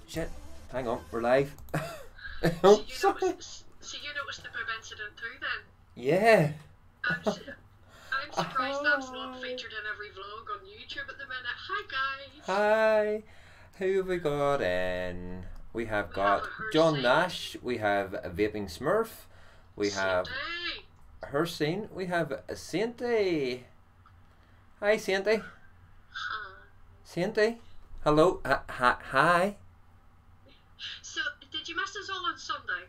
Shit. Hang on, we're live. So you noticed the boob incident too then? Yeah. I'm surprised that's not featured in every vlog on YouTube at the minute. Hi guys! Hi. Who have we got in? We have got John Nash. We have a Vaping Smurf. We have her scene. We have Sainty. Hi, Sainty. Sainty. Hello. Hi. So, did you miss us all on Sunday?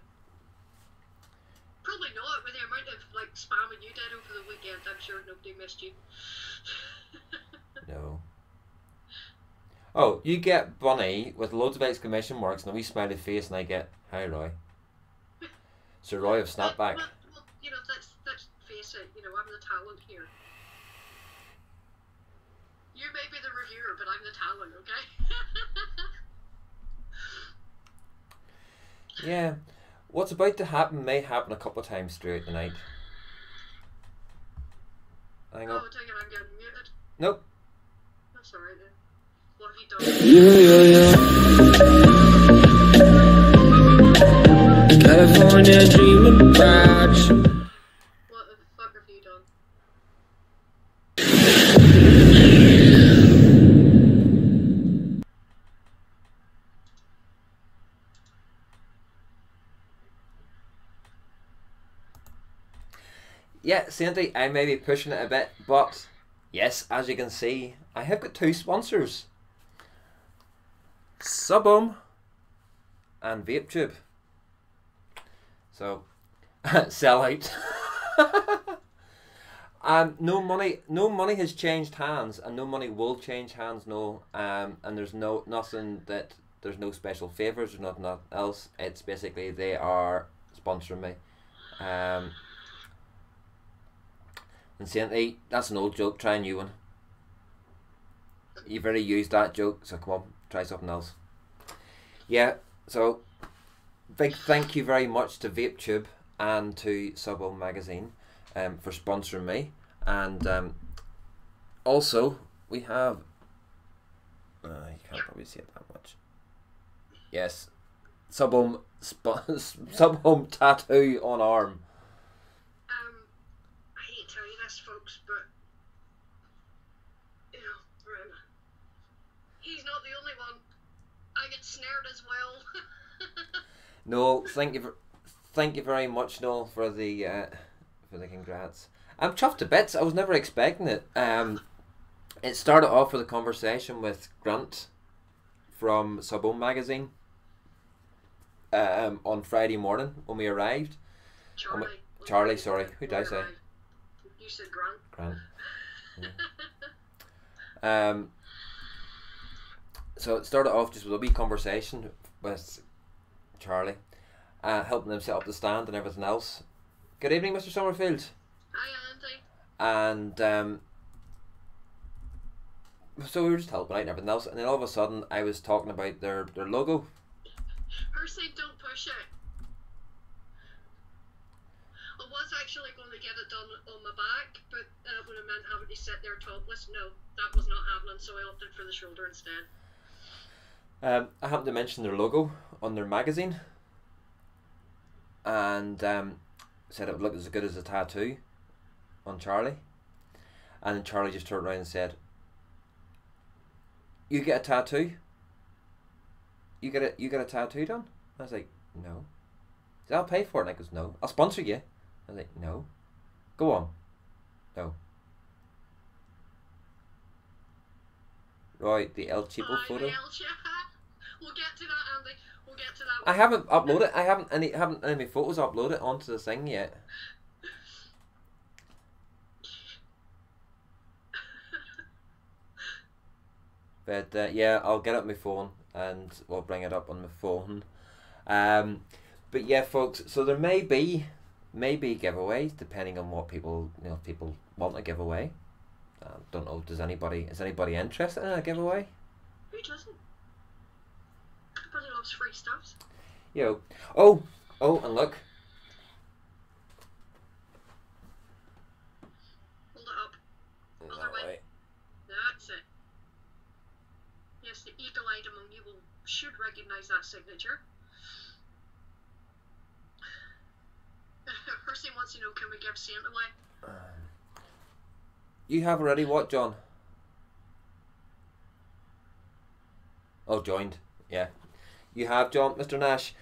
Probably not, with the amount of like spamming you did over the weekend. I'm sure nobody missed you. No. Oh, you get Bunny with loads of exclamation marks and a wee smiley face, and I get, hi Roy. So Roy have snapped back. Well, you know, let's face it, you know, I'm the talent here. You may be the reviewer, but I'm the talent, okay? Yeah. What's about to happen may happen a couple of times throughout the night. Hang on. Oh, dang it, I'm getting muted. Nope. That's alright then. What have you done? California dreaming about you. What the fuck have you done? Yeah, Sandy, I may be pushing it a bit, but yes, as you can see, I have got two sponsors. Subum and VapeTube. So, sell out. No money has changed hands, and no money will change hands. No, and there's nothing that there's no special favors or nothing else. It's basically they are sponsoring me. And saying, hey, that's an old joke. Try a new one. You've already used that joke, so come on, try something else. Yeah, so big thank you very much to VapeTube and to Subum Magazine for sponsoring me. And also, we have... you can't probably see it that much. Yes, Subum tattoo on arm. I hate to tell you this, folks, but you know, he's not the only one. I get snared as well. No, thank you very much, Noel, for the congrats. I'm chuffed to bits. I was never expecting it. It started off with a conversation with Grant from Subum Magazine on Friday morning when we arrived. Charlie, sorry. Who did I say? You said Grant. Grant. Yeah. So it started off just with a wee conversation with Charlie, helping him set up the stand and everything else. Good evening, Mr. Summerfield. Hi, Andy. And so we were just helping out and everything else, and then all of a sudden I was talking about their logo. Her said don't push it. I was actually going to get it done on my back, but when it meant having to sit there topless, no, that was not happening, so I opted for the shoulder instead. I happened to mention their logo on their magazine, and said it would look as good as a tattoo on Charlie, and then Charlie just turned around and said, "You get a tattoo? You get a tattoo done?" I was like, "No." He said, "I'll pay for it." And I goes, "No, I'll sponsor you." I was like, "No, go on." No. Right, the El Cheapo photo. We'll get to that, Andy. We'll get to that. I haven't uploaded. I haven't any of my photos uploaded onto the thing yet. But yeah, I'll get up my phone and we'll bring it up on my phone. But yeah, folks. So there may be giveaways depending on what people if people want a giveaway. Don't know. Is anybody interested in a giveaway? Who doesn't? Everybody loves free stuff. Yo. Oh, and look. Hold it up. Other way. That's it. Yes, the eagle-eyed among you will should recognise that signature. Percy wants to know, can we give Saint away? You have already what, John? Oh, joined. Yeah. You have, John, Mr. Nash.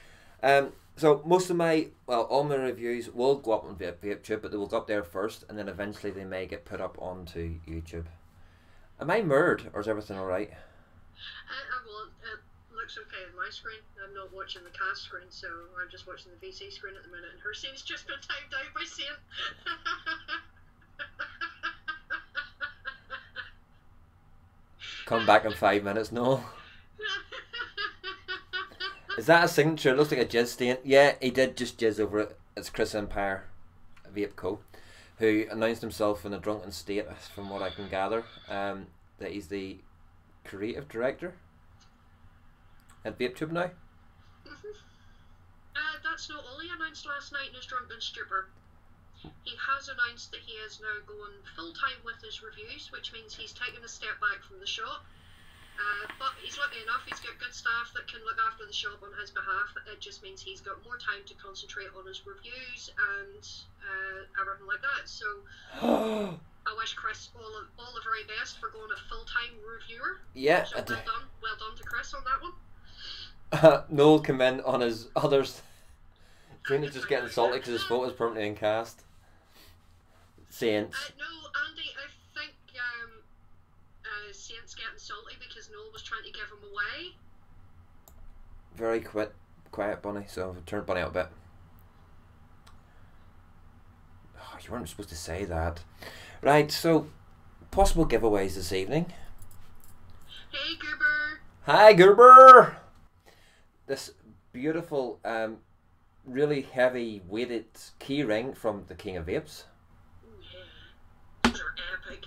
So most of my, well, all my reviews will go up on VapeTube, but they will go up there first, and then eventually they may get put up onto YouTube. Am I mirrored, or is everything alright? Well, it looks okay on my screen. I'm not watching the cast screen, so I'm just watching the VC screen at the minute, and her scene's just been timed out by Saint. Come back in 5 minutes, no. Is that a signature? It looks like a jizz stain. Yeah, he did just jizz over it. It's Chris Empire, Vape Co, who announced himself in a drunken state, from what I can gather, that he's the creative director at VapeTube now. That's not all he announced last night in his drunken stupor. He has announced that he is now going full-time with his reviews, which means he's taken a step back from the shop. But he's lucky enough, he's got good staff that can look after the shop on his behalf. It just means he's got more time to concentrate on his reviews and everything like that. So I wish Chris all the very best for going a full-time reviewer. Yeah. So well done to Chris on that one. Noel came in on his others. Trina's just getting salty because his photo's permanently in cast. Saints. No, Andy, I think Saint's getting salty because Noel was trying to give him away. Very quiet Bunny, so I've turned Bunny out a bit. Oh, you weren't supposed to say that. Right, so possible giveaways this evening. Hey Goober! Hi Gerber! This beautiful, really heavy weighted key ring from the King of Vapes. Ooh, yeah. Those are epic.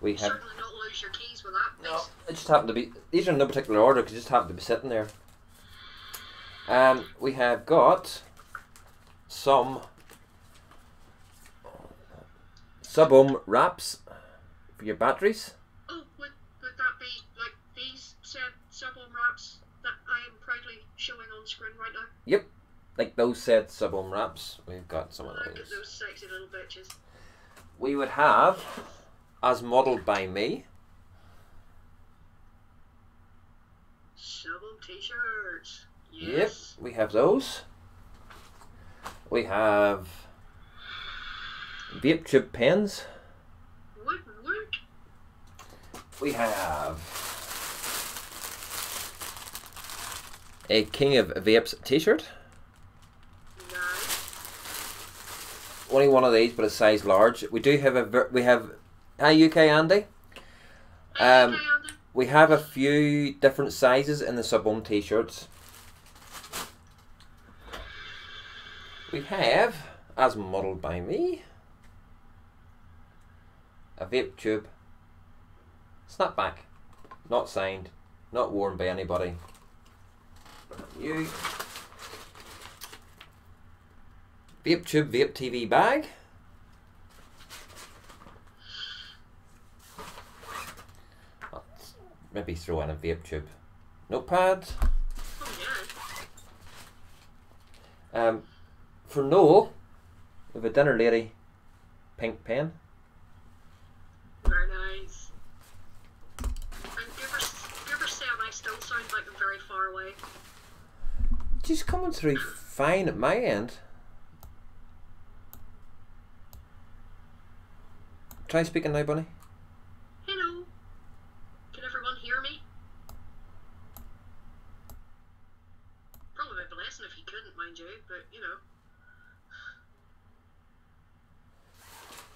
We have certainly not lose your keys with that. no. It just happened to be. These are in no particular order because it just happened to be sitting there. We have got some sub-ohm wraps for your batteries. Oh, would that be like these said sub-ohm wraps that I am proudly showing on screen right now? Yep, like those said sub-ohm wraps. We've got some of Look at those. those sexy little bitches. We would have, as modelled by me, Sub-ohm t-shirts. Yes. yep, we have those. We have VapeTube pens. Woot woot. We have a King of Vapes t-shirt. Nice. Only one of these, but a size large. We do have hi UK Andy. Hey, Andy. We have a few different sizes in the sub-ohm t-shirts. We have, as modelled by me, a VapeTube snapback. Not signed, not worn by anybody. You. VapeTube Vape TV bag. Let's maybe throw in a VapeTube notepad. Oh yeah. For Noel, we have a Dinner Lady pink pen. Very nice. And Goober saying I still sound like I'm very far away. She's coming through fine at my end. Try speaking now, Bunny. Hello. Can everyone hear me? Probably a blessing if you couldn't, mind you, but you know.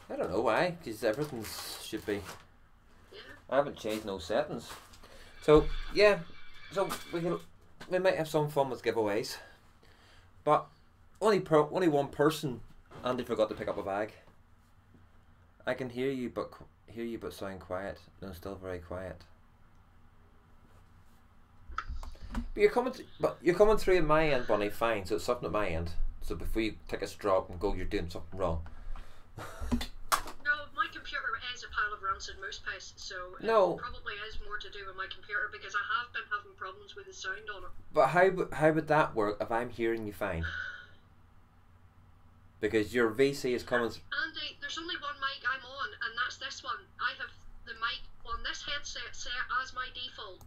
I don't know why, because everything should be. Yeah. I haven't changed no settings. So yeah, so we might have some fun with giveaways, but only one person. Andy forgot to pick up a bag. I can hear you, but sound quiet. No, still very quiet. But you're coming through at my end, Bunny. Fine. So it's something at my end. So before you take a straw and go, you're doing something wrong. No, my computer is a pile of rancid moose piss, so No. it probably is more to do with my computer because I have been having problems with the sound on it. But how would that work if I'm hearing you fine? Because your VC is coming. Andy, there's only one mic I'm on, and that's this one. I have the mic on this headset set as my default.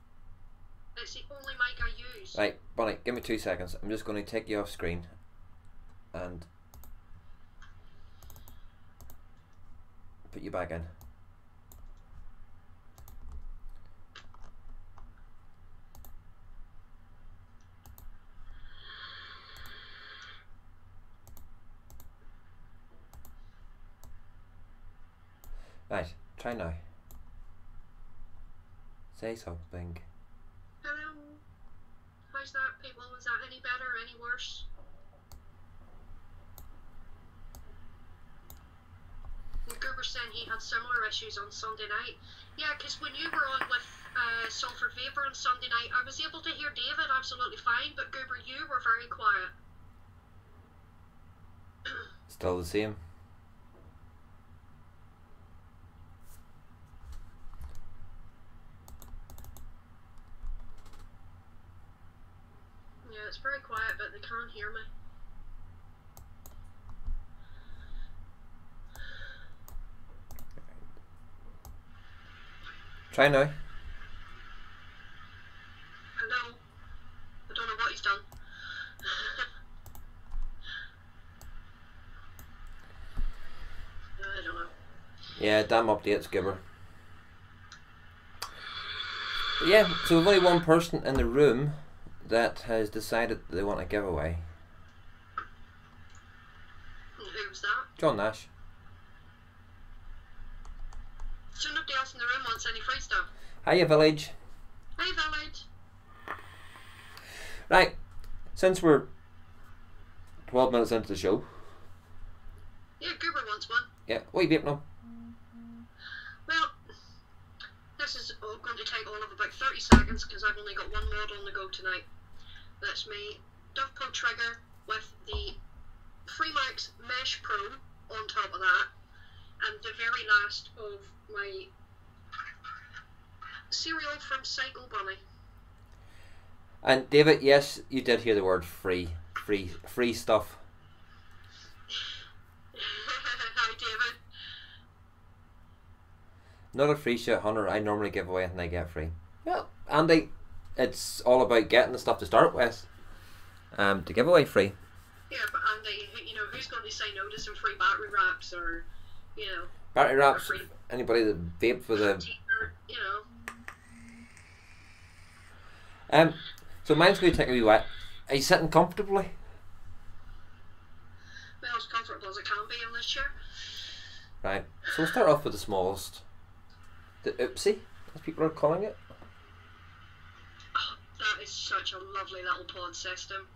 It's the only mic I use. Right, Bonnie, give me 2 seconds. I'm just going to take you off screen and put you back in. Right, try now. Say something. Hello. How's that, people? Is that any better or any worse? Goober saying he had similar issues on Sunday night. Yeah, because when you were on with Sulphur Vapor on Sunday night, I was able to hear David absolutely fine, but Goober, you were very quiet. Still the same. Yeah, it's very quiet, but they can't hear me. Try now. Hello. I don't know what he's done. I don't know. Yeah, damn updates, Gibber. But yeah, so we've only one person in the room that has decided they want a giveaway. And who was that? John Nash. So nobody else in the room wants any free stuff. Hiya, Village. Hey, Village. Right, since we're 12 minutes into the show. Yeah, Goober wants one. Yeah, what are you vaping on? Well, this is going to take all of about 30 seconds because I've only got one mod on the go tonight. That's me, Dovepot Trigger with the Freemax Mesh Pro on top of that, and the very last of my cereal from Psycho Bunny. And David, yes, you did hear the word free stuff. Hi, David. Not a free shit, Hunter. I normally give away anything I get free. Well, Andy, it's all about getting the stuff to start with. To give away free. Yeah, but Andy, you know, who's going to say no to some free battery wraps or, you know, Battery wraps. free Anybody that vapes with a. or, you know. So mine's going to take a wee while. Are you sitting comfortably? Well, as comfortable as it can be in this chair. Right. So we'll start off with the smallest. The Oopsie, as people are calling it. Oh, that is such a lovely little pod system.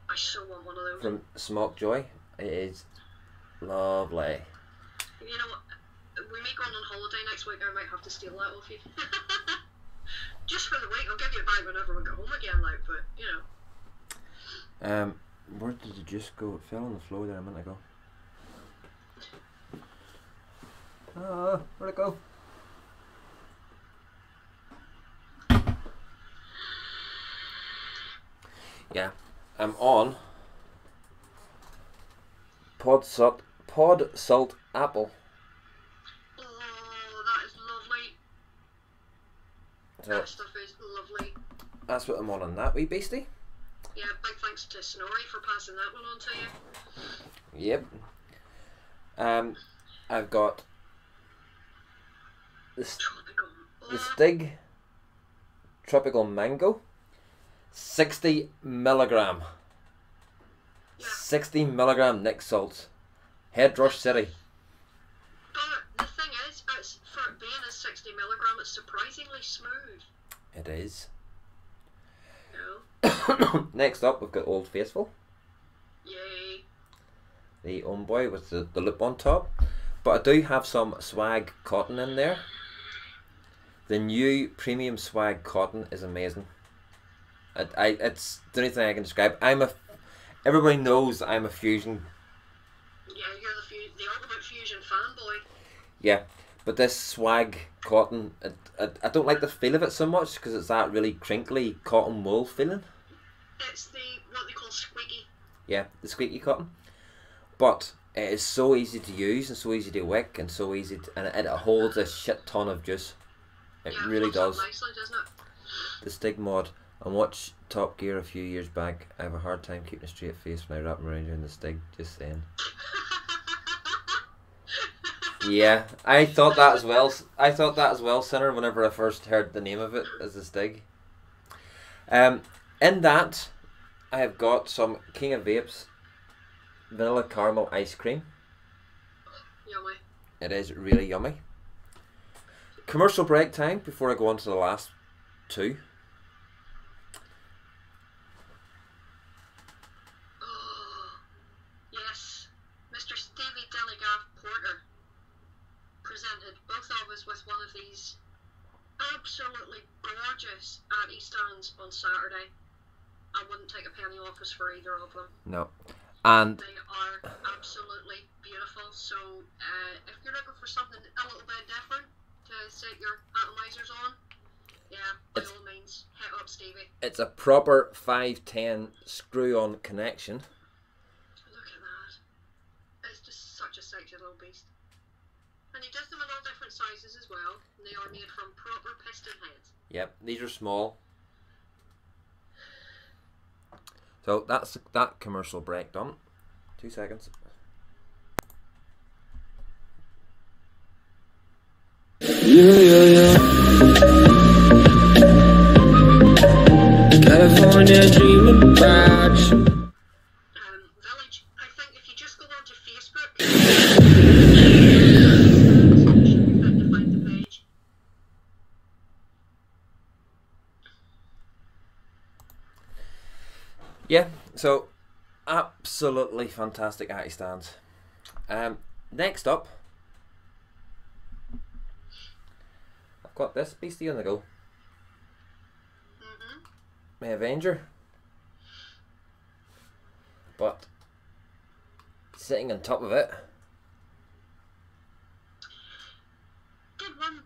I so want one of those. From Smoke Joy. It is lovely. You know what? We may go on holiday next week. I might have to steal that off you. Just for the week. I'll give you a bag whenever we go home again, like, but, you know. Where did it just go? It fell on the floor there a minute ago. Where'd it go? Yeah, I'm on Pod Salt Apple. Oh, that is lovely. So That stuff is lovely. that's what I'm on that wee beastie. Yeah, big thanks to Snorri for passing that one on to you. Yep. I've got this Tropical. the Stig Tropical Mango, 60 milligram. Yeah. 60 milligram Nick Salts, Head Rush City. But the thing is, it's, for it being a 60 milligram, it's surprisingly smooth. It is. You know? Next up, we've got Old Faithful, Yay. the Homeboy with the loop on top. But I do have some Swag Cotton in there. The new premium Swag Cotton is amazing. It's the only thing I can describe. Everybody knows I'm a Fusion. Yeah, you're the ultimate Fusion fanboy. Yeah, But this swag cotton, I don't like the feel of it so much because it's that really crinkly cotton wool feeling. It's what they call squeaky. Yeah, the squeaky cotton. But it is so easy to use and so easy to wick and so easy to, and it holds a shit ton of juice. It really does. Nicely, doesn't it? The Stig mod. I watched Top Gear a few years back. I have a hard time keeping a straight face when I wrap around in the Stig. Just saying. Yeah, I thought that as well. I thought that as well, Sinner, whenever I first heard the name of it as the Stig. In that, I have got some King of Vapes vanilla caramel ice cream. Yummy. It is really yummy. Commercial break time before I go on to the last two. Oh, yes. Mr. Stevie Delegaff Porter presented both of us with one of these absolutely gorgeous Addy stands on Saturday. I wouldn't take a penny off us for either of them. No. And they are absolutely beautiful. So if you're looking for something a little bit different to set your atomizers on, yeah, by all means, hit up Stevie. It's a proper 510 screw-on connection. Look at that. It's just such a sexy little beast. And he does them in all different sizes as well. And they are made from proper piston heads. Yep, these are small. So that's that commercial break done. 2 seconds. Yeah. California dreaming about you. Village, I think if you just go onto Facebook, to find the page. Yeah, so absolutely fantastic Atty stands. Next up, I've got this beastie on the go. My Avenger. But sitting on top of it. Did one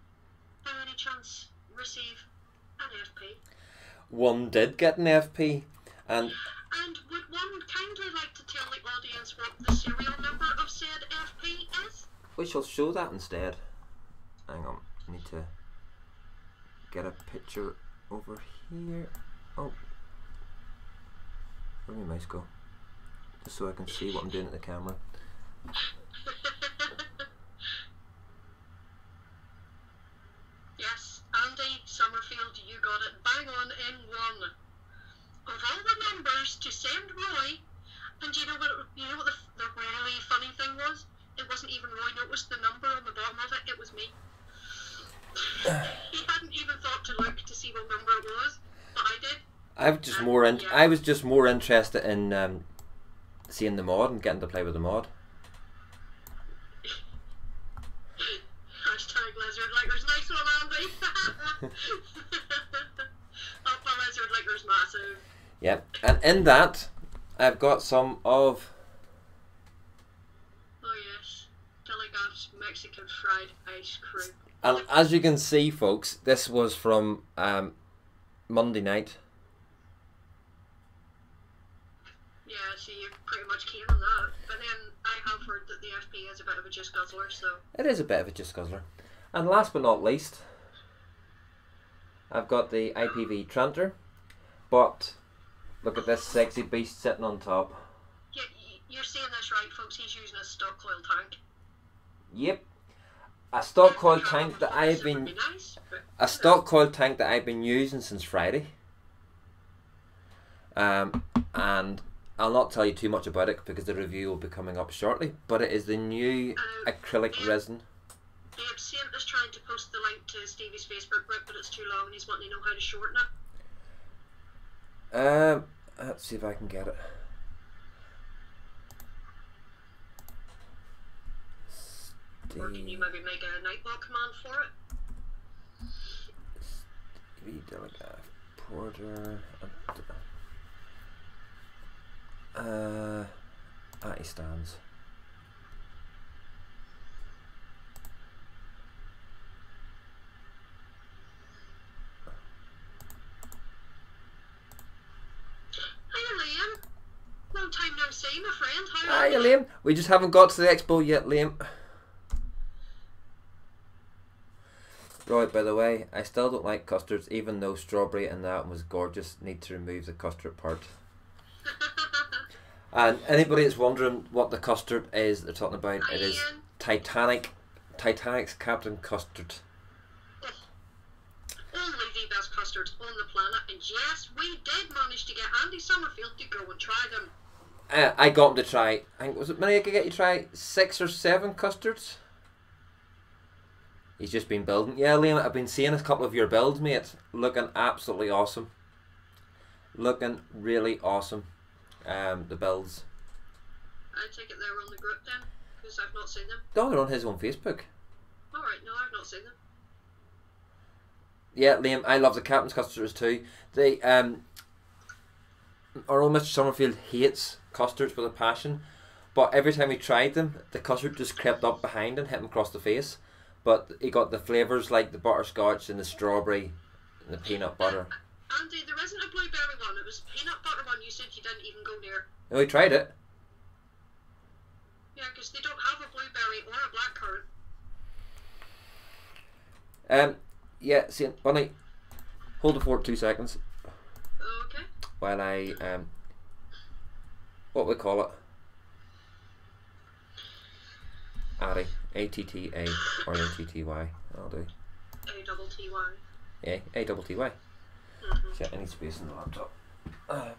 by any chance receive an FP? One did get an FP, and would one kindly like to tell the audience what the serial number of said FP is? we shall show that instead. Hang on, I need to get a picture over here. Oh, where'd my mouse go? Just so I can see what I'm doing at the camera. Yes, Andy Summerfield, you got it bang on in one. Of all the numbers to send Roy, and you know what the really funny thing was? It wasn't even Roy noticed the number on the bottom of it, it was me. He hadn't even thought to look to see what number it was, but I did. I was just more interested in seeing the mod and getting to play with the mod. Hashtag lizard lickers, nice one, Andy. Oh, the lizard licker's massive. Yep, and in that, I've got some of. Oh yes, Delegaff's Mexican fried ice cream. And as you can see, folks, this was from Monday night. Yeah, so you pretty much keen on that. But then I have heard that the FP is a bit of a juice guzzler, so. It is a bit of a juice guzzler. And last but not least, I've got the IPV Tranter. But look at this sexy beast sitting on top. Yeah, you're seeing this right, folks. He's using a stock coil tank. Yep. A stock coil tank that I've been using since Friday. And I'll not tell you too much about it because the review will be coming up shortly. But it is the new acrylic resin. Abe Saint is trying to post the link to Stevie's Facebook group, but it's too long and he's wanting to know how to shorten it. Let's see if I can get it. Or can you maybe make a Nightbot command for it? Stevie Delegaff Porter. Atty stands. see, my friend. How Hi, are you? Liam. We just haven't got to the expo yet, Liam. Right, by the way, I still don't like custards, even though strawberry and that was gorgeous. Need to remove the custard part. And anybody that's wondering what the custard is they're talking about, it is Titanic's Captain Custard. Only the best custards on the planet, and yes, we did manage to get Andy Summerfield to go and try them. I got him to try, I think, was it many I could get you to try 6 or 7 custards? He's just been building. Yeah, Liam, I've been seeing a couple of your builds, mate. Looking absolutely awesome. Looking really awesome. The builds. I take it they're on the group then, because I've not seen them. No, they're on his own Facebook. Alright, no, I've not seen them. Yeah, Liam, I love the Captain's custards too. They, our old Mr. Summerfield hates custards with a passion, but every time he tried them, the custard just crept up behind and hit him across the face. But he got the flavours like the butterscotch and the strawberry and the peanut butter. Andy, there isn't a blueberry one. It was peanut butter one you said you didn't even go near. No, he tried it. Yeah, because they don't have a blueberry or a blackcurrant. Yeah, see, Bunny, hold the fort 2 seconds. Okay. While I, what we call it? Addy. A-T-T-A or A-T-T-Y. I'll do. A-double-T-Y. Yeah, A-double-T-Y. See, I need space in the laptop. Oh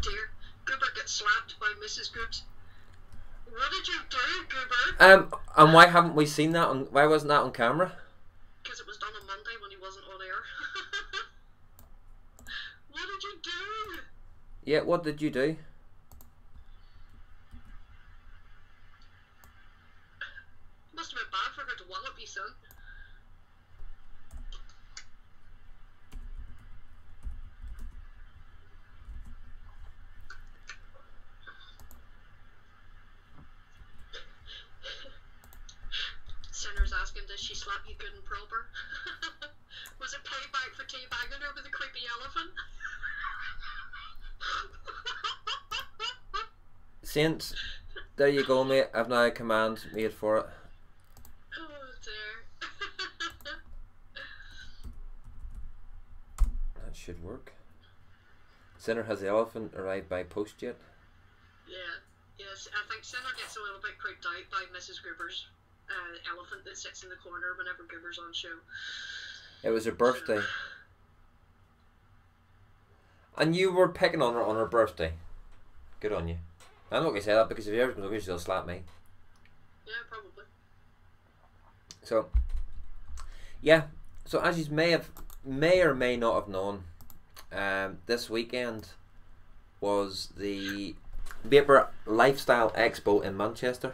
dear, Goober gets slapped by Mrs. Goops. What did you do, Goober? And why haven't we seen that on, why wasn't that on camera? Because it was done on Monday when he wasn't on air. What did you do? Yeah, what did you do? Must have been bad for her to wallop you, son. Sinner's asking, does she slap you good and proper? Was it payback for teabagging her with a creepy elephant? Saints, there you go, mate. I've now a command made for it. Oh dear. That should work. Sinner, has the elephant arrived by post yet? Yeah, yes. I think Sinner gets a little bit creeped out by Mrs. Goober's elephant that sits in the corner whenever Goober's on show. It was her birthday. And you were picking on her birthday. Good on you. I'm not going to say that because if you ever come over, she'll slap me. Yeah, probably. So, yeah. So as you may or may not have known, this weekend was the Vapor Lifestyle Expo in Manchester.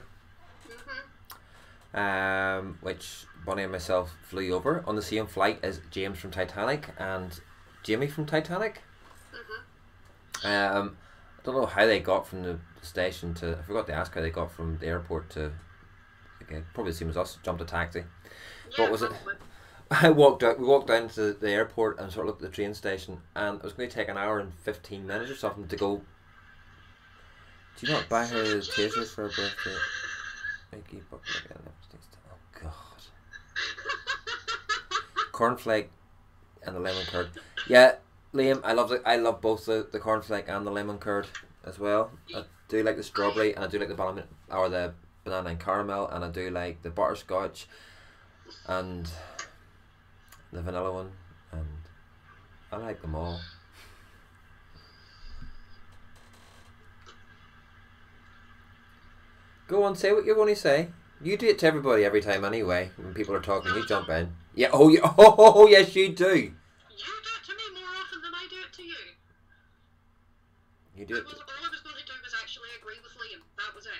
Which Bonnie and myself flew over on the same flight as James from Titanic and Jamie from Titanic. I don't know how they got from the station to, I forgot to ask how they got from the airport to, okay, probably the same as us, jumped a taxi. Yeah, What was probably. it? We walked down to the airport and sort of looked at the train station, and it was going to take an hour and 15 minutes or something to go. Do you not buy her tasers for her birthday? Oh god. Cornflake and the lemon curd. Yeah, Liam, I love both the cornflake and the lemon curd as well. I do like the strawberry, and I do like the banana and caramel, and I do like the butterscotch and the vanilla one, and I like them all. Go on, say what you're going to say. You do it to everybody every time anyway. When people are talking, you jump in. Yeah. Oh, yeah. Oh, yes, you do. You do it to me more often than I do it to you. You do it. All I was going to do was actually agree with Liam. That was it.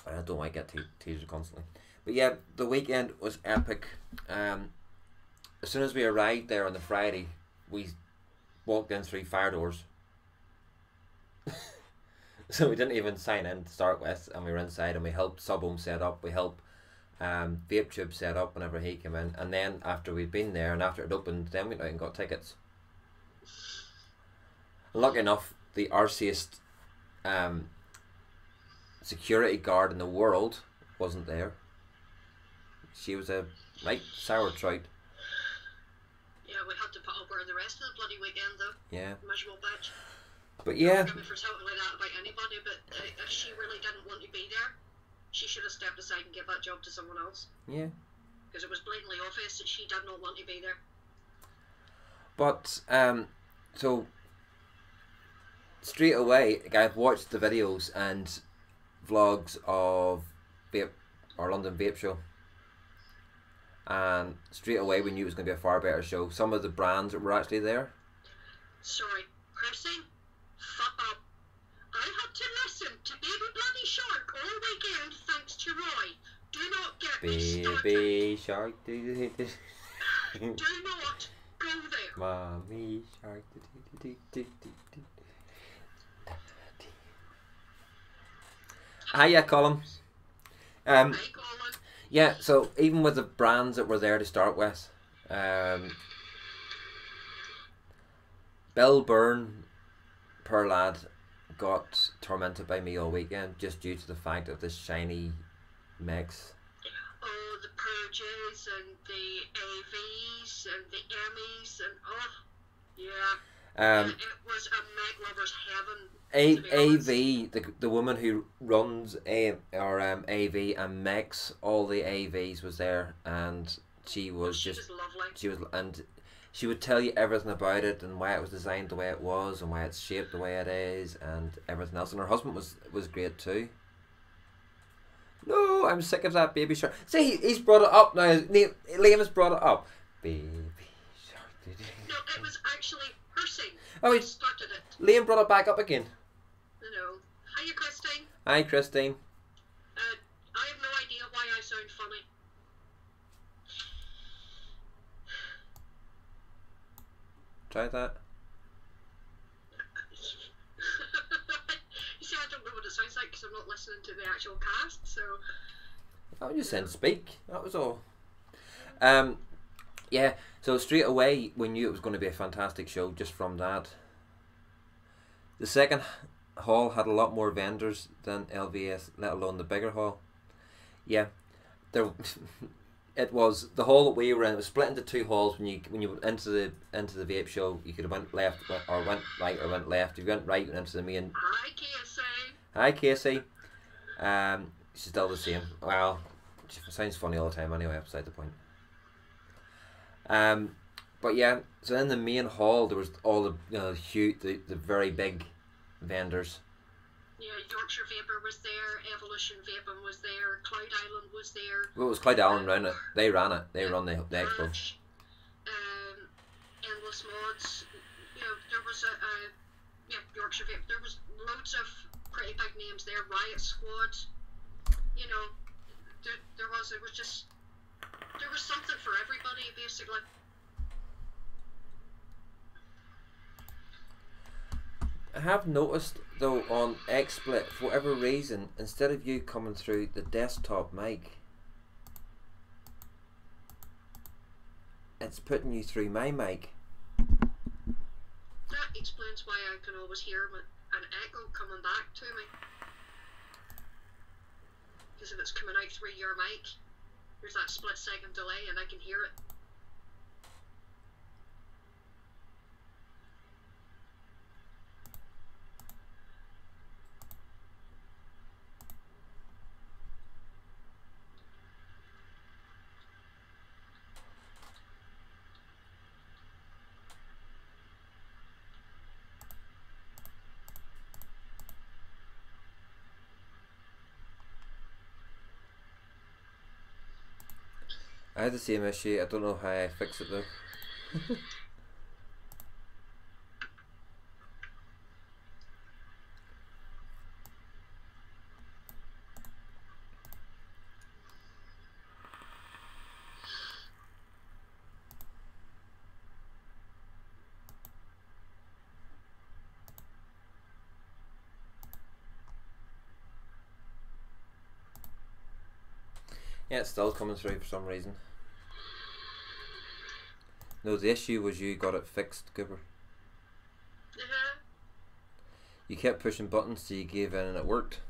I don't like get teased constantly. But yeah, the weekend was epic. As soon as we arrived there on the Friday, we walked in through fire doors. So we didn't even sign in to start with, and we were inside and we helped Subhome set up. We helped Vape Tube set up whenever he came in, and then after we'd been there and after it opened, then we went out and got tickets. And lucky enough, the arsiest security guard in the world wasn't there. She was a right sour trout. Yeah, we had to put up with her the rest of the bloody weekend though. Yeah. Miserable bitch. But yeah. Don't forgive me for talking like that about anybody, but if she really didn't want to be there, she should have stepped aside and give that job to someone else. Yeah. Because it was blatantly obvious that she did not want to be there. But so straight away, I've watched the videos and vlogs of Vape or London Vape Show, and straight away we knew it was going to be a far better show. Some of the brands that were actually there. Sorry, Christine, fuck up. I had to listen to Baby Bloody Shark all weekend thanks to Roy. Do not get me started. Baby Shark. Do not go there. Mommy Shark. Hiya, Colin. Hi, Colin. Yeah, so even with the brands that were there to start with, Bill Byrne, poor lad, got tormented by me all weekend just due to the fact of this shiny mix. Oh, the purges and the AVs and the Emmys and yeah. It was a Meg lover's heaven. AV, the woman who runs AV and makes all the AVs was there, and she was lovely. She would tell you everything about it and why it was designed the way it was and why it's shaped the way it is and everything else. And her husband was great too. No, I'm sick of that Baby Shark. See, he's brought it up now. Liam has brought it up. Baby Shark. No, it was actually her sing. Oh, he started it. Liam brought it back up again. No. Hiya, Christine. Hi, Christine. I have no idea why I sound funny. Try that. You see, I don't know what it sounds like because I'm not listening to the actual cast, so... I was just saying speak. That was all. Yeah, so straight away we knew it was going to be a fantastic show just from that. The second hall had a lot more vendors than LVS, let alone the bigger hall. Yeah, there. It was the hall that we were in. It was split into two halls. When you went into the vape show, you could have went left or went right or went left. If you went right, you went into the main. Hi, Casey. Hi, Casey. She's still the same. Well, she sounds funny all the time. Anyway, beside the point. But yeah, so in the main hall there was all the huge, the very big vendors. Yeah, Yorkshire Vapor was there, Evolution Vaping was there, Cloud Island was there. Well, it was Cloud Island ran it. They ran it. They run the expo. Endless Mods. You know, there was Yorkshire Vapor. There was loads of pretty big names there. Riot Squad. You know, there was something for everybody basically. I have noticed though on XSplit, for whatever reason, instead of you coming through the desktop mic, it's putting you through my mic. That explains why I can always hear an echo coming back to me. Because if it's coming out through your mic, there's that split second delay and I can hear it. I had the same issue. I don't know how I fix it though. Yeah, it's still coming through for some reason. No, the issue was you got it fixed, Cooper. You kept pushing buttons so you gave in and it worked.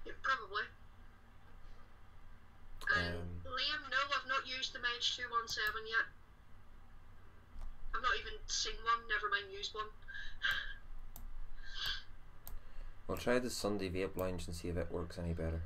Yeah, probably. Liam, no, I've not used the Mage 217 yet. I've not even seen one, never mind used one. We'll try the Sunday Vape Lounge and see if it works any better.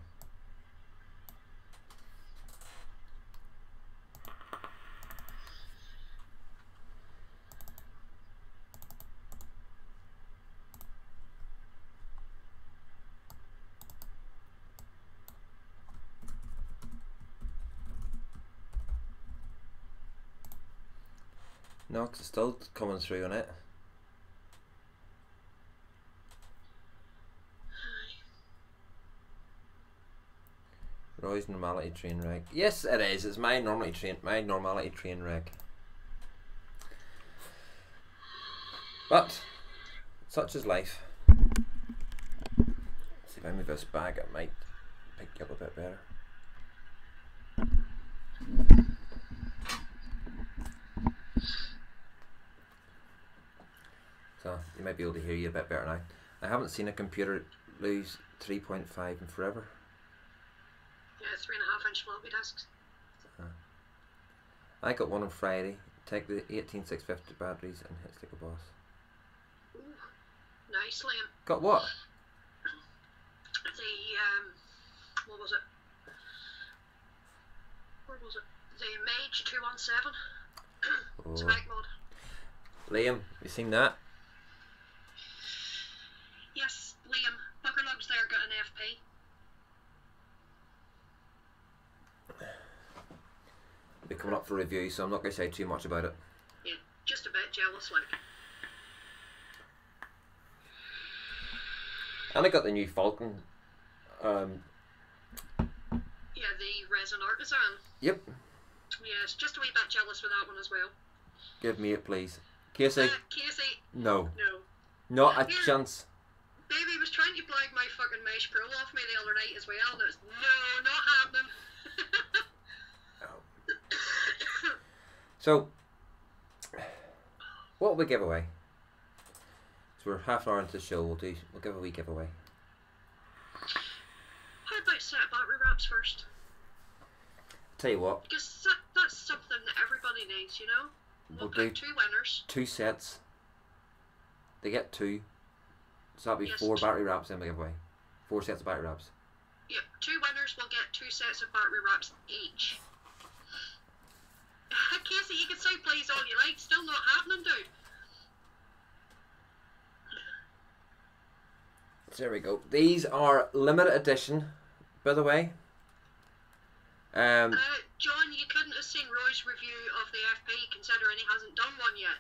No, 'cause it's still coming through on it. Roy's normality train wreck. Yes, it is. It's my normality train wreck. But such is life. Let's see if I move this back, it might pick you up a bit better. So you might be able to hear you a bit better now. I haven't seen a computer lose 3.5 in forever. Yeah, 3.5-inch floppy disks. I got one on Friday. Take the 18650 batteries and hits like a boss. Ooh, nice, Liam. Got what? The what was it? Where was it? The Mage 217. It's a bike mod. Liam, you seen that? Yes, Liam. Buckerlug's there got an FP. Be coming up for review, so I'm not going to say too much about it. Yeah, just a bit jealous, like. And I got the new Falcon. Yeah, the Resin Artisan. Yep. Yes, just a wee bit jealous with that one as well. Give me it, please. Casey? Casey? No. No. Not a Here, chance. Baby was trying to blag my fucking Mesh Pro off me the other night as well, and it was, no, not happening. So, what will we give away? So we're half an hour into the show. We'll give a wee giveaway. How about set of battery wraps first? Tell you what. Because that's something that everybody needs, you know. We'll pick 2 winners. 2 sets. They get 2. So that'll be Yes. 4 battery wraps in the giveaway. 4 sets of battery wraps. Yep, 2 winners will get 2 sets of battery wraps each. Casey, you can say please all you like, still not happening, dude. So there we go. These are limited edition, by the way. John, you couldn't have seen Roy's review of the FP considering he hasn't done one yet.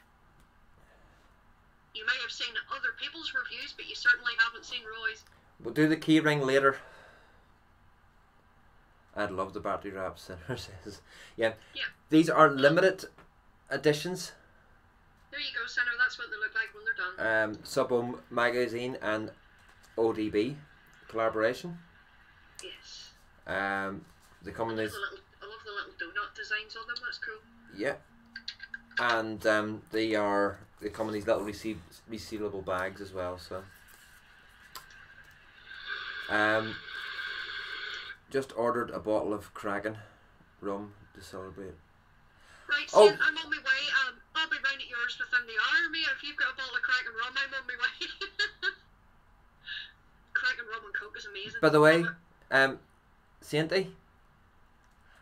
You may have seen other people's reviews, but you certainly haven't seen Roy's. We'll do the key ring later. I'd love the battery wraps, Sinner says. Yeah. These are limited editions. There you go, Sinner. That's what they look like when they're done. Subhome Magazine and ODB collaboration. Yes. They come in these. I love the little donut designs on them. That's cool. Yeah. And they come in these little resealable bags as well. So. Just ordered a bottle of Kraken rum to celebrate. Right, so I'm on my way. I'll be round at yours within the hour, mate. If you've got a bottle of Kraken rum, I'm on my way. Kraken rum and Coke is amazing. By the way, Sainty,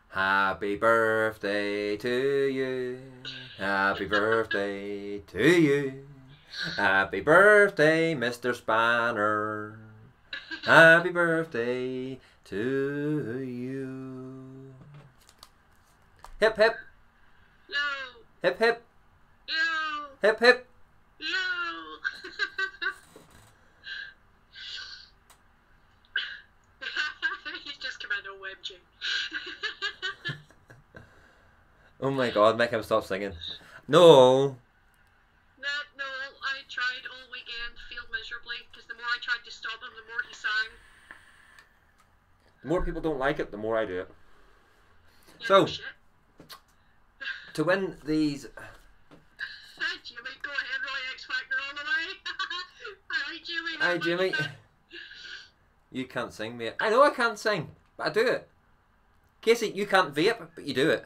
happy birthday to you. Happy birthday to you. Happy birthday, Mr. Spanner. Happy birthday to you. Hip hip. Yo. Hip hip. Yo. Hip hip. Yo. He's just come out on WebG. Oh my god, make him stop singing. No. No, I tried all weekend, failed miserably, because the more I tried to stop him, the more he sang. The more people don't like it, the more I do it. Yeah, So, no shit. to win these... Jimmy, go ahead, Roy X Factor all the way. Alright, Jimmy. Hi, Jimmy. You can't sing, mate. I know I can't sing, but I do it. Casey, you can't vape, but you do it.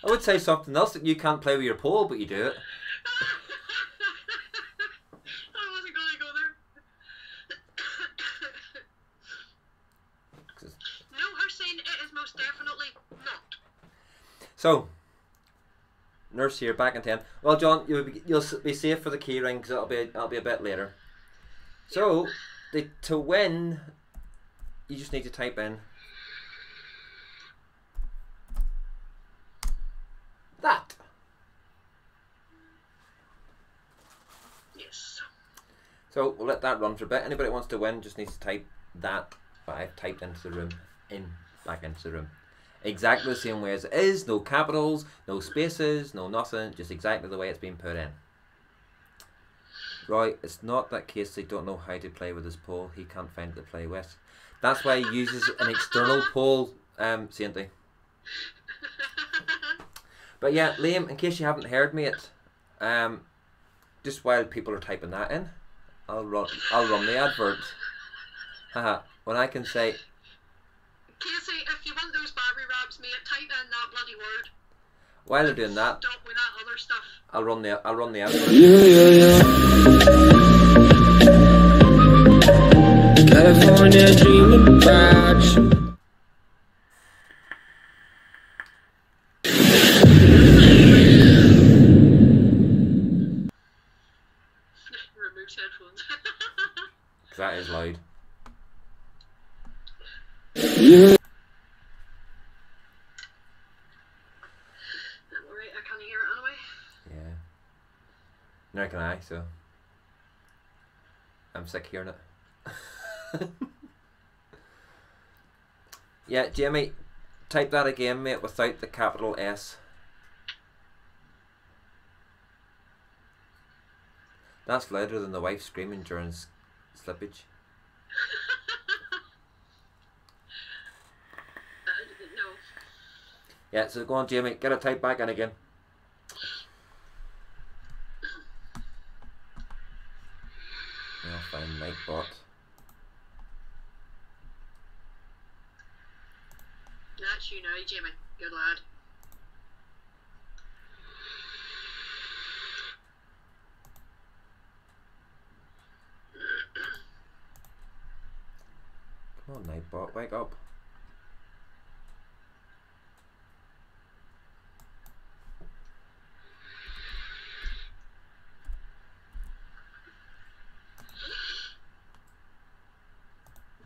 I would say something else, that you can't play with your pole, but you do it. I wasn't going to go there. No, her saying it is most definitely not. So, nurse here, back in 10. Well, John, you'll be safe for the key ring because it'll be a bit later. So, to win, you just need to type in that. Yes. So we'll let that run for a bit. Anybody that wants to win just needs to type that. But I've typed into the room, back into the room. Exactly the same way as it is. No capitals, no spaces, no nothing. Just exactly the way it's been put in. Roy, it's not that Casey don't know how to play with his pole. He can't find it to play with. That's why he uses an external pole, Sainty. But yeah, Liam, in case you haven't heard me, just while people are typing that in, I'll run the advert. Haha. When I can say, Casey, if you want those battery wraps, mate, type in that bloody word. while they're doing that, Stop with that other stuff. I'll run the advert. California dreaming about. Removes headphones. That is loud. Alright, I can't hear it anyway. Yeah. Nor can I, so I'm sick hearing it. Yeah, Jamie, type that again, mate, without the capital S. That's louder than the wife screaming during slippage. No. Yeah, so go on, Jamie, get it typed back in again. I'll find Nightbot. That's you now, Jimmy. Good lad. Come on, Nightbot, wake up.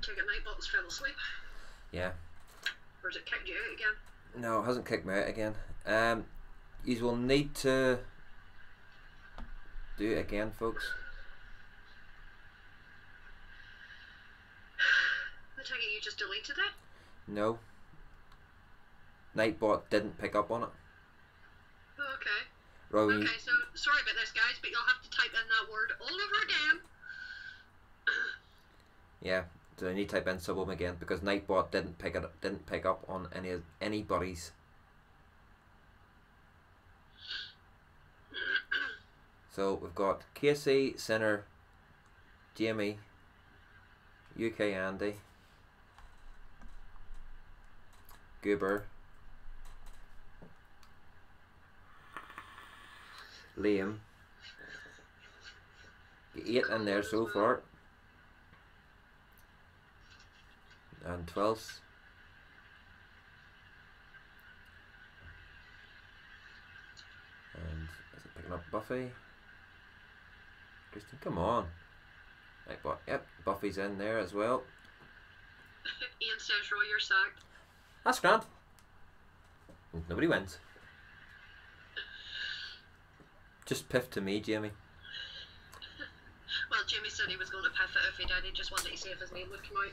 Take it, Nightbot's fell asleep. Yeah. Or has it kicked you out again? No, it hasn't kicked me out again. You will need to do it again, folks. I take it you just deleted it? No. Nightbot didn't pick up on it. Oh, okay. Rowan, Okay, so sorry about this, guys, but you'll have to type in that word all over again. yeah, so I need to type in Subwim again because Nightbot didn't pick up on anybody's. So we've got Casey, Sinner, Jamie, UK Andy, Goober, Liam. 8 in there so far. And 12. And is it picking up Buffy? Kristen, come on. Right, but yep, Buffy's in there as well. Ian says, Roy, you're sacked. That's grand. Nobody wins. Just piff to me, Jamie. Well, Jimmy said he was going to piff it if he did. He just wanted to see if his name would come out.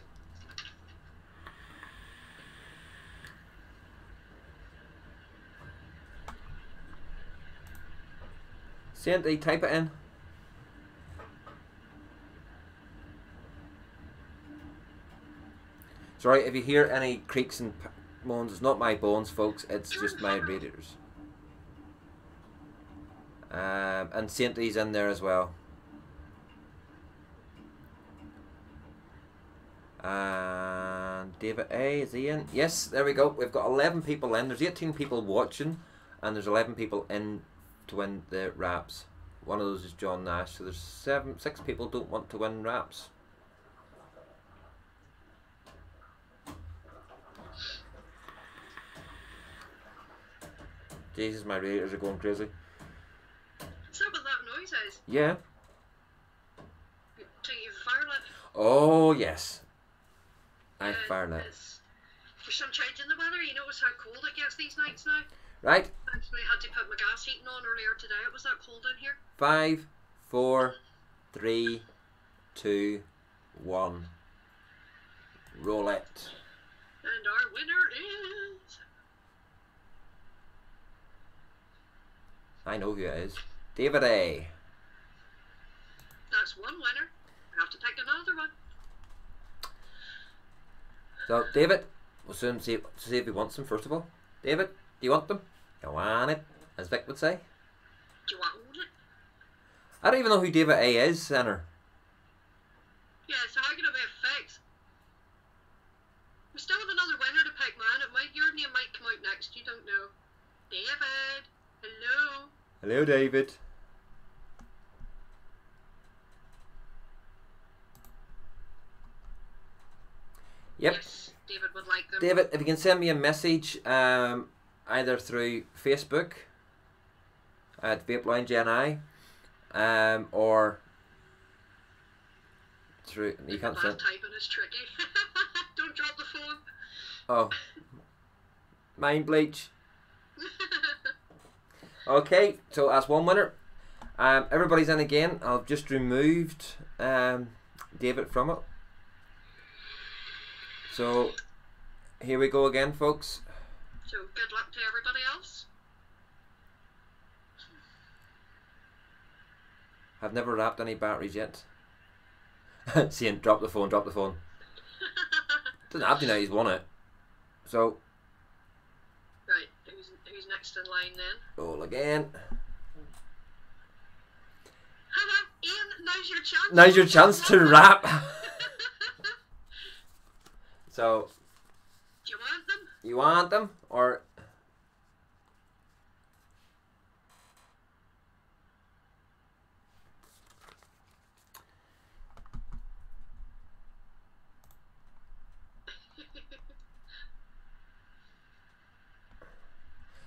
Sandy, type it in. Sorry if you hear any creaks and moans. It's not my bones, folks. It's just my radiators. And Saintie's in there as well. And David A, is he in? Yes, there we go. We've got 11 people in. There's 18 people watching, and there's 11 people in to win the wraps. One of those is John Nash. So there's 6 people don't want to win wraps. Jesus, my radiators are going crazy. Is that what that noise is? Yeah. Do you firelit? Oh yes. I firelit. There's some change in the weather. You notice how cold it gets these nights now? Right. Actually, I had to put my gas heating on earlier today. It was that cold in here. 5, 4, 3, 2, 1. Roll it. And our winner is... I know who it is. David A. That's one winner. I have to pick another one. So, David, we'll soon see if he wants them, first of all. David, do you want them? You want it, as Vic would say. Do you want it? I don't even know who David A is, Centre. Yeah, so how can it be a fix? We still have another winner to pick, man. Your name might come out next, you don't know. David, hello. Hello, David. Yep. Yes, David would like them. David, if you can send me a message, either through Facebook at Vape Lounge NI, or through you can't send. Typing is tricky. Don't drop the phone. Oh, mind bleach. Okay, so that's one winner. Everybody's in again. I've just removed David from it. So here we go again, folks. So good luck to everybody else. I've never wrapped any batteries yet. Seeing, drop the phone, drop the phone. Doesn't have to now, he's won it. So right, who's next in line then? roll again. Ian, now's your chance. Now's your chance to wrap. So do you want them? you want them, or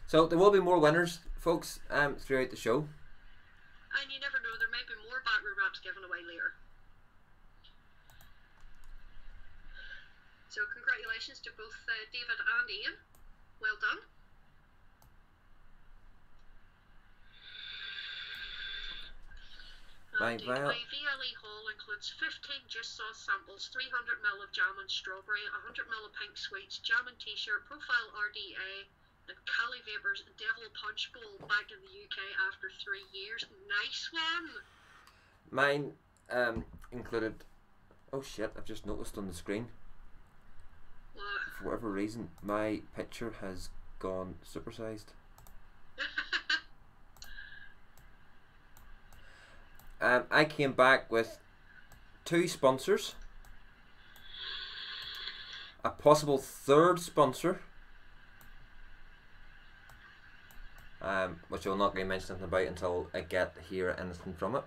so there will be more winners, folks, throughout the show. And you never know, there may be more battery wraps given away later. So congratulations to both David and Ian. Well done. My VLE haul includes 15 juice sauce samples, 300ml of jam and strawberry, 100ml of pink sweets, jam and t-shirt, profile RDA, and Cali Vapors Devil Punch Bowl back in the UK after 3 years. Nice one! Mine included, oh shit, I've just noticed on the screen, What? for whatever reason, my picture has gone supersized. I came back with 2 sponsors, a possible 3rd sponsor, which I will not be mentioning about until I get to hear anything from it.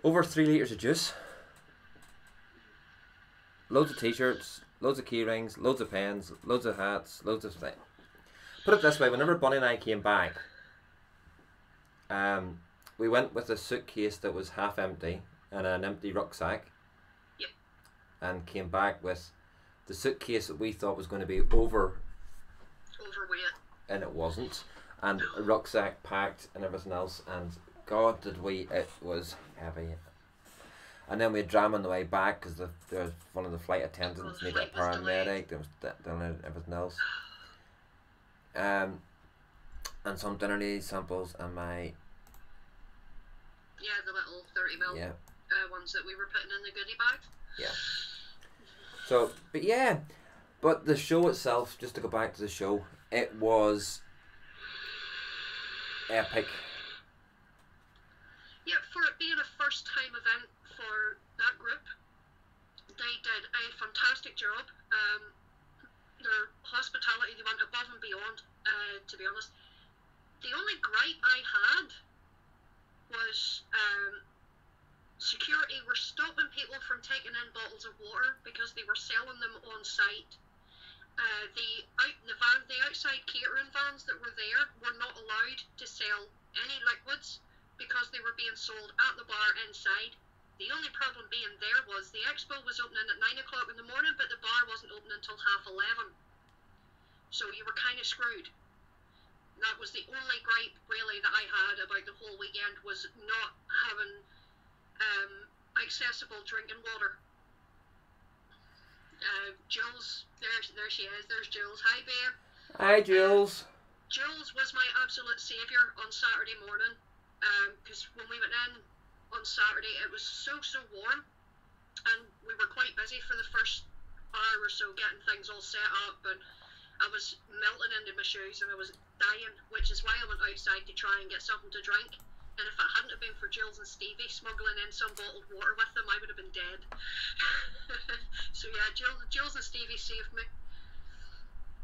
Over 3 litres of juice, loads of t-shirts, loads of key rings, loads of pens, loads of hats, loads of things. Put it this way, whenever Bunny and I came back, we went with a suitcase that was half empty and an empty rucksack. Yep. And came back with the suitcase that we thought was going to be overweight, and it wasn't, and a rucksack packed and everything else, and God did we, it was heavy. And then we had drama on the way back because there was one of the flight attendants needed a paramedic, there was everything else. And some dinner needs samples, and my Yeah, the little 30ml yeah ones that we were putting in the goodie bag. yeah. So, but yeah, but the show itself, just to go back to the show, it was epic. Yeah, for it being a first time event for that group, they did a fantastic job. Their hospitality, they went above and beyond, to be honest. The only gripe I had was security were stopping people from taking in bottles of water because they were selling them on site. The outside catering vans that were there were not allowed to sell any liquids because they were being sold at the bar inside. The only problem being there was the expo was opening at 9 o'clock in the morning, but the bar wasn't open until 11:30. So you were kind of screwed. That was the only gripe really that I had about the whole weekend, was not having accessible drinking water. Jules, there she is. There's Jules. Hi, babe. Hi, Jules. Jules was my absolute saviour on Saturday morning, because when we went in on Saturday, it was so warm, and we were quite busy for the first hour or so getting things all set up, and I was melting into my shoes and I was dying, which is why I went outside to try and get something to drink. And if it hadn't have been for Jules and Stevie smuggling in some bottled water with them, I would have been dead. So yeah, Jules and Stevie saved me.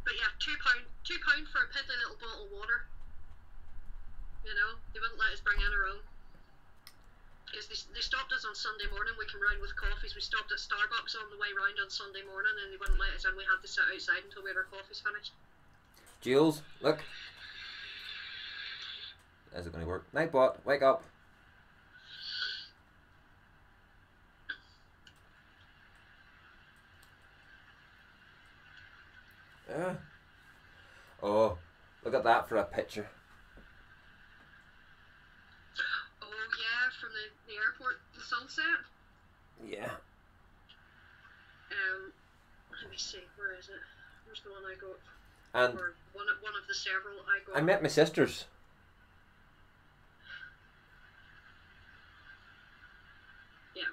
But yeah, £2 for a piddly little bottle of water. You know, they wouldn't let us bring in our own. Because they stopped us on Sunday morning. We came round with coffees. We stopped at Starbucks on the way round on Sunday morning, and they wouldn't let us in. We had to sit outside until we had our coffees finished. Jules, look. Is it going to work? Nightbot, wake up. Oh, look at that for a picture. Oh yeah, from the airport, the sunset. Yeah. Let me see, where is it? Where's the one I got? And or one of the several I got. I met my sisters. Yeah.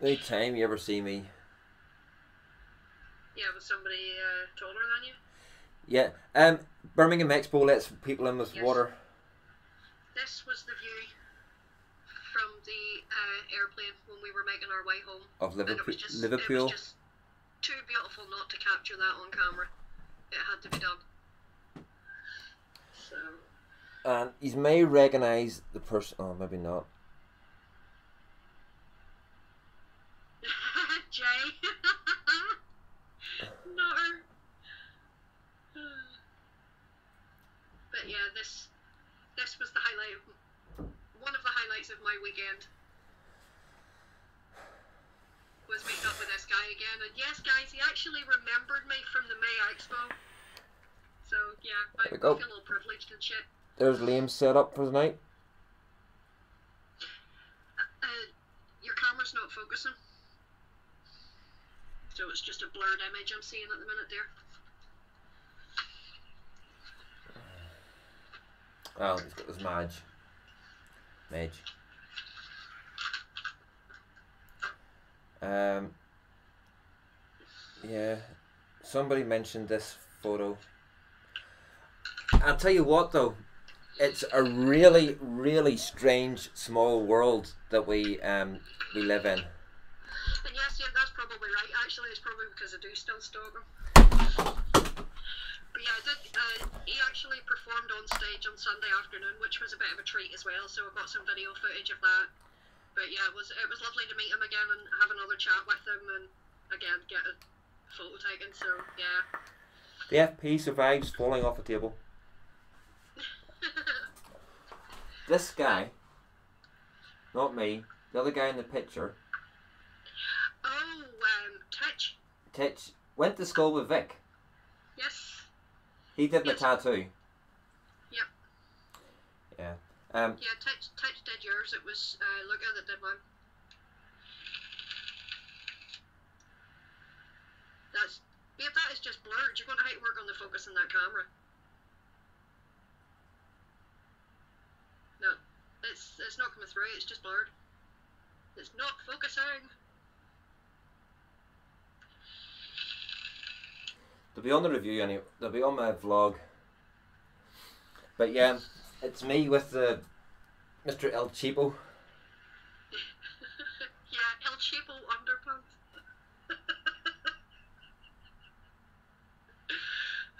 Any time you ever see me. Yeah, with somebody taller than you? Yeah. Birmingham Expo lets people in with water. This was the view from the airplane when we were making our way home. Of Liverpool. It was just too beautiful not to capture that on camera. It had to be done. So. And you may recognise the person. Oh, maybe not. Jay. No. But yeah, this was the one of the highlights of my weekend. Was meeting up with this guy again, and yes, guys, he actually remembered me from the May Expo. So yeah, I feel a little privileged and shit. There's Liam's set up for the night. Your camera's not focusing, so it's just a blurred image I'm seeing at the minute there. Oh, he's got this Mage. Yeah, somebody mentioned this photo. I'll tell you what though, it's a really, really strange small world that we live in. And yes, yeah, that's probably right. Actually, it's probably because I do still stalk him. But yeah, he actually performed on stage on Sunday afternoon, which was a bit of a treat as well. So I got some video footage of that. But yeah, it was lovely to meet him again and have another chat with him, and again get a photo taken. So yeah. The FP survives falling off a table. This guy, not me, the other guy in the picture. Oh, Titch. Titch went to school with Vic. Yes. He did my tattoo. Yep. Yeah. Yeah, Titch did yours. It was Luca that did mine. That is just blurred. You're going to have to work on the focus on that camera. No, it's not coming through. It's just blurred. It's not focusing. They'll be on the review anyway. They'll be on my vlog. But yeah, it's me with the Mr. El Cheapo. Yeah, El Cheapo underpants.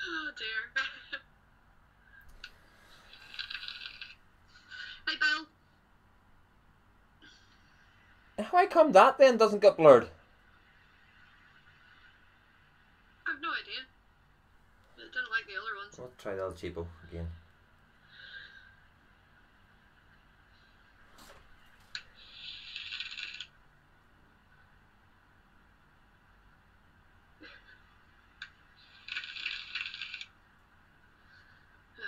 Oh dear. Hey Bill. How come that then doesn't get blurred? I've no idea. I didn't like the other ones. I'll try the El Cheapo again. Oh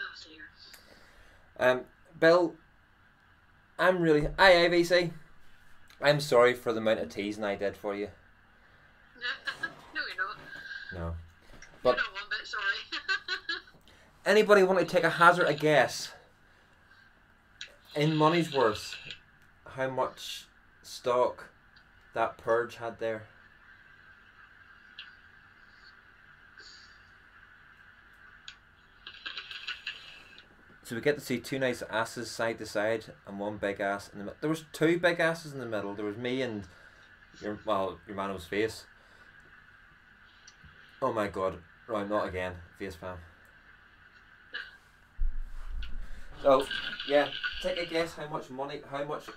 dear. Bill, Hi AVC. I'm sorry for the amount of teasing I did for you. No, you're not. No. But You're not one bit sorry. anybody want to take a hazard a guess? In money's worth, how much stock that purge had there? So we get to see two nice asses side to side and one big ass in the middle. There was two big asses in the middle. There was me and your mano's face. Oh my god. Right, not again. Face spam. So, yeah, take a guess how much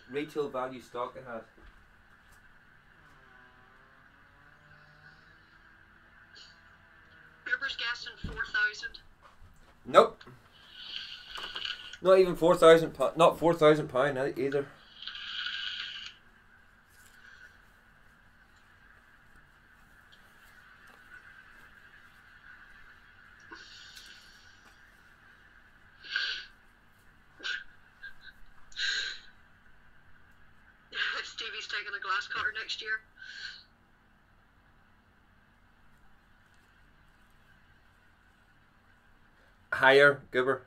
retail value stock it had. Gerber's guessing 4,000. Nope. Not even £4,000. Not £4,000 either. Stevie's taking a glass cutter next year. Higher, Goober.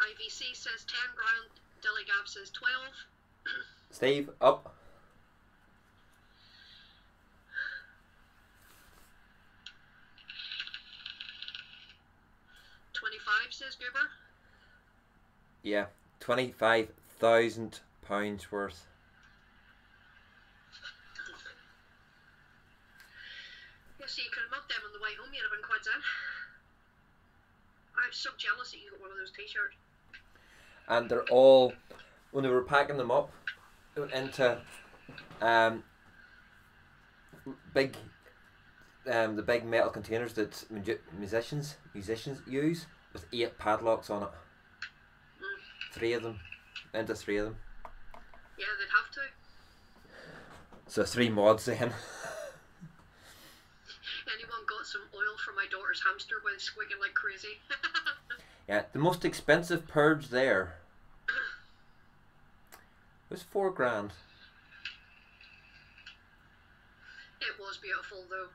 IVC says 10 grand, Dillygav says 12. Steve, up. 25 says Goober. Yeah, £25,000 worth. Yeah, see, you could have mugged them on the way home, you'd have been quite in. I'm so jealous that you got one of those t-shirts. And they're all, when they were packing them up, they went into the big metal containers that musicians use with 8 padlocks on it. 3 of them, into 3 of them. Yeah, they'd have to. So 3 mods then. Anyone got some oil for my daughter's hamster while squeaking like crazy? Yeah, the most expensive purge there was £4 grand. It was beautiful though.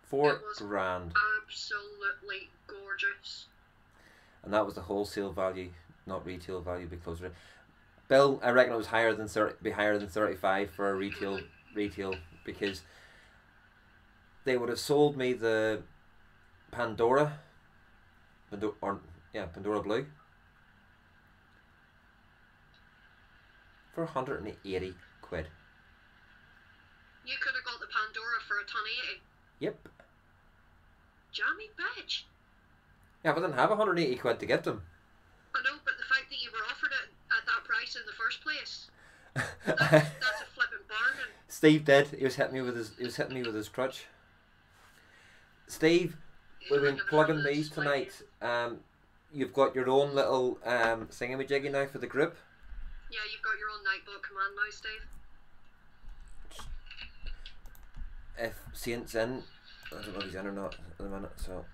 4 grand. Absolutely gorgeous. And that was the wholesale value, not retail value. Be closer. Bill, I reckon it was higher than 35 for a retail because they would have sold me the Pandora Blue for 180 quid. You could have got the Pandora for a ton 80. Yep. Jammy bitch. Yeah, but I didn't have 180 quid to get them. I know, but the fact that you were offered it at that price in the first place, that's a flipping bargain. Steve did. He was hitting me with his crutch. Steve, we've been plugging these tonight. You've got your own little thingamajiggy now for the group. Yeah, you've got your own Nightbot command now, Steve. If Saint's in, I don't know if he's in or not at the minute, so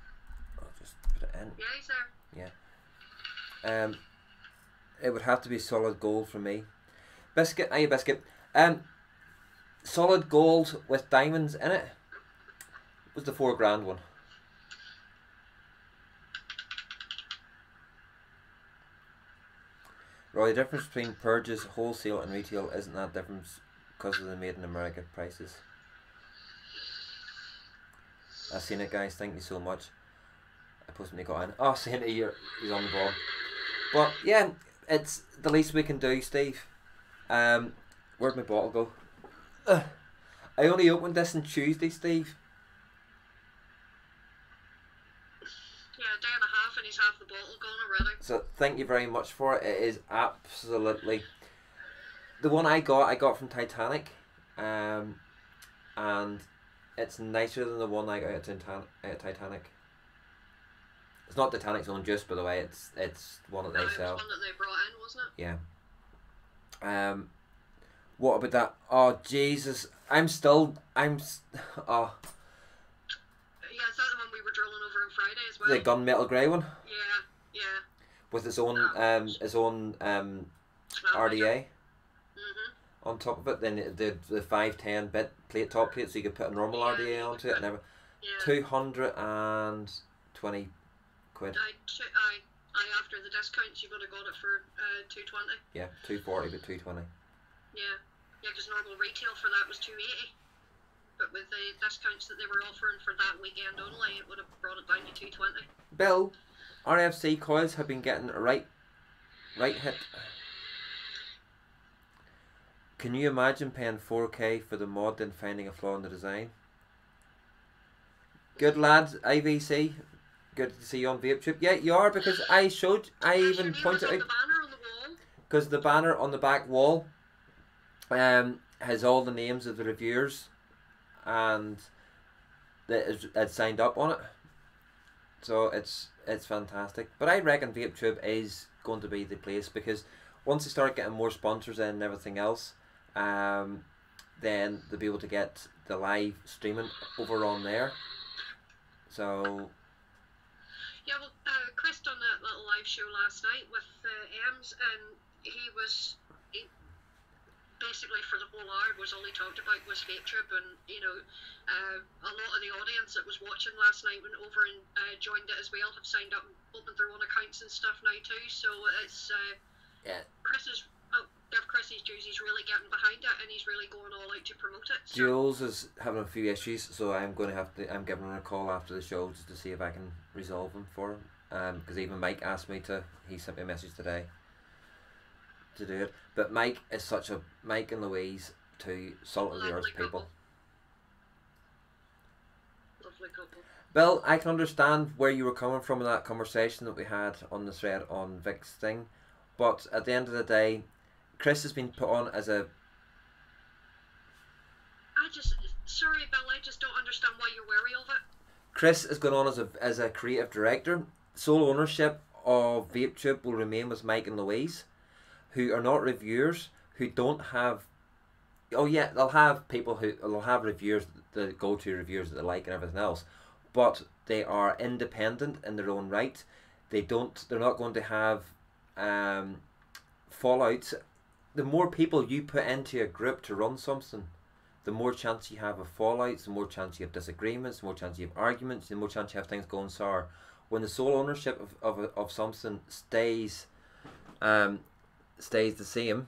I'll just put it in. Yeah, he's there. Yeah. It would have to be solid gold for me. Biscuit, aye biscuit. Solid gold with diamonds in it was the £4 grand one. Roy, the difference between purges, wholesale and retail isn't that difference because of the made in America prices. I've seen it, guys. Thank you so much. I posted when he got in. Oh, seeing it here. He's on the ball. But yeah, it's the least we can do, Steve. Where'd my bottle go? I only opened this on Tuesday, Steve. Yeah, a day and a half and he's half the bottle gone already. So thank you very much for it. It is absolutely the one I got from Titanic, and it's nicer than the one I got at Titanic. It's not Titanic's own juice, by the way. It's one that they sell. It was one that they brought in, wasn't it? Yeah. What about that? Oh Jesus! Oh. Yeah, is that the one we were drilling over on Friday as well? The gunmetal grey one. Yeah. With its own RDA on top of it. Then the 510 bit plate, top plate, so you could put a normal RDA onto it. And 220 quid. After the discounts, you would have got it for 220. Yeah, 240 but 220. Yeah, because normal retail for that was 280. But with the discounts that they were offering for that weekend only, it would have brought it down to 220. Bill, RFC coils have been getting a right hit. Can you imagine paying 4K for the mod and finding a flaw in the design? Good lads, IVC. Good to see you on VapeTube. Yeah, you are, because I even pointed out. Because the banner on the back wall has all the names of the reviewers and that had signed up on it. So it's fantastic. But I reckon VapeTube is going to be the place, because once they start getting more sponsors and everything else, then they'll be able to get the live streaming over on there. So yeah, well, Chris done that little live show last night with Ems, and he basically for the whole hour was all he talked about was VapeTube, and a lot of the audience that was watching last night went over and joined it as well, have signed up and opened their own accounts and stuff now too. So it's give Chris his dues. He's really getting behind it, and he's really going all out to promote it. So. Jules is having a few issues, so I'm giving him a call after the show just to see if I can resolve them for him. Because even Mike asked me to. He sent me a message today to do it. But Mike and Louise, two salt of the earth people. Lovely couple. Bill, I can understand where you were coming from in that conversation that we had on the thread on Vic's thing, but at the end of the day, Chris has been put on as a... Sorry Bill, I just don't understand why you're wary of it. Chris has gone on as a creative director. Sole ownership of VapeTube will remain with Mike and Louise, who are not reviewers, who don't have... Oh yeah, they'll have reviewers, the go-to reviewers that they like and everything else, but they are independent in their own right. They're not going to have fallouts. The more people you put into a group to run something, the more chance you have of fallouts, the more chance you have disagreements, the more chance you have arguments, the more chance you have things going sour. When the sole ownership of something stays the same,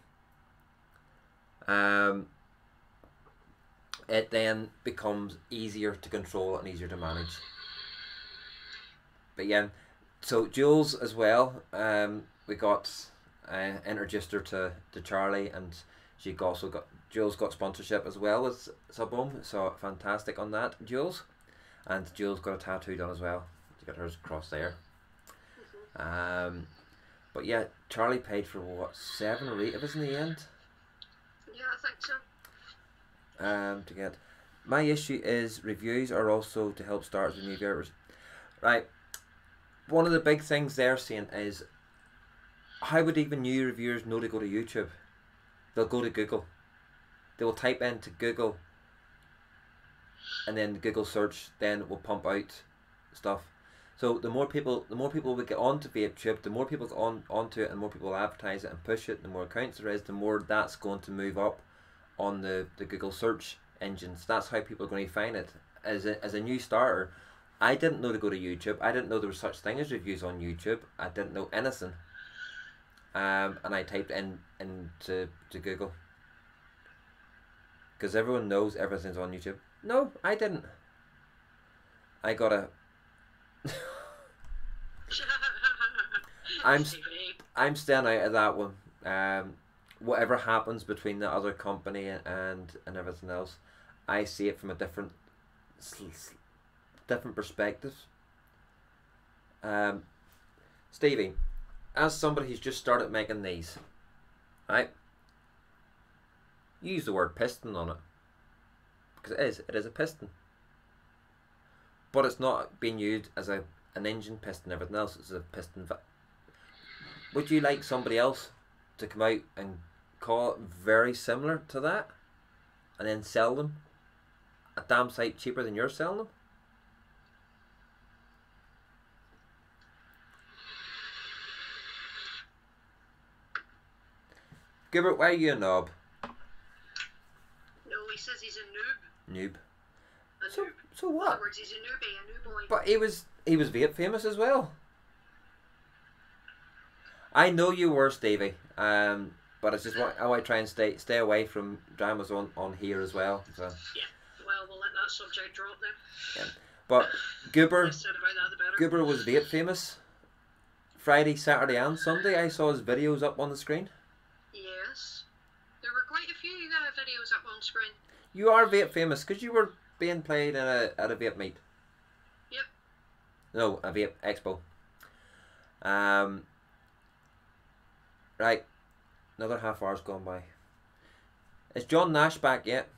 it then becomes easier to control and easier to manage. But yeah, so Jules as well, we got introduced her to Charlie, and Jules got sponsorship as well with Subhome, so fantastic on that, Jules. And Jules got a tattoo done as well. She got hers across there. But yeah, Charlie paid for what, 7 or 8 of us in the end? Yeah, I think so. To get. My issue is reviews are also to help start the new viewers. Right. One of the big things they're saying is, how would even new reviewers know to go to YouTube? They'll go to Google. They will type into Google, and then the Google search then will pump out stuff. So the more people we get onto VapeTube, the more people get onto it, and the more people advertise it and push it, the more accounts there is, the more that's going to move up on the Google search engines. That's how people are going to find it. As a new starter, I didn't know to go to YouTube. I didn't know there was such thing as reviews on YouTube. I didn't know anything. and I typed into Google. Because everyone knows everything's on YouTube. No, I didn't. I got a... I'm staying out of that one. Whatever happens between the other company and everything else, I see it from a different perspective. Stevie, as somebody who's just started making these, right? Use the word piston on it, because it is a piston, but it's not being used as an engine piston. Everything else is a piston. Would you like somebody else to come out and call it very similar to that, and then sell them a damn sight cheaper than you're selling them? Gilbert, why are you a knob? No, he says he's a noob. Noob. A noob. So what? In other words, he's a newbie, a new boy. But he was Vape famous as well. I know you were, Stevie. But it's just I want to try and stay away from dramas on here as well. So. Yeah. Well, we'll let that subject drop then. Yeah. But Goober Goober was Vape famous. Friday, Saturday, and Sunday. I saw his videos up on the screen. Yes. There were quite a few videos up on screen. You are Vape famous because you were being played at a Vape meet. Yep. No, a Vape expo. Right. Another half hour's gone by. Is John Nash back yet?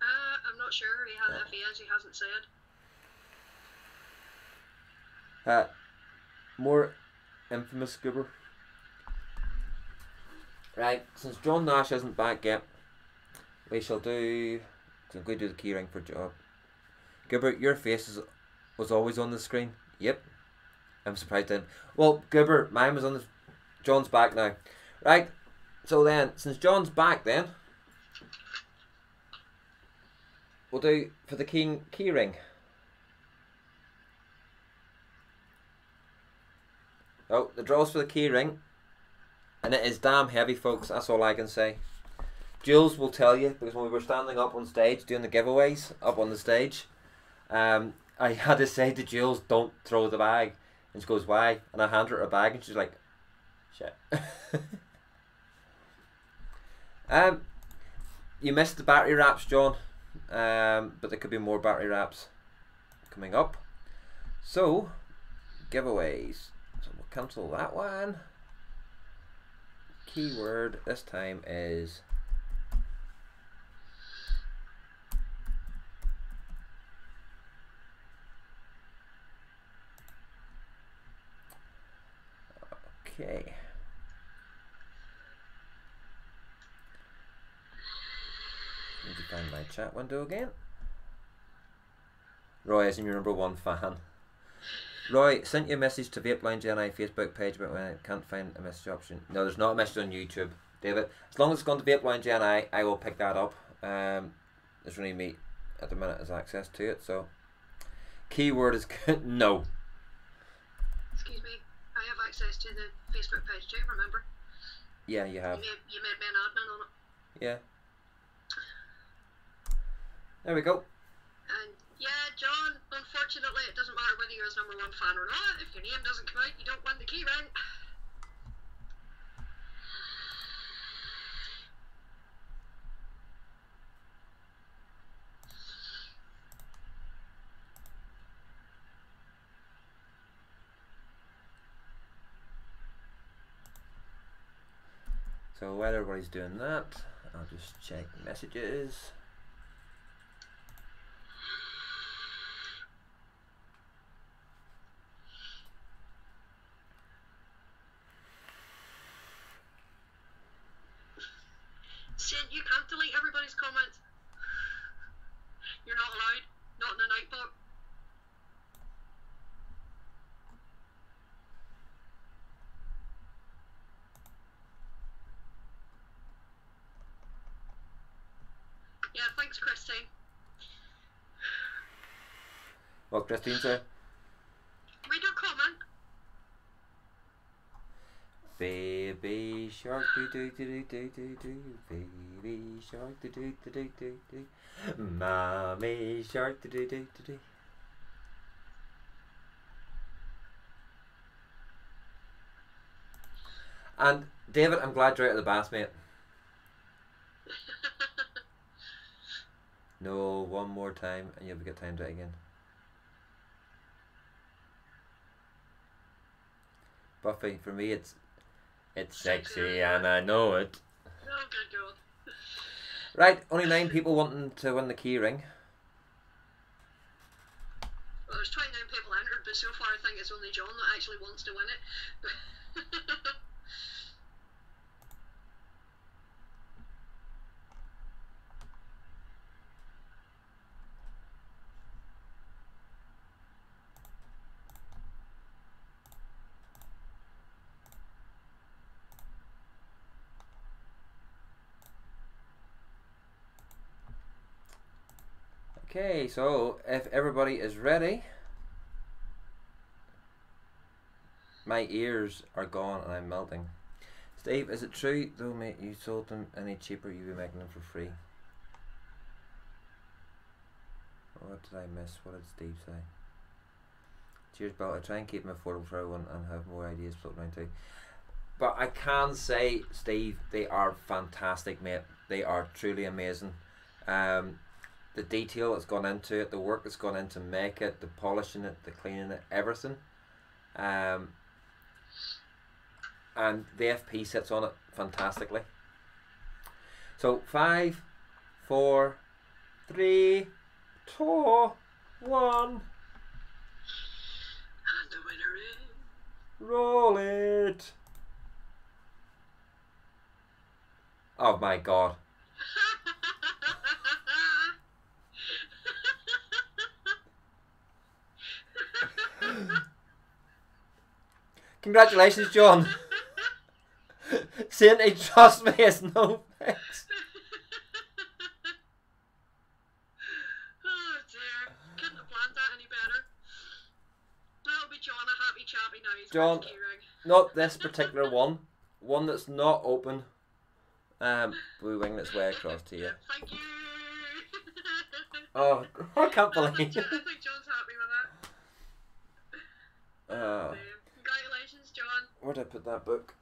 I'm not sure. If he is, he hasn't said. More infamous Goober. Right, since John Nash isn't back yet, we shall do... I'm going to do the keyring for job. Goober, your face was always on the screen. Yep. I'm surprised then. Well, Goober, mine was on the... John's back now. Right, so then, since John's back then, we'll do for the keyring. Oh, the draws for the keyring. And it is damn heavy, folks. That's all I can say. Jules will tell you, because when we were standing up on stage doing the giveaways up on the stage, I had to say to Jules, don't throw the bag. And she goes, why? And I hand her a bag and she's like, shit. You missed the battery wraps, John. But there could be more battery wraps coming up. So, giveaways. So we'll cancel that one. Keyword this time is okay. Need to find my chat window again. Roy isn't your #1 fan. Roy, sent you a message to Vape Lounge NI Facebook page, but when I can't find a message option. No, there's not a message on YouTube, David. As long as it's gone to Vape Lounge NI, I will pick that up. There's only me at the minute has access to it, so. Keyword is no. Excuse me, I have access to the Facebook page too, remember? Yeah, you have. You made me an admin on it. Yeah. There we go. And yeah, John, unfortunately it doesn't matter whether you're his #1 fan or not. If your name doesn't come out, you don't win the key ring. So while everybody's doing that, I'll just check messages. You can't delete everybody's comments. You're not allowed. Not in the nightbot. Yeah, thanks, Christine. What Christine said? Read your comment. Baby shark do do do do do do. Baby shark do do do do do do. Mommy shark do do do do do. And David, I'm glad you're out of the bath, mate. No, one more time and you'll get time to it again. Buffy, for me it's sexy and I know it. Oh, good God. Right, only 9 people wanting to win the key ring. Well, there's 29 people entered, but so far I think it's only John that actually wants to win it. Okay, so if everybody is ready. My ears are gone and I'm melting. Steve, is it true though, mate, you sold them any cheaper, you'd be making them for free? What did I miss? What did Steve say? Cheers, Bill. I try and keep them affordable for everyone and have more ideas floating around too. But I can say, Steve, they are fantastic, mate. They are truly amazing. The detail that's gone into it, the work that's gone into make it, the polishing it, the cleaning it, everything. And the FP sits on it fantastically. So 5, 4, 3, 2, 1. And the winner is... Roll it. Oh my God. Congratulations, John. Sainty, trust me, it's no fix. Oh dear, couldn't have planned that any better. That'll be John a happy chappy now. He's John, got the key ring. not this particular one. One that's not open. Blue wing its way across to you. Thank you. Oh, I can't believe I think John's happy with that. Oh. Congratulations, John. Where'd I put that book?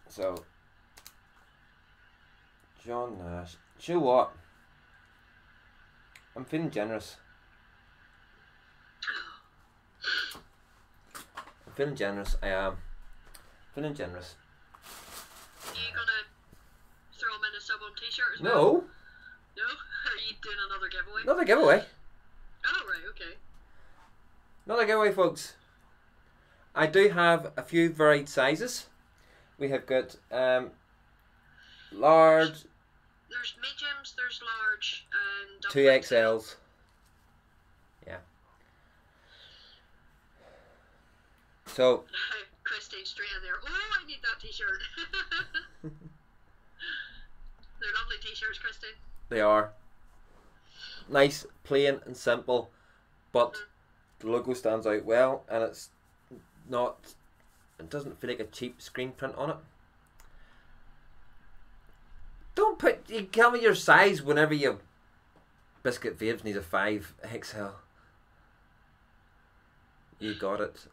So, John Nash. Do you know what? I'm feeling generous. I'm feeling generous. I am. Feeling generous. Are you gonna throw him in a sub on t-shirt as well? No. No? Are you doing another giveaway? Not a giveaway. Oh, right, okay. Not a giveaway, folks. I do have a few varied sizes. We have got large. There's mediums, there's large, and double 2 XLs. Yeah. So. Christine straight in there. Oh, I need that t-shirt. They're lovely t-shirts, Christine. They are. Nice, plain and simple, but the logo stands out well, and it's not. It doesn't feel like a cheap screen print on it. Don't put. You tell me your size whenever you. Biscuit Vapes needs a 5 XL. You got it.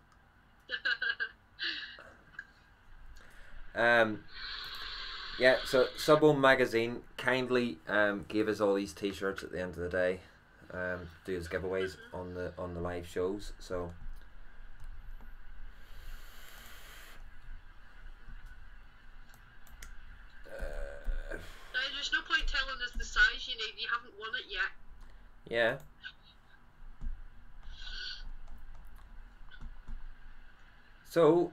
Yeah, so Subbo Magazine kindly gave us all these t-shirts at the end of the day, do his giveaways on the live shows. So there's no point telling us the size you need. You haven't won it yet. yeah. So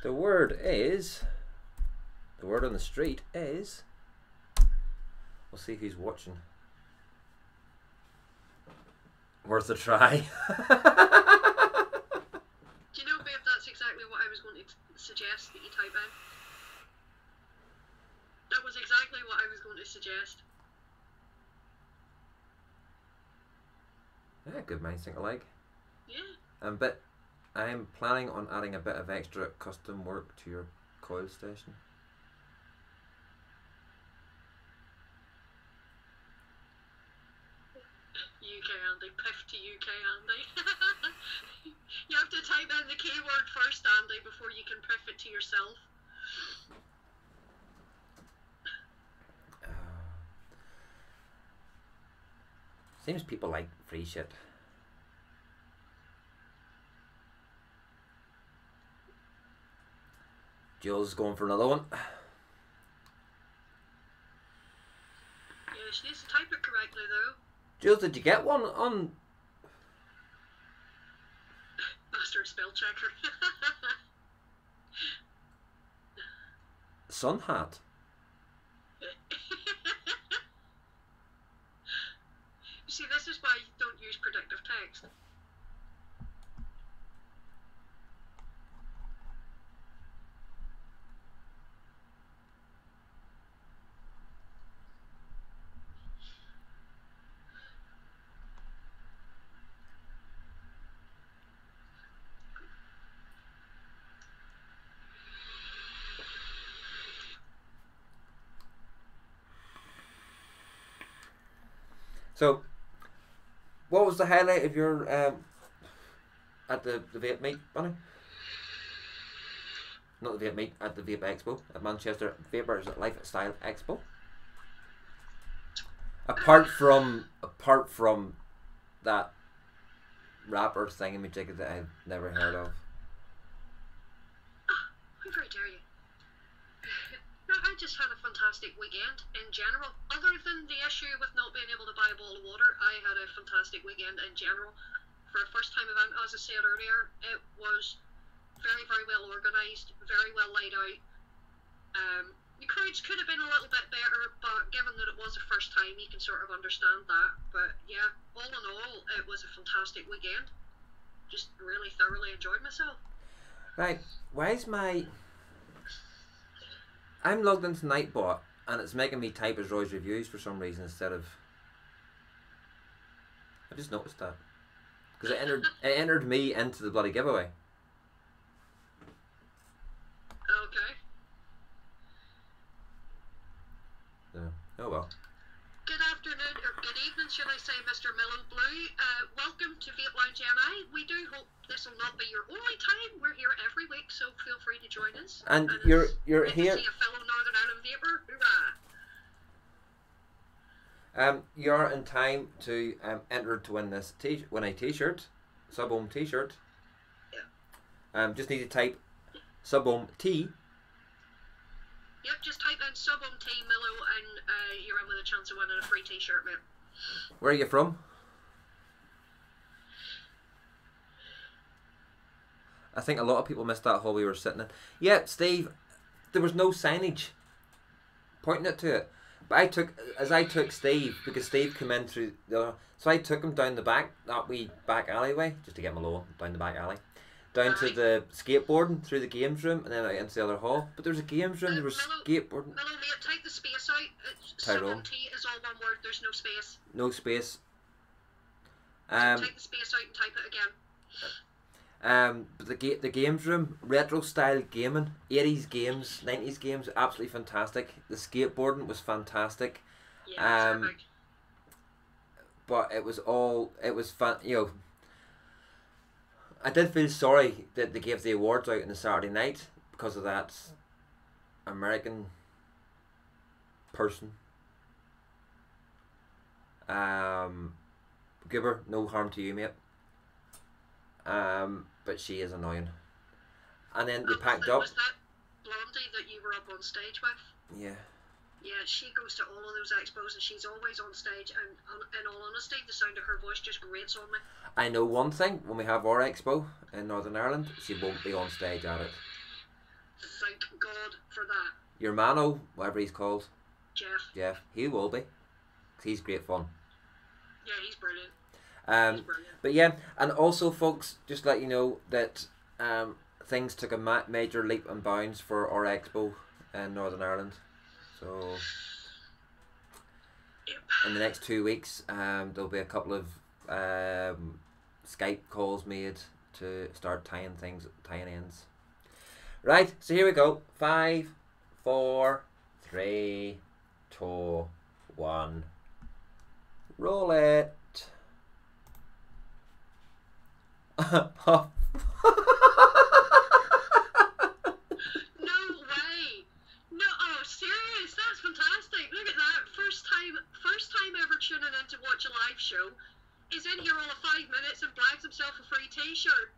the word on the street is, we'll see who's watching. Worth a try. Do you know, babe, that's exactly what I was going to to suggest that you type in. That was exactly what I was going to suggest. Yeah, good minds think alike. Yeah. But I'm planning on adding a bit of extra custom work to your coil station. UK Andy, piff to UK Andy. You have to type in the keyword first, Andy, before you can piff it to yourself. Seems people like free shit. Jules is going for another one. Yeah, she needs to type it correctly though. Jules, did you get one on Master spell checker. Sun Hat? You see, this is why you don't use predictive text. So, what was the highlight of your at the vape meet, Bunny? Not the vape meet, at the Vape Expo at Manchester Vapers Lifestyle Expo. Apart from that rapper thingamajig that I've never heard of. How very dare you? No, I just had a fantastic weekend in general. Other than the issue with not being able to buy a bottle of water, I had a fantastic weekend in general. For a first time event, as I said earlier, it was very, very well organised, very well laid out. The crowds could have been a little bit better, but given that it was the first time, you can sort of understand that. But yeah, all in all, it was a fantastic weekend. Just really thoroughly enjoyed myself. Right, why is I'm logged into Nightbot and it's making me type as Roy's reviews for some reason instead of... I just noticed that. Because it entered me into the bloody giveaway. Okay. Yeah. Oh well. Good afternoon, or good evening, should I say, Mr. Mellow Blue. Welcome to Vape Lounge NI. We do hope this will not be your only time. We're here every week, so feel free to join us. And you're great here. to see a fellow Northern Ireland Vaper. Hoorah! You're in time to enter to win this win a t-shirt, Sub-Ohm t-shirt. Yeah. Just need to type Sub-Ohm T. Yep, just type in Sub-Ohm T Mellow and you're in with a chance of winning a free t-shirt, mate. Where are you from? I think a lot of people missed that hall we were sitting in. Yeah, Steve, there was no signage pointing it to it. But I took Steve, because Steve came in through the other, so I took him down the back, that wee back alleyway, just to get him alone, down the back alley. Down to the skateboarding, through the games room, and then out into the other hall. But there was a games room, there was skateboarding. Mellow, mate, take the space out. Sub-Ohm T is all one word, there's no space. No space. Take the space out and type it again. But the games room, retro style gaming, 80s games, 90s games, absolutely fantastic. The skateboarding was fantastic. Yeah, perfect. But it was fun, you know. I did feel sorry that they gave the awards out on the Saturday night because of that American person. Goober, no harm to you, mate. But she is annoying. And then they packed up. Was that Blondie that you were up on stage with? Yeah. Yeah, she goes to all of those expos and she's always on stage, and in all honesty, the sound of her voice just grates on me. I know one thing, when we have our expo in Northern Ireland, she won't be on stage at it. Thank God for that. Your Mano, whatever he's called. Jeff, he will be. 'Cause he's great fun. Yeah, he's brilliant. But yeah, and also folks, just let you know that things took a major leap and bounds for our expo in Northern Ireland. So in the next 2 weeks, there'll be a couple of Skype calls made to start tying ends. Right, so here we go. 5, 4, 3, 2, 1. Roll it. No way! No, oh, serious? That's fantastic. Look at that. First time ever tuning in to watch a live show. Is in here all of 5 minutes and blags himself a free T-shirt.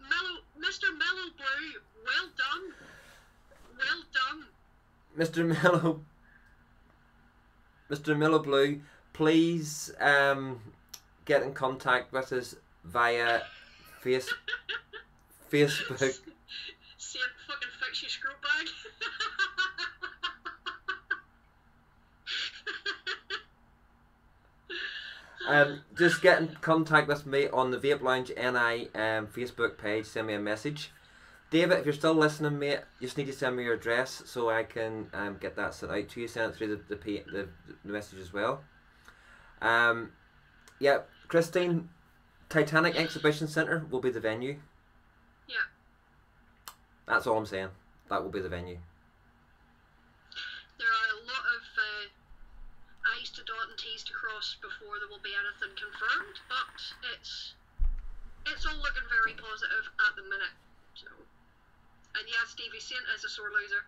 Mr. Mellow Blue, well done. Well done. Mr. Mellow Blue, please get in contact with us via Facebook. See it fucking fix your screw bag. Just get in contact with me on the Vape Lounge NI Facebook page. Send me a message. David, if you're still listening, mate, you just need to send me your address so I can get that sent out to you. Send it through the message as well. Yeah, Christine, Titanic Exhibition Centre will be the venue. Yeah. That's all I'm saying. That will be the venue. There are a lot of I's to dot and T's to cross before there will be anything confirmed, but it's all looking very positive at the minute. So, and yeah, Stevie Saint is a sore loser.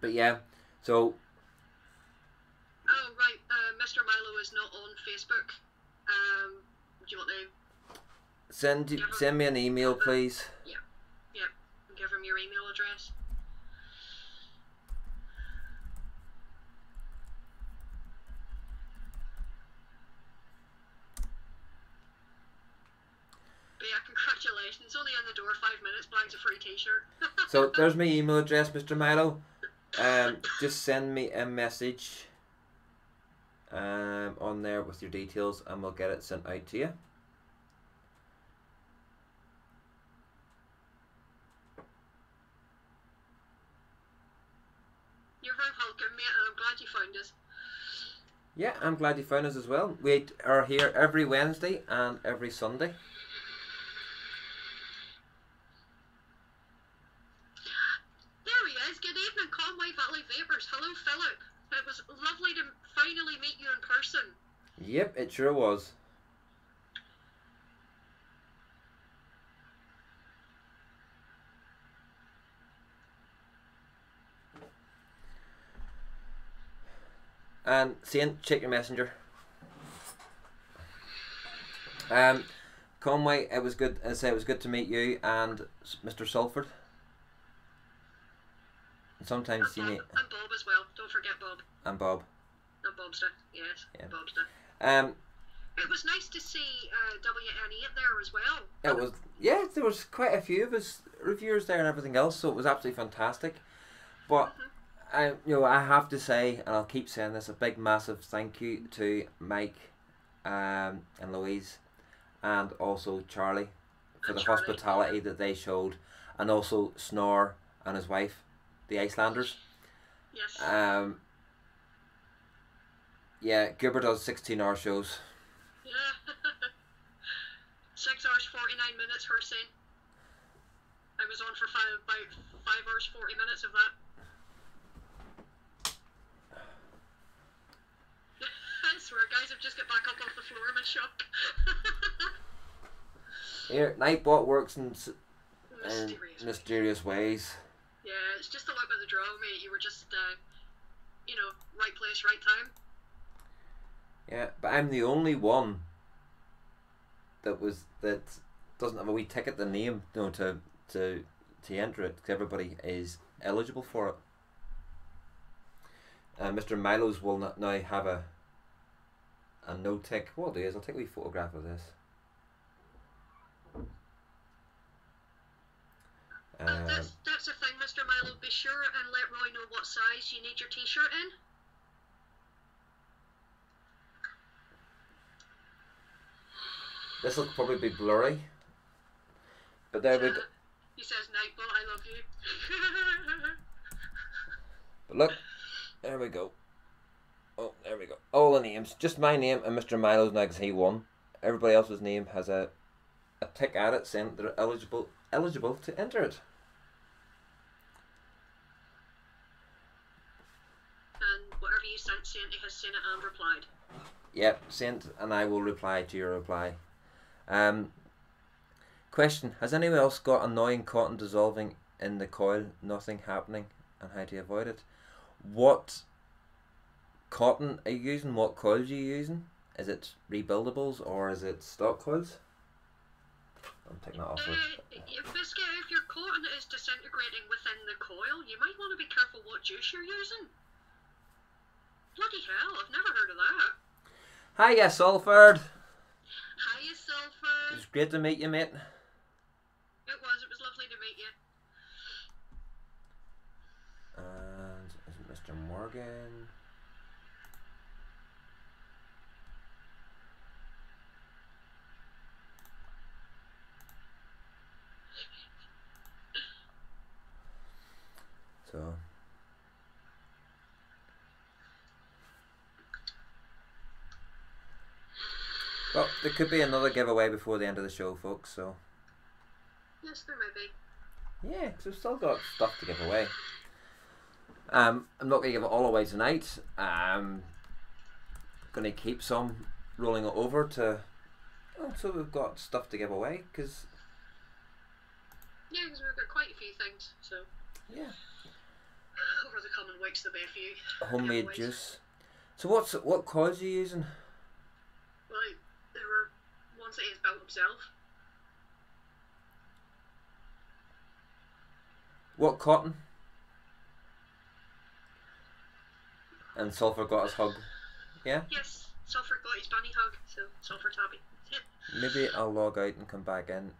But yeah, so. Oh right, Mr. Milo is not on Facebook. Do you want to Send me an email, please. Yeah, give him your email address. But yeah, congratulations. Only in the door 5 minutes, buying a free T-shirt. So there's my email address, Mr. Milo. Just send me a message on there with your details and we'll get it sent out to you. You're very welcome, mate, and I'm glad you found us. Yeah, I'm glad you found us as well. We are here every Wednesday and every Sunday. There he is. Good evening, Conway Valley Vapers. Hello, Philip. It was lovely to finally meet you in person. Yep, it sure was. And Saint, check your messenger. Conway, it was good. As I say, it was good to meet you and Mr. Sulford. Sometimes you meet. And Bob as well. Don't forget Bob. And Bob. And Bobster. Yes. Yeah. Bobster. It was nice to see WNE there as well. It was, yeah. There was quite a few of us reviewers there and everything else, so it was absolutely fantastic. But I have to say, and I'll keep saying this, a big massive thank you to Mike and Louise and also Charlie for the hospitality that they showed, and also Snore and his wife, the Icelanders. Yes. Yeah, Goober does 16-hour shows. Yeah. 6 hours 49 minutes her saying. I was on for about 5 hours 40 minutes of that. I swear, guys, I've just got back up off the floor. I'm in shock. Here, Nightbot works in Mysterious ways. Yeah, it's just a look at the draw, mate. You were just, right place, right time. Yeah, but I'm the only one that doesn't have a wee ticket to name, to enter it, because everybody is eligible for it. Mr. Milo's will now have a no tick. What I'll do is I'll take a wee photograph of this. That's the thing, Mr. Milo. Be sure and let Roy know what size you need your T-shirt in. This will probably be blurry, But there we go. He says, Nightbot, I love you. But look, there we go. Oh, there we go. All the names. Just my name and Mr. Milo's now because he won. Everybody else's name has a tick at it saying they're eligible to enter it. And whatever you sent, Saint has seen it and replied. Yep, sent, and I will reply to your reply. Question: has anyone else got annoying cotton dissolving in the coil, nothing happening, and how to avoid it? What cotton are you using? What coils are you using? Is it rebuildables or is it stock coils? I'm taking that off. Biscuit, if your cotton is disintegrating within the coil, you might want to be careful what juice you're using. Bloody hell, I've never heard of that. Hiya, Salford. Hiya, Salford. It's great to meet you, mate. It was lovely to meet you. And is it Mr. Morgan? So well, there could be another giveaway before the end of the show, folks, so Yes, there may be. yeah, because we've still got stuff to give away. I'm not going to give it all away tonight. I'm going to keep some, rolling it over to... Oh, so we've got stuff to give away, because... Yeah, because we've got quite a few things, so... Yeah. Over the coming weeks there'll be a few. Homemade giveaways. juice. So what coils are you using? Well, there were ones that he's built himself. What cotton? And Sulphur got his hug. Yeah? Yes, Sulphur got his bunny hug, so Sulphur's happy. Maybe I'll log out and come back in.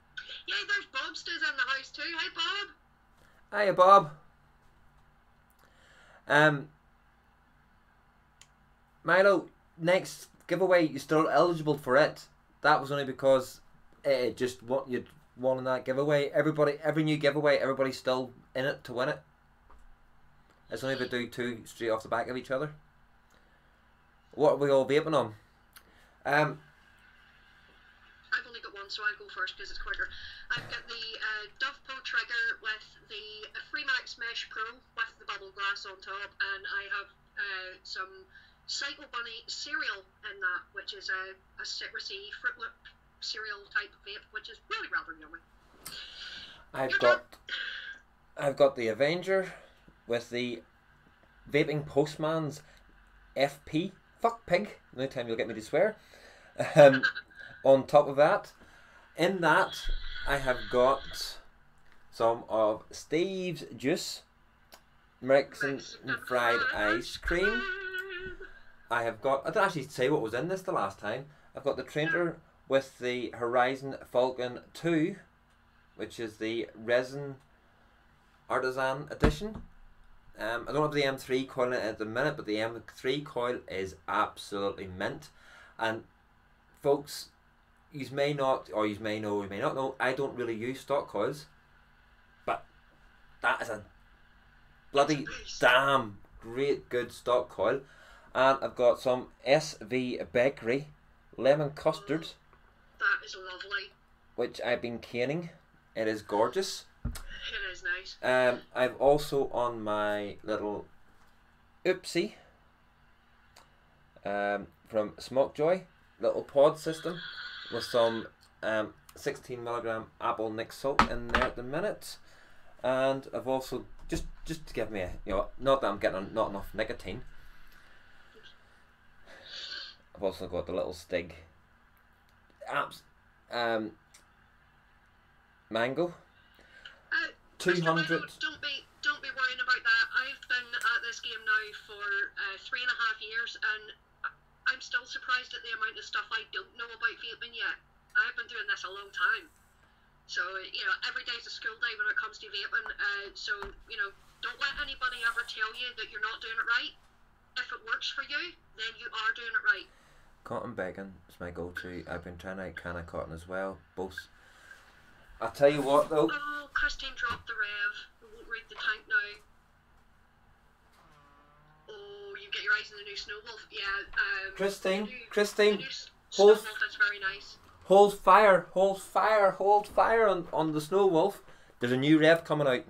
Yeah, there's Bobsters in the house too. Hey, Bob. Hiya, Bob. Milo, next giveaway, you're still eligible for it. That was only because it just what you'd won in that giveaway. Every new giveaway, everybody's still in it to win it. It's only if we do two straight off the back of each other. What are we all vaping on? I've only got one, so I'll go first because it's quicker. I've got the Dovepot trigger with the Freemax Mesh Pro with the bubble glass on top, and I have some Psycho Bunny cereal in that, which is a citrusy Fruit Loop cereal type of vape, which is really rather yummy. I've got the Avenger with the Vaping Postman's FP. Fuck pig. No time you'll get me to swear. On top of that, in that, I have got some of Steve's juice, Mexican fried ice cream. I have got, I didn't actually say what was in this the last time. I've got the Trenter with the Horizon Falcon 2, which is the resin artisan edition. I don't have the M3 coil in it at the minute, but the M3 coil is absolutely mint. And folks, you may not, or you may know, you may not know, I don't really use stock coils, but that is a bloody damn great good stock coil. And I've got some SV Bakery lemon custard. That is lovely. Which I've been canning. It is gorgeous. It is nice. I've also on my little oopsie from Smokejoy, little pod system with some 16mg apple nic salt in there at the minute, and I've also just to give me a, not that I'm getting not enough nicotine. I've also got the little Stig mango. 200. Don't be worrying about that. I've been at this game now for 3.5 years, and I'm still surprised at the amount of stuff I don't know about vaping yet. I've been doing this a long time, so every day's a school day when it comes to vaping. So don't let anybody ever tell you that you're not doing it right. If it works for you, then you are doing it right. Cotton bacon is my go-to. I've been trying out can of cotton as well. Both I'll tell you what though. Oh, Christine dropped the rev. We won't read the tank now. Oh, you get your eyes on the new Snow Wolf. Yeah. Christine, the new Snow hold, Wolf is very nice. hold fire on the Snow Wolf. There's a new rev coming out.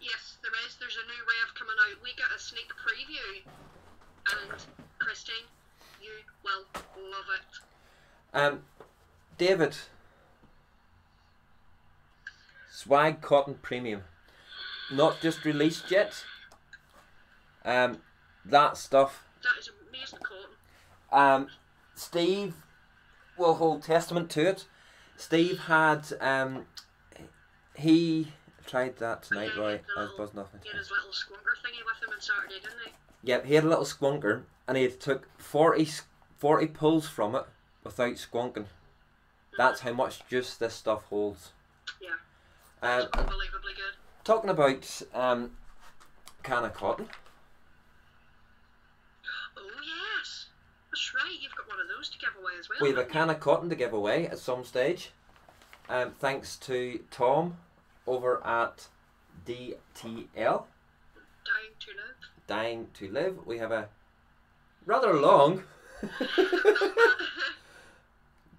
Yes, there is. There's a new rev coming out. We got a sneak preview, and Christine, you will love it. David, Swag Cotton Premium, not just released yet. That stuff. That is amazing cotton. Steve will hold testament to it. Steve had he tried that tonight, Yeah, right? I was little- buzzing off. He had his little squonker thingy with him on Saturday, didn't he? Yep, he had a little squonker, and he took 40 pulls from it without squonking. That's how much juice this stuff holds. Yeah. It's unbelievably good. Talking about can of cotton. Oh yes, that's right. You've got one of those to give away as well. We have a haven't can of cotton to give away at some stage. Thanks to Tom over at DTL, you? Dying to live. Dying to Live. We have a rather long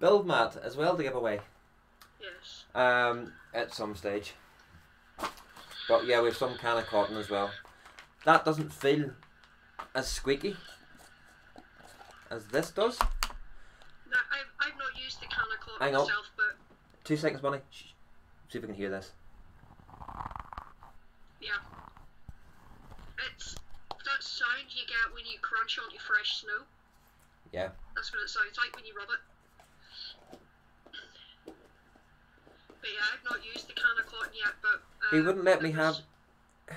build mat as well to give away Yes. at some stage. But yeah, we have some can of cotton as well. That doesn't feel as squeaky as this does. Now, I've not used the can of cotton Hang on. myself, but 2 seconds, Bonnie. Shh. See if we can hear this. yeah. It's that sound you get when you crunch onto fresh snow. Yeah. That's what it sounds like when you rub it. But yeah, I've not used the can of cotton yet, but He wouldn't let me it have. was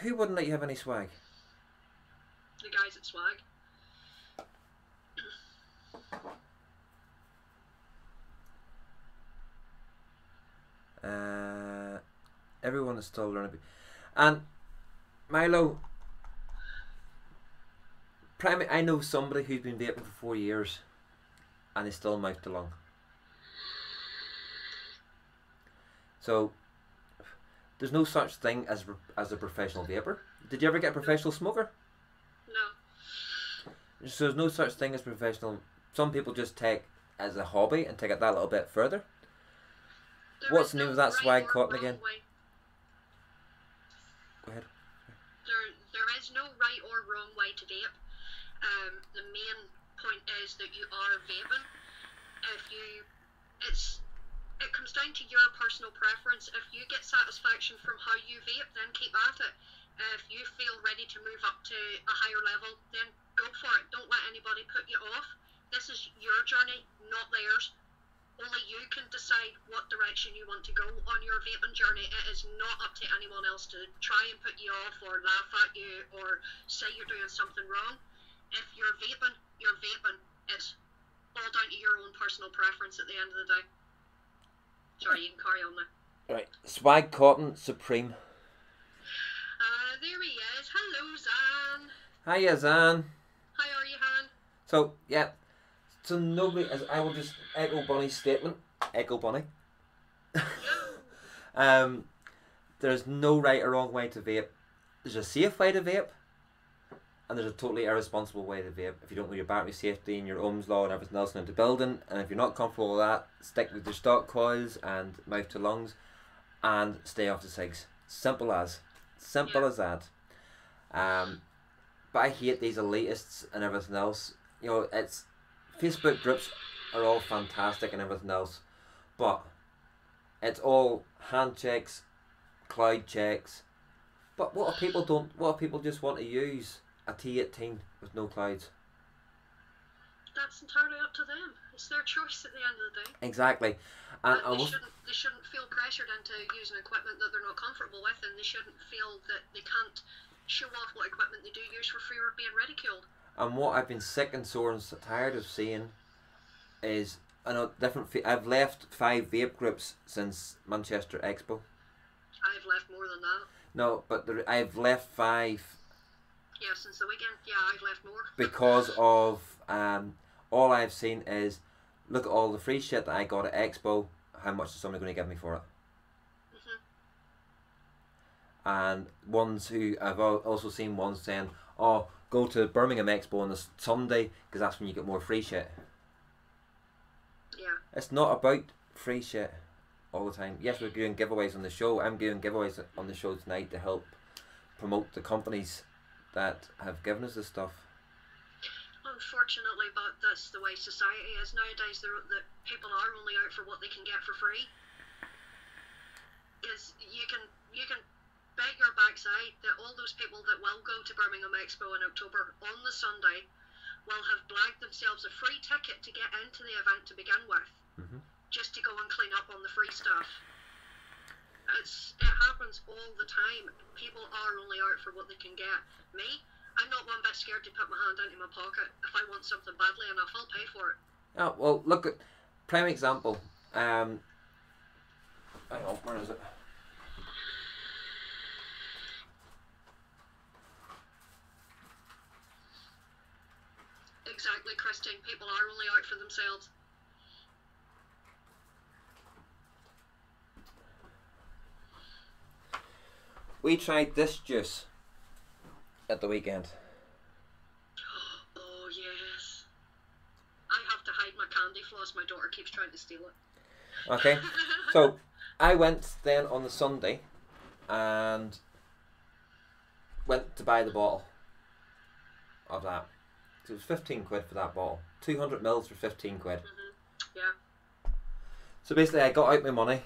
Who wouldn't let you have any swag? the guys at Swag. Everyone is still learning. And Milo, I know somebody who's been vaping for 4 years, and is still mouthed along. So there's no such thing as a professional vapor. Did you ever get a professional smoker? No. So there's no such thing as professional. Some people just take as a hobby and take it that little bit further. There What's is the name no of that right swag or cotton wrong again? way. Go ahead. There is no right or wrong way to vape. The main point is that you are vaping. It comes down to your personal preference. If you get satisfaction from how you vape, then keep at it. If you feel ready to move up to a higher level, then go for it. Don't let anybody put you off. This is your journey, not theirs. Only you can decide what direction you want to go on your vaping journey. It is not up to anyone else to try and put you off or laugh at you or say you're doing something wrong. If you're vaping, you're vaping. It's all down to your own personal preference at the end of the day. Sorry, you can carry on now. Right, Swag Cotton Supreme. There he is. Hello, Zan. Hiya, Zan. How are you, Han? So yeah, so nobody. As I will just echo Bonnie's statement. Echo Bonnie. There's no right or wrong way to vape. There's a safe way to vape, and there's a totally irresponsible way to vape. If you don't know your battery safety and your ohms law and everything else in the building, and if you're not comfortable with that, stick with your stock coils and mouth to lungs, and stay off the cigs. Simple as that. But I hate these elitists and everything else. You know, it's Facebook groups are all fantastic and everything else, but it's all hand checks, cloud checks. But what if people don't? What if people just want to use a T18 with no clouds? That's entirely up to them. It's their choice at the end of the day. Exactly, and They shouldn't feel pressured into using equipment that they're not comfortable with, and they shouldn't feel that they can't show off what equipment they do use for fear of being ridiculed. And what I've been sick and sore and tired of seeing is, I know different. I've left 5 vape groups since Manchester Expo. I've left more than that. No, but I've left 5 Yeah, since the weekend. Yeah, I've left more. because of all I've seen is, look at all the free shit that I got at Expo. How much is somebody going to give me for it? and ones who I've also seen ones saying, "Oh, go to Birmingham Expo on this Sunday because that's when you get more free shit." Yeah. It's not about free shit all the time. Yes, we're doing giveaways on the show. I'm doing giveaways on the show tonight to help promote the companies that have given us this stuff. Unfortunately, but that's the way society is nowadays. That people are only out for what they can get for free. Because you can bet your backside that all those people that will go to Birmingham Expo in October on the Sunday will have blagged themselves a free ticket to get into the event to begin with, just to go and clean up on the free stuff. It happens all the time. People are only out for what they can get. Me, I'm not one bit scared to put my hand into my pocket. If I want something badly enough, I'll pay for it. Oh, well, look at prime example. Hang on, where is it? Exactly, Christine. People are only out for themselves. We tried this juice at the weekend. Oh, yes. I have to hide my candy floss. My daughter keeps trying to steal it. Okay, so I went then on the Sunday and went to buy the bottle of that. So it was 15 quid for that bottle. 200 mils for 15 quid. Yeah. So basically I got out my money,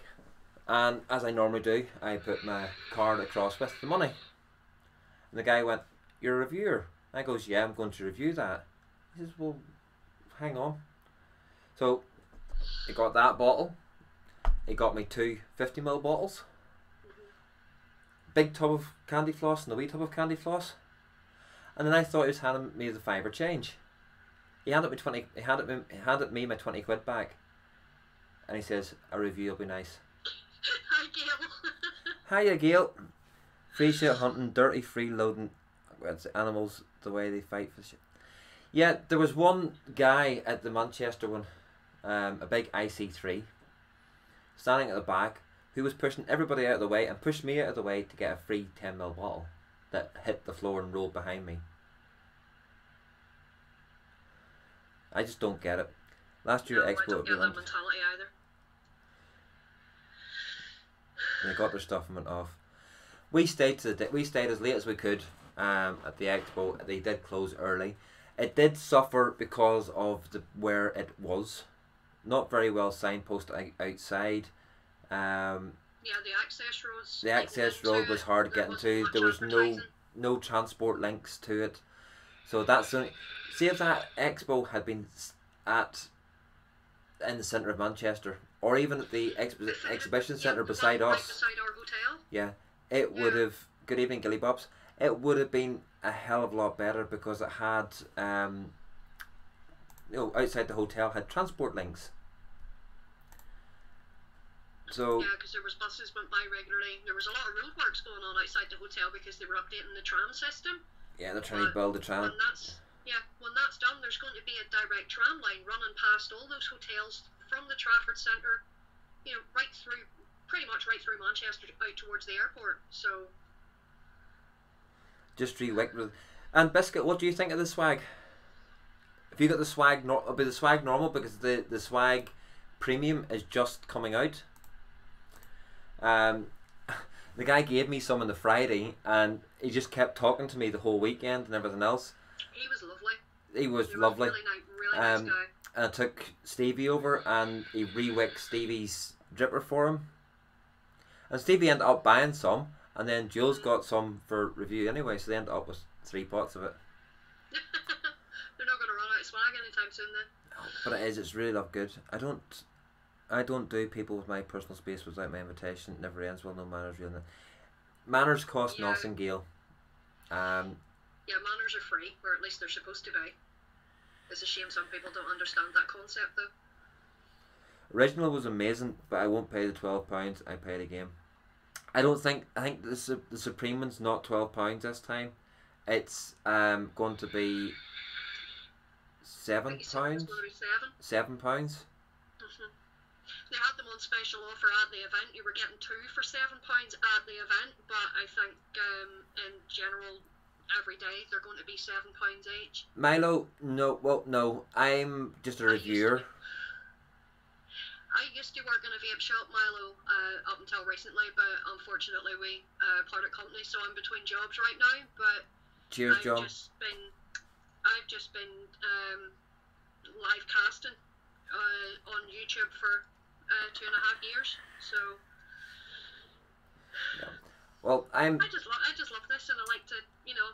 and as I normally do, I put my card across with the money. And the guy went, "You're a reviewer." I goes, "Yeah, I'm going to review that." He says, "Well, hang on." So he got that bottle. He got me two 50ml bottles. Big tub of candy floss and a wee tub of candy floss. And then I thought he was handing me the fiver change. He handed me my 20 quid back. And he says, "A review will be nice." Hi, Gail. Hiya, Gail. Free shit hunting, dirty freeloading animals, the way they fight for shit. Yeah, there was one guy at the Manchester one, a big IC3, standing at the back, who was pushing everybody out of the way and pushed me out of the way to get a free 10ml bottle that hit the floor and rolled behind me. I just don't get it. Last year at Expo, I don't get that mentality either. They got their stuff and went off. We stayed as late as we could at the Expo. They did close early. It did suffer because of where it was. Not very well signposted outside. Yeah, the access roads. The access road was hard to get into. There was no transport links to it. So that's see if that Expo had been in the centre of Manchester, or even at the exhibition centre beside us. Right beside our hotel. Yeah, it would have. Good evening, Gilly Bobs. It would have been a hell of a lot better because it had, outside the hotel had transport links. So yeah, because there was buses went by regularly. There was a lot of roadworks going on outside the hotel because they were updating the tram system. Yeah, they're trying to build a tram. When that's done, there's going to be a direct tram line running past all those hotels from the Trafford Centre, pretty much right through Manchester out towards the airport. So. Just re-wicked. And Biscuit, what do you think of the swag? Have you got the swag? It'll be the swag normal because the swag premium is just coming out. The guy gave me some on the Friday, and he just kept talking to me the whole weekend and everything else. He was lovely. He was lovely. Really nice guy. And I took Stevie over, and he re-wicked Stevie's dripper for him. And Stevie ended up buying some. And then Jules got some for review anyway, so they ended up with 3 pots of it. They're not going to run out of swag anytime soon then. But it's really good. I don't do people with my personal space without my invitation. It never ends well, no manners really. Manners cost nothing, Gail. Yeah, manners are free, or at least they're supposed to be. It's a shame some people don't understand that concept though. Original was amazing, but I won't pay the £12. I paid a game. I think the Supreme one's not £12 this time. It's going to be £7. £7. They had them on special offer at the event. You were getting 2 for £7 at the event, but I think in general, every day they're going to be £7 each. Milo, no, well, no, I'm just a reviewer. I used to work in a vape shop, Milo, up until recently, but unfortunately we parted company, so I'm between jobs right now. But Cheers, John. I've just been live casting on YouTube for 2.5 years. So Yeah. Well, I just love this, and I like to, you know,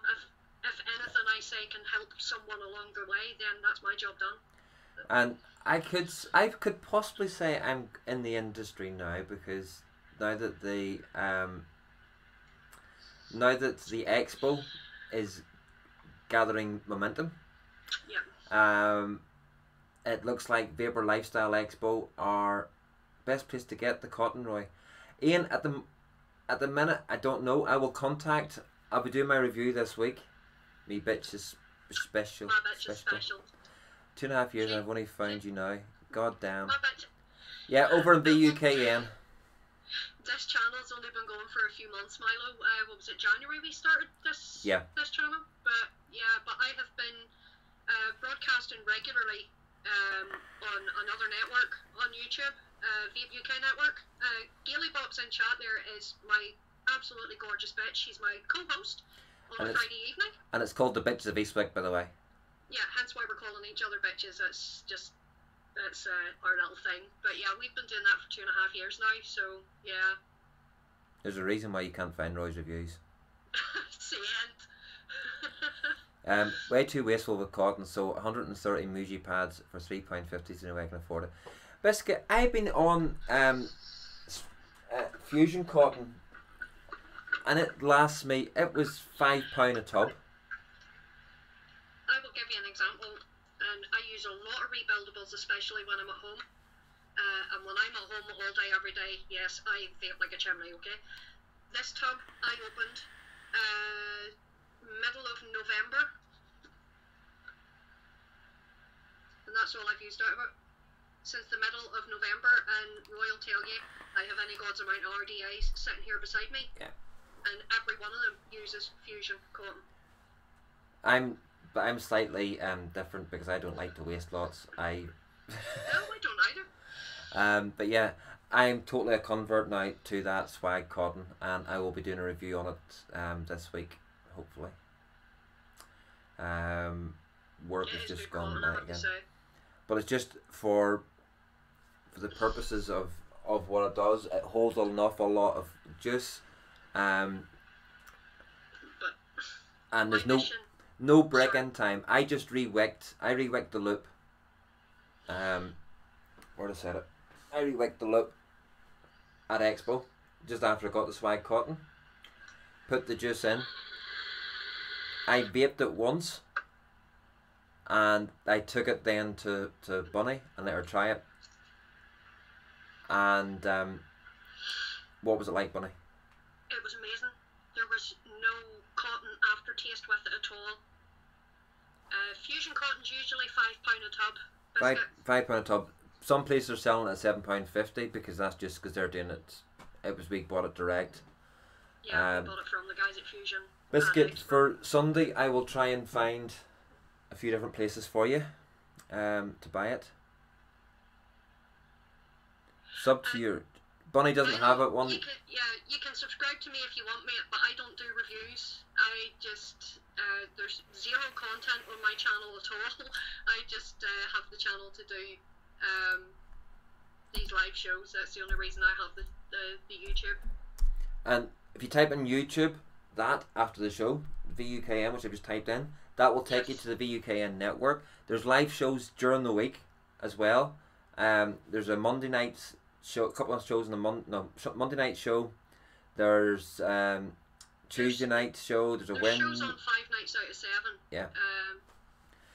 if anything I say can help someone along the way, then that's my job done. and I could possibly say I'm in the industry now, because now that the expo is gathering momentum, Yeah. it looks like Vapor Lifestyle Expo are best place to get the cotton, Roy. Ian, at the minute, I don't know. I'll be doing my review this week. Me bitch is special. My bitch is special. 2.5 years and I've only found you now. God damn. My bitch. Yeah, over in the UK, Ian. This channel's only been going for a few months, Milo. What was it, January we started this channel? But I have been broadcasting regularly on another network on YouTube, Vape UK network. Gailey Bob's in chat there is my absolutely gorgeous bitch. She's my co-host on a Friday evening. And it's called the Bitches of Eastwick, by the way. Yeah, hence why we're calling each other bitches. It's our little thing. But yeah, we've been doing that for 2.5 years now, so yeah. There's a reason why you can't find Roy's reviews. See it. Way too wasteful with cotton, so 130 Muji pads for £3.50 is the only way I can afford it. Biscuit, I've been on Fusion Cotton, and it lasts me, it was £5 a tub. I will give you an example, and I use a lot of rebuildables, especially when I'm at home. And when I'm at home all day, every day, yes, I vape like a chimney, okay? This tub I opened middle of November, and that's all I've used out of it. Since the middle of November, and Roy will tell you, I have any god's amount of RDAs sitting here beside me. Yeah. And every one of them uses Fusion Cotton. But I'm slightly different, because I don't like to waste lots. No, I don't either. But yeah, I'm totally a convert now to that swag cotton, and I will be doing a review on it this week, hopefully. Work has just gone back again, but it's just for the purposes of what it does. It holds an awful lot of juice, and there's no break-in time. I just re-wicked the loop. Where to set it? I re-wicked the loop at Expo just after I got the swag cotton. Put the juice in. I vaped it once, and I took it then to Bunny and let her try it. And what was it like, Bunny? It was amazing. There was no cotton aftertaste with it at all. Fusion cotton's usually £5 a tub. £5 a tub. Some places are selling it at £7.50, because that's just because they're doing it. We bought it direct. Yeah, we bought it from the guys at Fusion. Biscuit, for Sunday I will try and find a few different places for you to buy it. Sub to your... Bunny doesn't have it. You can subscribe to me if you want me, but I don't do reviews. I just there's zero content on my channel at all. I just have the channel to do these live shows. That's the only reason I have the YouTube. And if you type in YouTube, that after the show, VUKN, which I just typed in, that will take you to the VUKN network. There's live shows during the week as well. There's a Monday night show, a couple of shows in the Monday night show. There's Tuesday night show. There's shows on 5 nights out of 7. Yeah.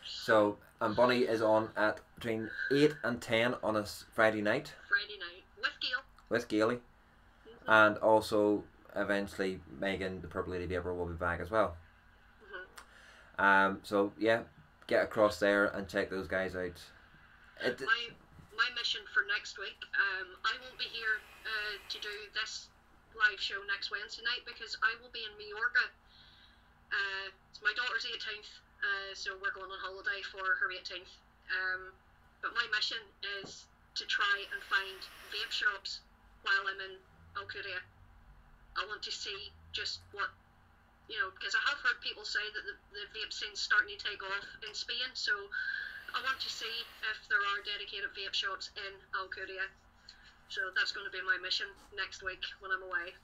So, and Bunny is on at between 8 and 10 on a Friday night. Friday night with Gail. With Gailey. And also eventually Megan, the Purple Lady Vapor, will be back as well. So yeah, get across there and check those guys out. my mission for next week, I won't be here to do this live show next Wednesday night because I will be in Majorca. It's my daughter's 18th, so we're going on holiday for her 18th. But my mission is to try and find vape shops while I'm in Alcudia. I want to see just what, because I have heard people say that the vape scene's starting to take off in Spain, so I want to see if there are dedicated vape shops in Alcudia. So that's going to be my mission next week when I'm away.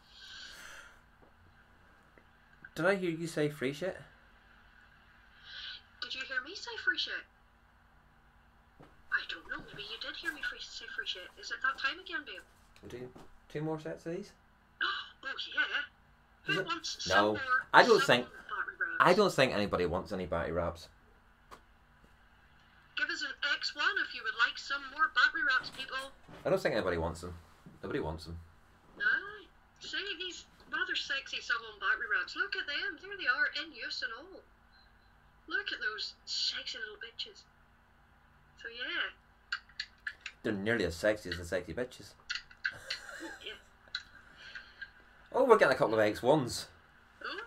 Did I hear you say free shit? Did you hear me say free shit? I don't know, maybe you did hear me say free shit. Is it that time again, babe? We'll do 2 more sets of these? Oh yeah. Who wants some No, more? I don't think. battery wraps? I don't think anybody wants any battery wraps. Give us an X1 if you would like some more battery wraps, people. I don't think anybody wants them. Nobody wants them. Aye. See these rather sexy sub-on battery wraps. Look at them. There they are, in use and all. Look at those sexy little bitches. So yeah. They're nearly as sexy as the sexy bitches. Yeah. Oh, we're getting a couple of X1s. Oh.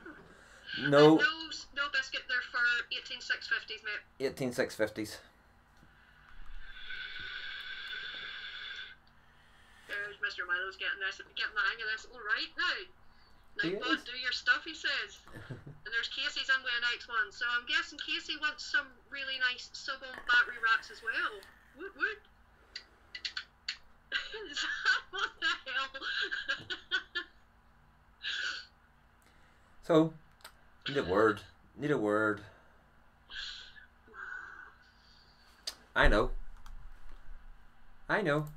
No. No biscuit there for 18650s, mate. 18650s. There's Mr. Milo's getting the hang of this. All right now. He Now, bud, is. do your stuff, he says. And there's Casey's in with an X1, so I'm guessing Casey wants some really nice sub-on battery wraps as well. Woot woot. What the hell? So, need a word. Need a word. I know. I know.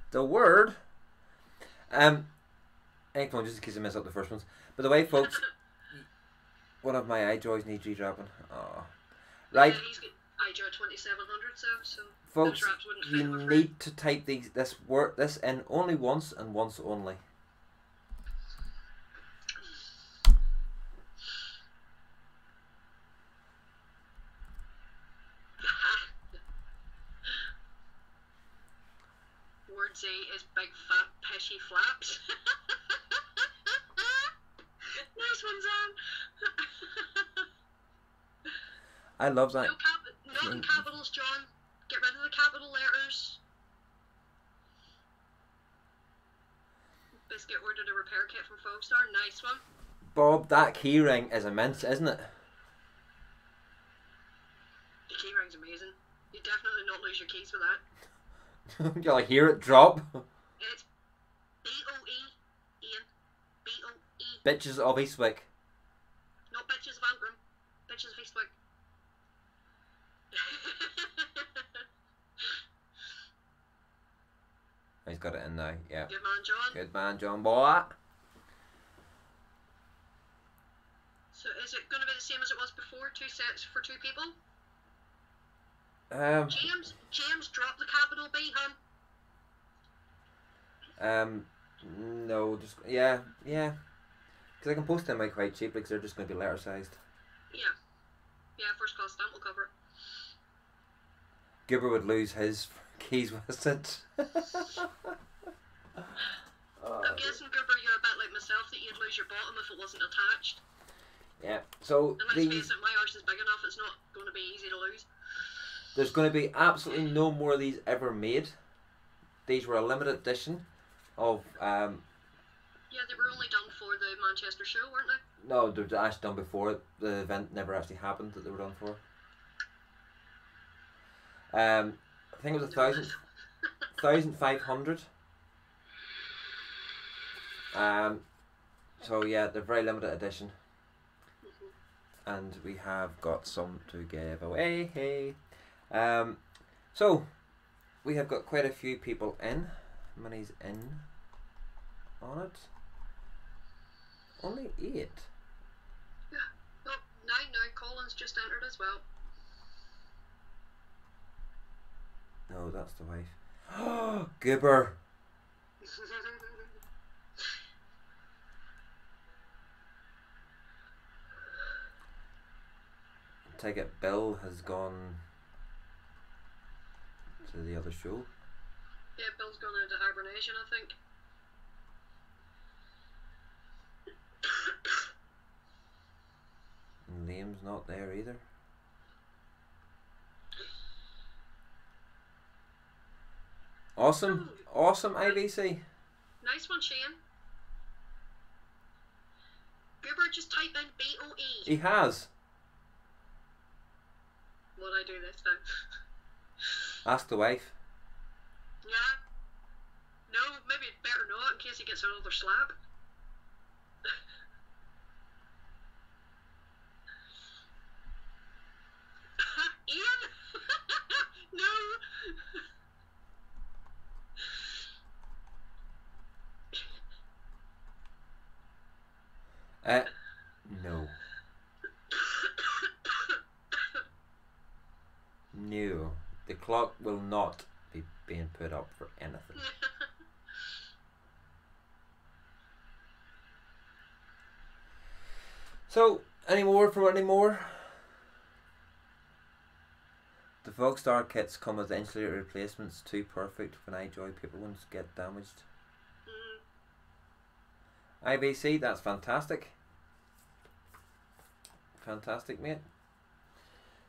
The word. Excellent, just in case I mess up the first ones. By the way, folks, one of my iJoys needs redrapping. Oh. Right. Yeah, he's got iJoy 2700, so Folks, those wraps wouldn't fit, you I'm afraid. need to type this in only once and once only. Word Z is big fat pishy flaps. Nice one, Zan. I love that. Not in capitals, John. Get rid of the capital letters. Biscuit ordered a repair kit from Fogstar. Nice one. Bob, that keyring is immense, isn't it? The key ring's amazing. You definitely not lose your keys with that. You'll hear it drop. It's B-O-E, Ian. B-O-E. Bitches of Eastwick. Not bitches of Antrim. Bitches of Eastwick. He's got it in now, yeah. Good man, John. Good man, John boy. So is it going to be the same as it was before? 2 sets for 2 people? James, drop the capital B, hun. No, just, yeah. Because I can post them out quite cheap because they're just going to be letter sized. Yeah, first class stamp will cover it. Gibber would lose his keys with it. I'm guessing, Gerber, you're a bit like myself, that you'd lose your bottom if it wasn't attached. Yeah, so And let's face it, my arse is big enough, it's not going to be easy to lose. there's going to be absolutely no more of these ever made. These were a limited edition of, Yeah, they were only done for the Manchester show, weren't they? no, they were actually done before it. The event never actually happened that they were done for. I think it was 1,500. So yeah, they're very limited edition. And we have got some to give away. Hey. So we have got quite a few people in. Money's in on it. Only 8. Yeah. Oh, 9 now. Colin's just entered as well. No, that's the wife. Oh, Gibber. take it Bill has gone to the other show. Yeah, Bill's gone into hibernation, I think. And Liam's not there either. Awesome, awesome IVC. Nice one, Shane. Goober, just type in BOE. He has. What'd I do this time? Ask the wife. Yeah. No, maybe it's better not in case he gets another slap. Ian? No. No. No. The clock will not be being put up for anything. So, any more? The Vogstar kits come with insulator replacements, too perfect when iJoy paper ones get damaged. IVC, that's fantastic. Fantastic, mate.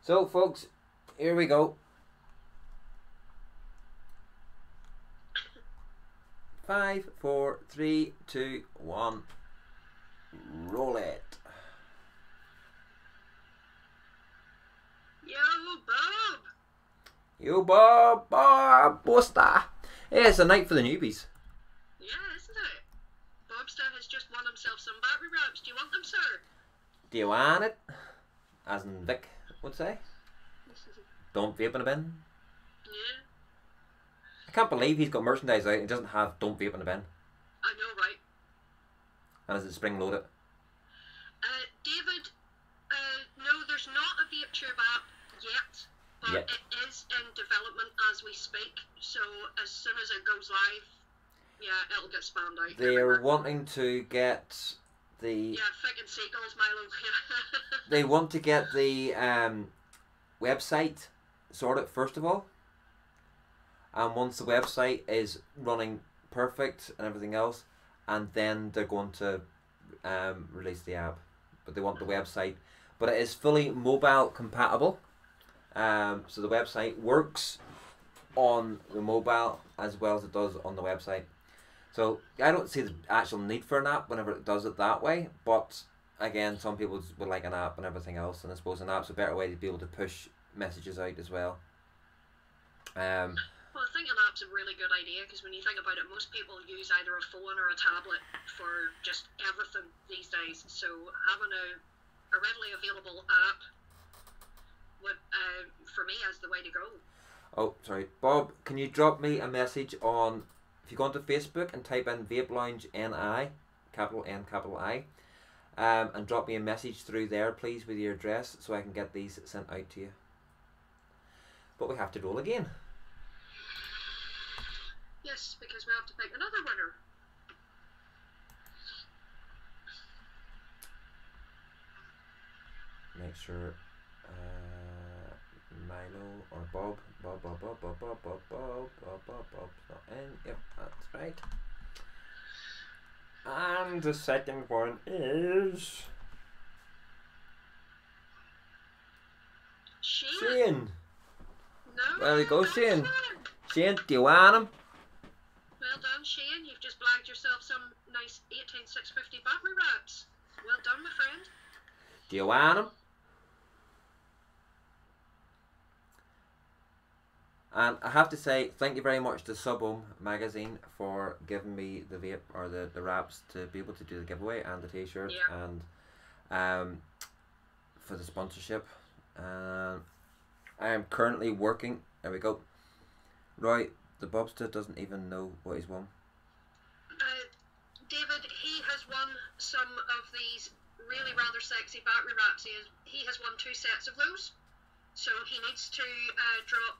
So, folks, here we go. 5, 4, 3, 2, 1. Roll it. Yo, Bob. Yo, Bob, Buster. Hey, it's a night for the newbies. Yeah, isn't it? Bobster has just won himself some battery wraps. Do you want them, sir? Do you want it? As in Vic would say. Don't vape in a bin. Yeah. I can't believe he's got merchandise out and he doesn't have don't vape in a bin. I know, right? And is it spring loaded? David, no, there's not a VapeTube app yet, but it is in development as we speak. So as soon as it goes live, yeah, it'll get spammed out. They're everywhere. wanting to get the... Yeah, Fick and Seagulls, Milo. They want to get the website sorted first of all. And once the website is running perfect and everything else, and then they're going to release the app. But they want the website. But it is fully mobile compatible. So the website works on the mobile as well as it does on the website. So I don't see the actual need for an app whenever it does it that way. But again, some people would like an app and everything else. And I suppose an app's a better way to be able to push messages out as well. Well, I think an app's a really good idea because when you think about it, most people use either a phone or a tablet for just everything these days. So having a readily available app would, for me, is the way to go. Oh, sorry. Bob, can you drop me a message on, if you go onto Facebook and type in Vape Lounge NI, capital N, capital I, and drop me a message through there, please, with your address so I can get these sent out to you. But we have to roll again. Yes, because we have to pick another winner. Make sure Milo or Bob's not in. Yep, that's right. And the second one is Shane. No. There we go, Shane. Shane, do you want him? Well done, Shane. You've just blagged yourself some nice 18650 battery wraps. Well done, my friend. Do you want him? And I have to say thank you very much to Subhome magazine for giving me the vape or the wraps to be able to do the giveaway and the t-shirt, and for the sponsorship. I am currently working. There we go. Right, the Bobster doesn't even know what he's won. David, he has won some of these really rather sexy battery wraps. He has won 2 sets of those. So he needs to drop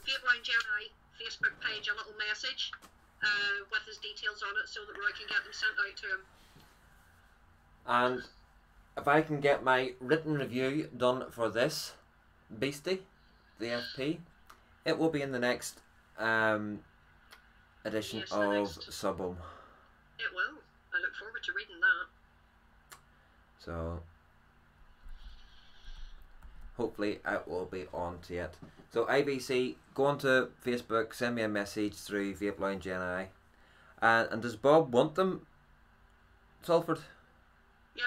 Vape Lounge NI Facebook page a little message with his details on it so that Roy can get them sent out to him. And if I can get my written review done for this beastie, the FP, it will be in the next edition Yes, of Subum. It will. I look forward to reading that. So hopefully it will be on to it. So IBC, go on to Facebook, send me a message through Vape Lounge NI. And does Bob want them, Salford? Yeah,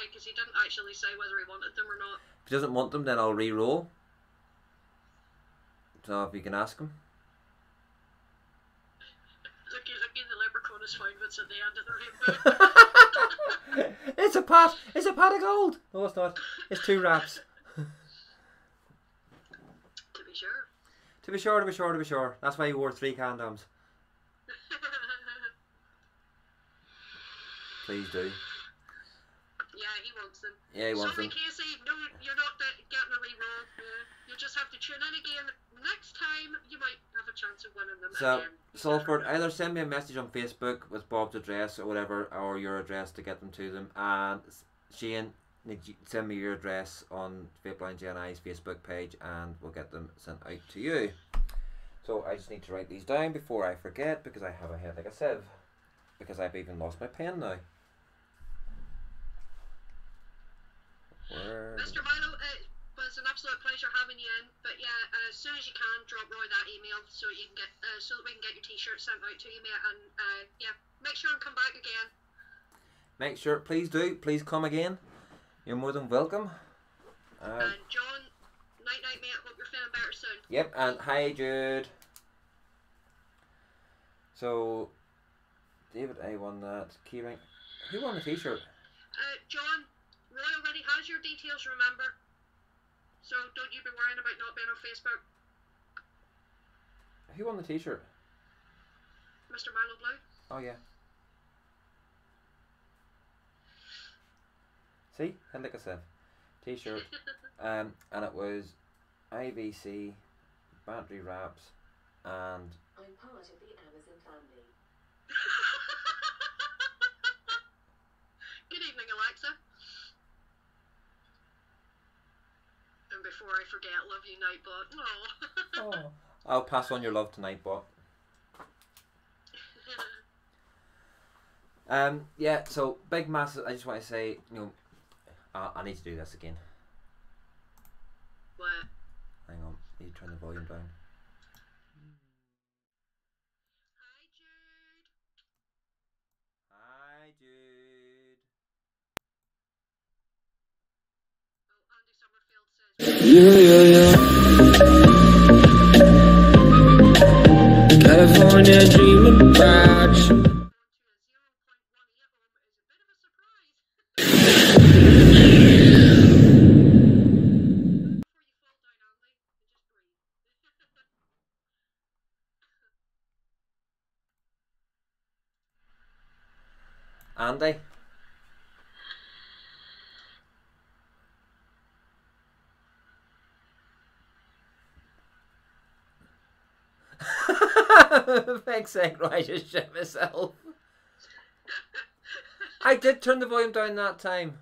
because he didn't actually say whether he wanted them or not. If he doesn't want them, then I'll re-roll. So if you can ask him. Looky, the leprechaun has found what's at the end of the rainbow. It's a pot of gold. No, it's not. It's 2 wraps. To be sure. To be sure. That's why he wore 3 condoms. Please do. Yeah, he wants them. Yeah, he wants them. So, Casey, no, you're not getting a re-roll. You just have to tune in again. Next time, you might have a chance of winning them So, again. Salford, either send me a message on Facebook with Bob's address or whatever, or your address to get them to them. And Shane, send me your address on Vape Lounge NI's Facebook page and we'll get them sent out to you. So, I just need to write these down before I forget because I have a head like a sieve. Because I've even lost my pen now. Mr. Milo, it was an absolute pleasure having you in. But yeah, as soon as you can, drop Roy that email so you can get so that we can get your T-shirt sent out to you, mate. And yeah, make sure and come back again. Make sure, please do, please come again. You're more than welcome. And John, night night, mate. Hope you're feeling better soon. Yep, and hi Jude. So, David A won that. Keyring. Who won the T-shirt? John, Roy already has your details, remember? So don't you be worrying about not being on Facebook. Who won the T-shirt? Mr. Milo Blue. Oh yeah. See, and like I said, T-shirt, and it was IVC, battery wraps, and I'm part of the Amazon family. Good evening, Alexa. And before I forget, love you, Nightbot. oh, I'll pass on your love tonight, Bot. Yeah. So big, massive. I just want to say, you know, I need to do this again. What? Hang on, need to turn the volume down. Hi, Jude. Hi, Jude. Oh, Andy Summerfield says. Yeah. California dreaming about you. Andy. Big sake, I just shit myself. I did turn the volume down that time.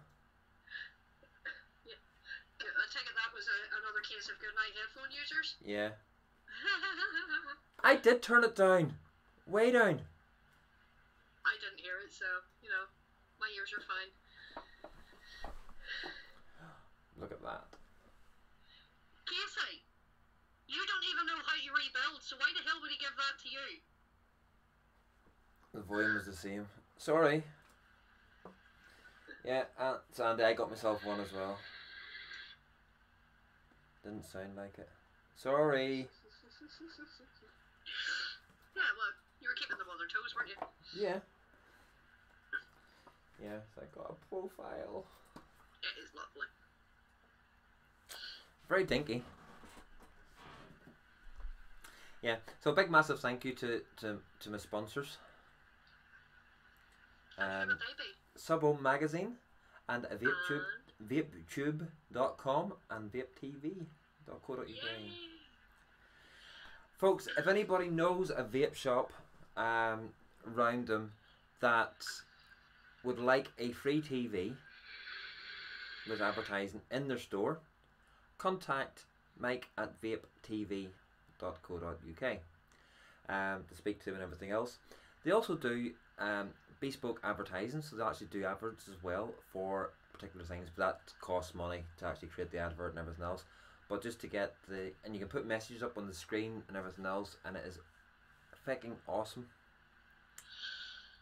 Yeah. I take it that was another case of good night headphone users. Yeah. I did turn it down. Way down. I didn't hear it, so, you know, my ears are fine. Look at that. Casey, you don't even know how you rebuild, so why the hell would he give that to you? The volume was the same. Sorry. Yeah, Sandy, I got myself one as well. Didn't sound like it. Sorry. Yeah, look, you were keeping them on their toes, weren't you? Yeah. Yes, I got a profile. It is lovely. Very dinky. Yeah, so a big massive thank you to my sponsors. Who would they be? Subhome Magazine and vapetube.com and vapetv.co.uk. Folks, if anybody knows a vape shop around them that would like a free TV with advertising in their store, contact Mike at vapetv.co.uk to speak to them and everything else. They also do bespoke advertising, so they actually do adverts as well for particular things, but that costs money to actually create the advert and everything else. But just to get and you can put messages up on the screen and everything else, and it is fucking awesome.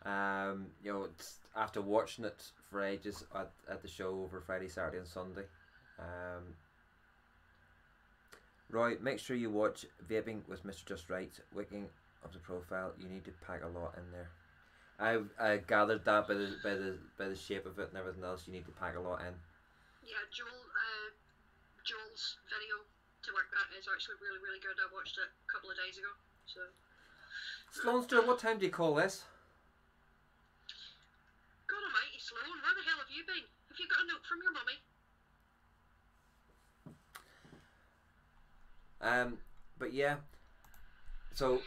It's, after watching it for ages at the show over Friday, Saturday and Sunday. Roy, make sure you watch Vaping with Mr. Just Right. Wicking of the profile, you need to pack a lot in there. I gathered that by the shape of it and everything else. You need to pack a lot in. Yeah, Joel's video to work at is actually really, really good. I watched it a couple of days ago. So. Sloanster, what time do you call this? God almighty, Sloan, where the hell have you been? Have you got a note from your mummy? But yeah, so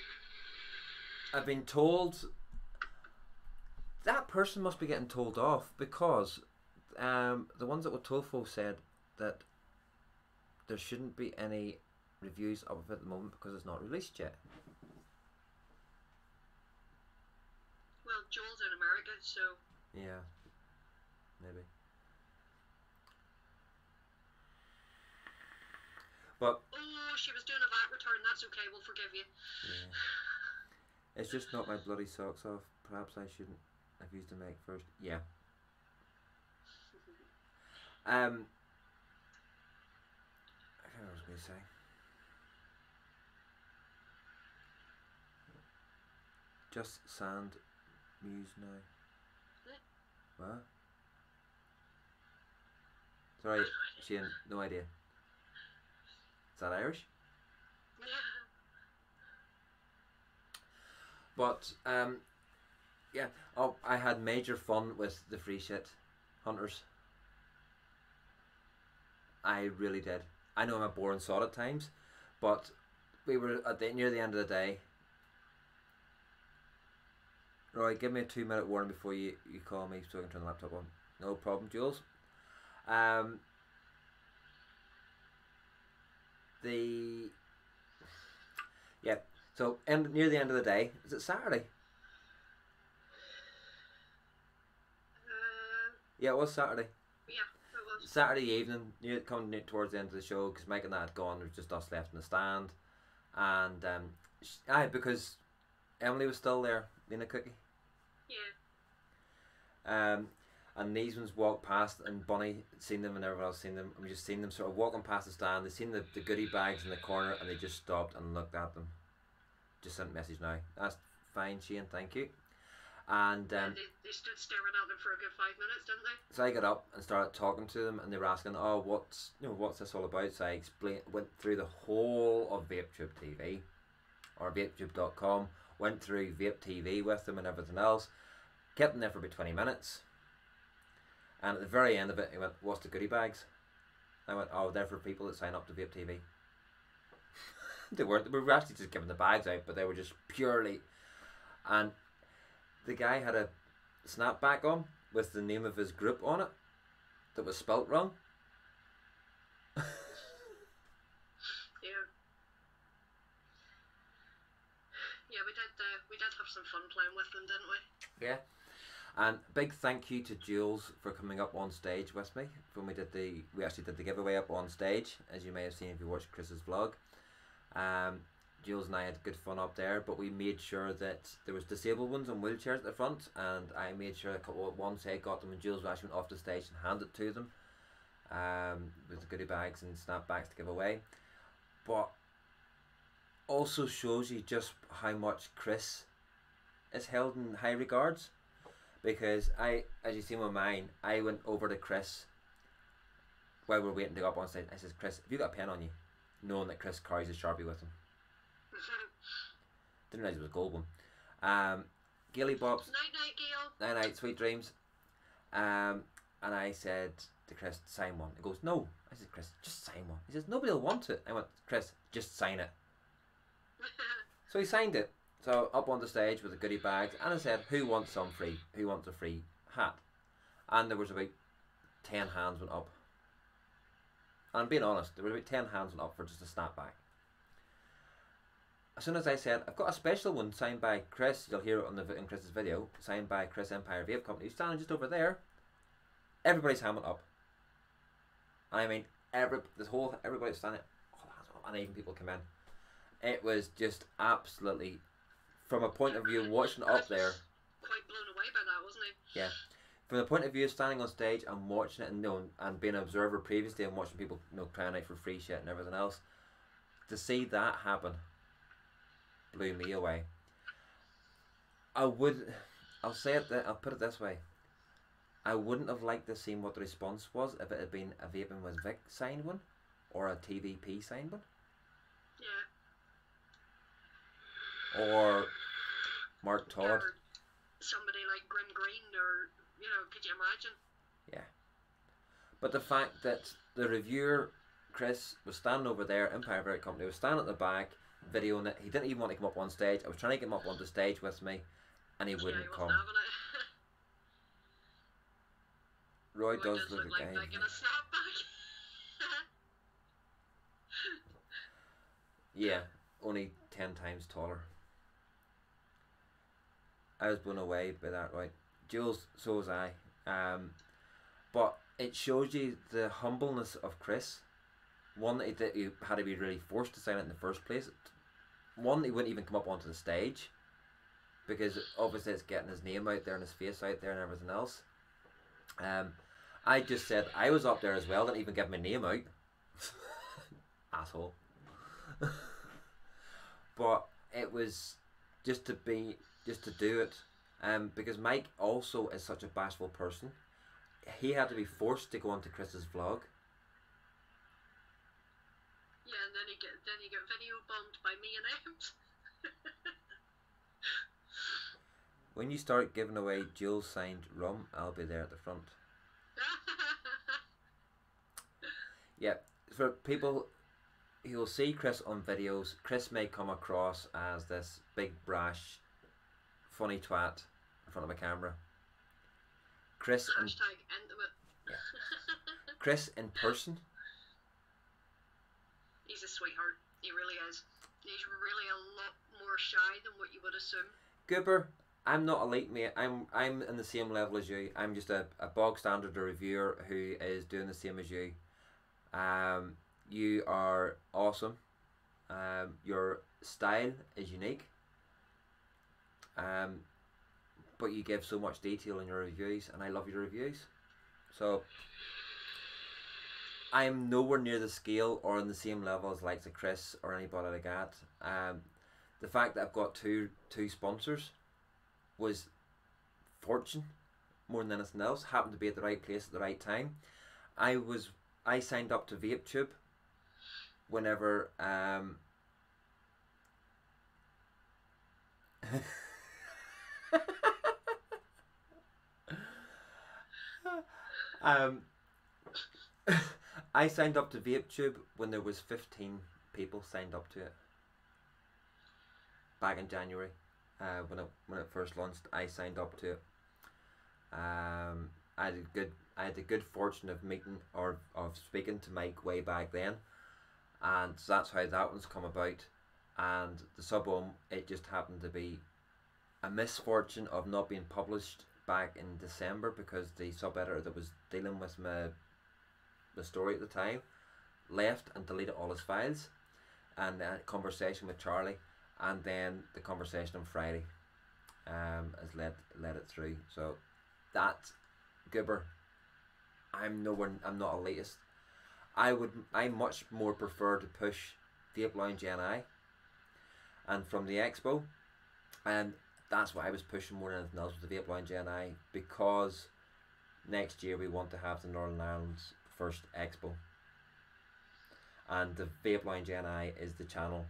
I've been told that person must be getting told off, because the ones that were Tofo said that there shouldn't be any reviews of it at the moment because it's not released yet. Well, Joel's in America, so... Yeah, maybe. But... Oh, she was doing a VAT return, that's okay, we'll forgive you. Yeah. It's just not my bloody socks off. Perhaps I shouldn't have used the mic first. Yeah. I don't know what I was going to say. Just sand muse now. What? Sorry, Shane, no idea. Is that Irish? Yeah. But, yeah. Oh, I had major fun with the free shit hunters. I really did. I know I'm a boring sod at times, but we were near the end of the day. Roy, give me a 2-minute warning before you call me so I can turn the laptop on. No problem, Jules. Yeah. So near the end of the day, is it Saturday? Yeah, it was Saturday. Yeah, it was. Saturday evening, coming towards the end of the show, because Mike and I had gone, there was just us left in the stand, and because Emily was still there, being a cookie. Yeah. And these ones walked past, and Bunny seen them, and everyone else seen them, and we just seen them sort of walking past the stand. They seen the goodie bags in the corner, and they just stopped and looked at them. Just sent a message now. That's fine, Shane, thank you. And they stood staring at them for a good 5 minutes, didn't they? so I got up and started talking to them, and they were asking, "Oh, what's this all about?" So I went through the whole of VapeTube TV, or VapeTube.com. Went through Vape TV with them and everything else. Kept them there for about 20 minutes. And at the very end of it, he went, "What's the goodie bags?" I went, "Oh, they're for people that sign up to Vape TV." They weren't. We were actually just giving the bags out, but they were just purely. And the guy had a snapback on with the name of his group on it that was spelt wrong. Yeah. Yeah, we did have some fun playing with them, didn't we? Yeah. And big thank you to Jules for coming up on stage with me when we actually did the giveaway up on stage, as you may have seen if you watched Chris's vlog. Jules and I had good fun up there, but we made sure that there was disabled ones on wheelchairs at the front, and I made sure a couple of ones I got them, and Jules actually went off the stage and handed to them with the goodie bags and snapbacks to give away. But also shows you just how much Chris is held in high regards, because as you see with mine, I went over to Chris while we were waiting to go up on stage. I says, "Chris, have you got a pen on you?" Knowing that Chris carries a Sharpie with him. Didn't realise it was a gold one. Gaily Bobs. Night night, Gail. Night night, sweet dreams. And I said to Chris, "Sign one." He goes, "No." I said, "Chris, just sign one." He says, "Nobody will want it." I went, "Chris, just sign it." So he signed it. So up on the stage with the goodie bags, and I said, "Who wants some free? Who wants a free hat?" And there was about 10 hands went up. And I'm being honest, there were about 10 hands up for just a snapback. As soon as I said, I've got a special one signed by Chris, you'll hear it in Chris's video, signed by Chris Empire Vape Company, he's standing just over there, everybody's hand went up. I mean, everybody's standing, and even people come in. It was just absolutely, from a point of view, watching it up there. Quite blown away by that, wasn't he? Yeah. From the point of view of standing on stage and watching it and being an observer previously and watching people crying out for free shit and everything else, to see that happen blew me away. I'll put it this way. I wouldn't have liked to see what the response was if it had been a Vaping with Vic signed one or a TVP signed one. Yeah. Or Mark Todd. Or somebody like Grim Green, or, you know, could you imagine? Yeah. But the fact that the reviewer, Chris, was standing over there, Empire Vape Company, was standing at the back, videoing it. He didn't even want to come up on stage. I was trying to get him up on the stage with me, and he wouldn't come. Having it. Roy does look like a guy. in a snapback. Yeah, only 10 times taller. I was blown away by that, right? Jules, so was I. But it shows you the humbleness of Chris. One, that he had to be really forced to sign it in the first place. One, he wouldn't even come up onto the stage, because obviously it's getting his name out there and his face out there and everything else. I just said I was up there as well, didn't even give my name out. Asshole. But it was just to do it, because Mike also is such a bashful person. He had to be forced to go onto Chris's vlog. Yeah, and then he got video bombed by me and Ems. When you start giving away Jules signed rum, I'll be there at the front. Yeah, for people who will see Chris on videos, Chris may come across as this big brash, funny twat in front of a camera. Chris Hashtag intimate. Yeah. Chris in person, he's a sweetheart. He really is. He's really a lot more shy than what you would assume. Goober, I'm not elite, mate. I'm in the same level as you. I'm just a bog standard reviewer who is doing the same as you. You are awesome. Your style is unique. But you give so much detail in your reviews, and I love your reviews. So I am nowhere near the scale or on the same level as likes of Chris or anybody like that. The fact that I've got two sponsors was fortune more than anything else. Happened to be at the right place at the right time. I signed up to VapeTube whenever I signed up to VapeTube when there was 15 people signed up to it back in January. When it first launched, I signed up to it. I had the good fortune of meeting or of speaking to Mike way back then, and so that's how that one's come about. And the sub-home, it just happened to be a misfortune of not being published back in December, because the sub-editor that was dealing with the story at the time left and deleted all his files, and a conversation with Charlie, and then the conversation on Friday has led it through. So that, Goober, I'm not elitist. I much more prefer to push Vape Lounge NI and from the expo, and that's what I was pushing more than anything else with the Vape Lounge NI, because next year we want to have the Northern Ireland's first expo, and the Vape Lounge NI is the channel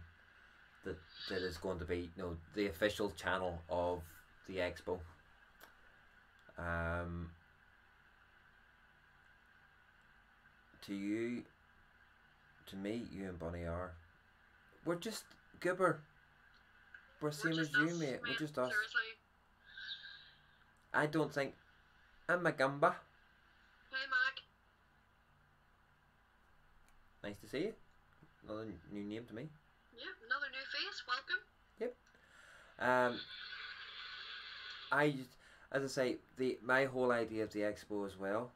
that is going to be, the official channel of the expo. To me, you and Bonnie we're just Goober. We're same as you, mate. We're just us. Seriously. I don't think I'm a gamba. Hey, Mac. Nice to see you. Another new name to me. Yeah, another new face. Welcome. Yep. As I say, my whole idea of the expo as well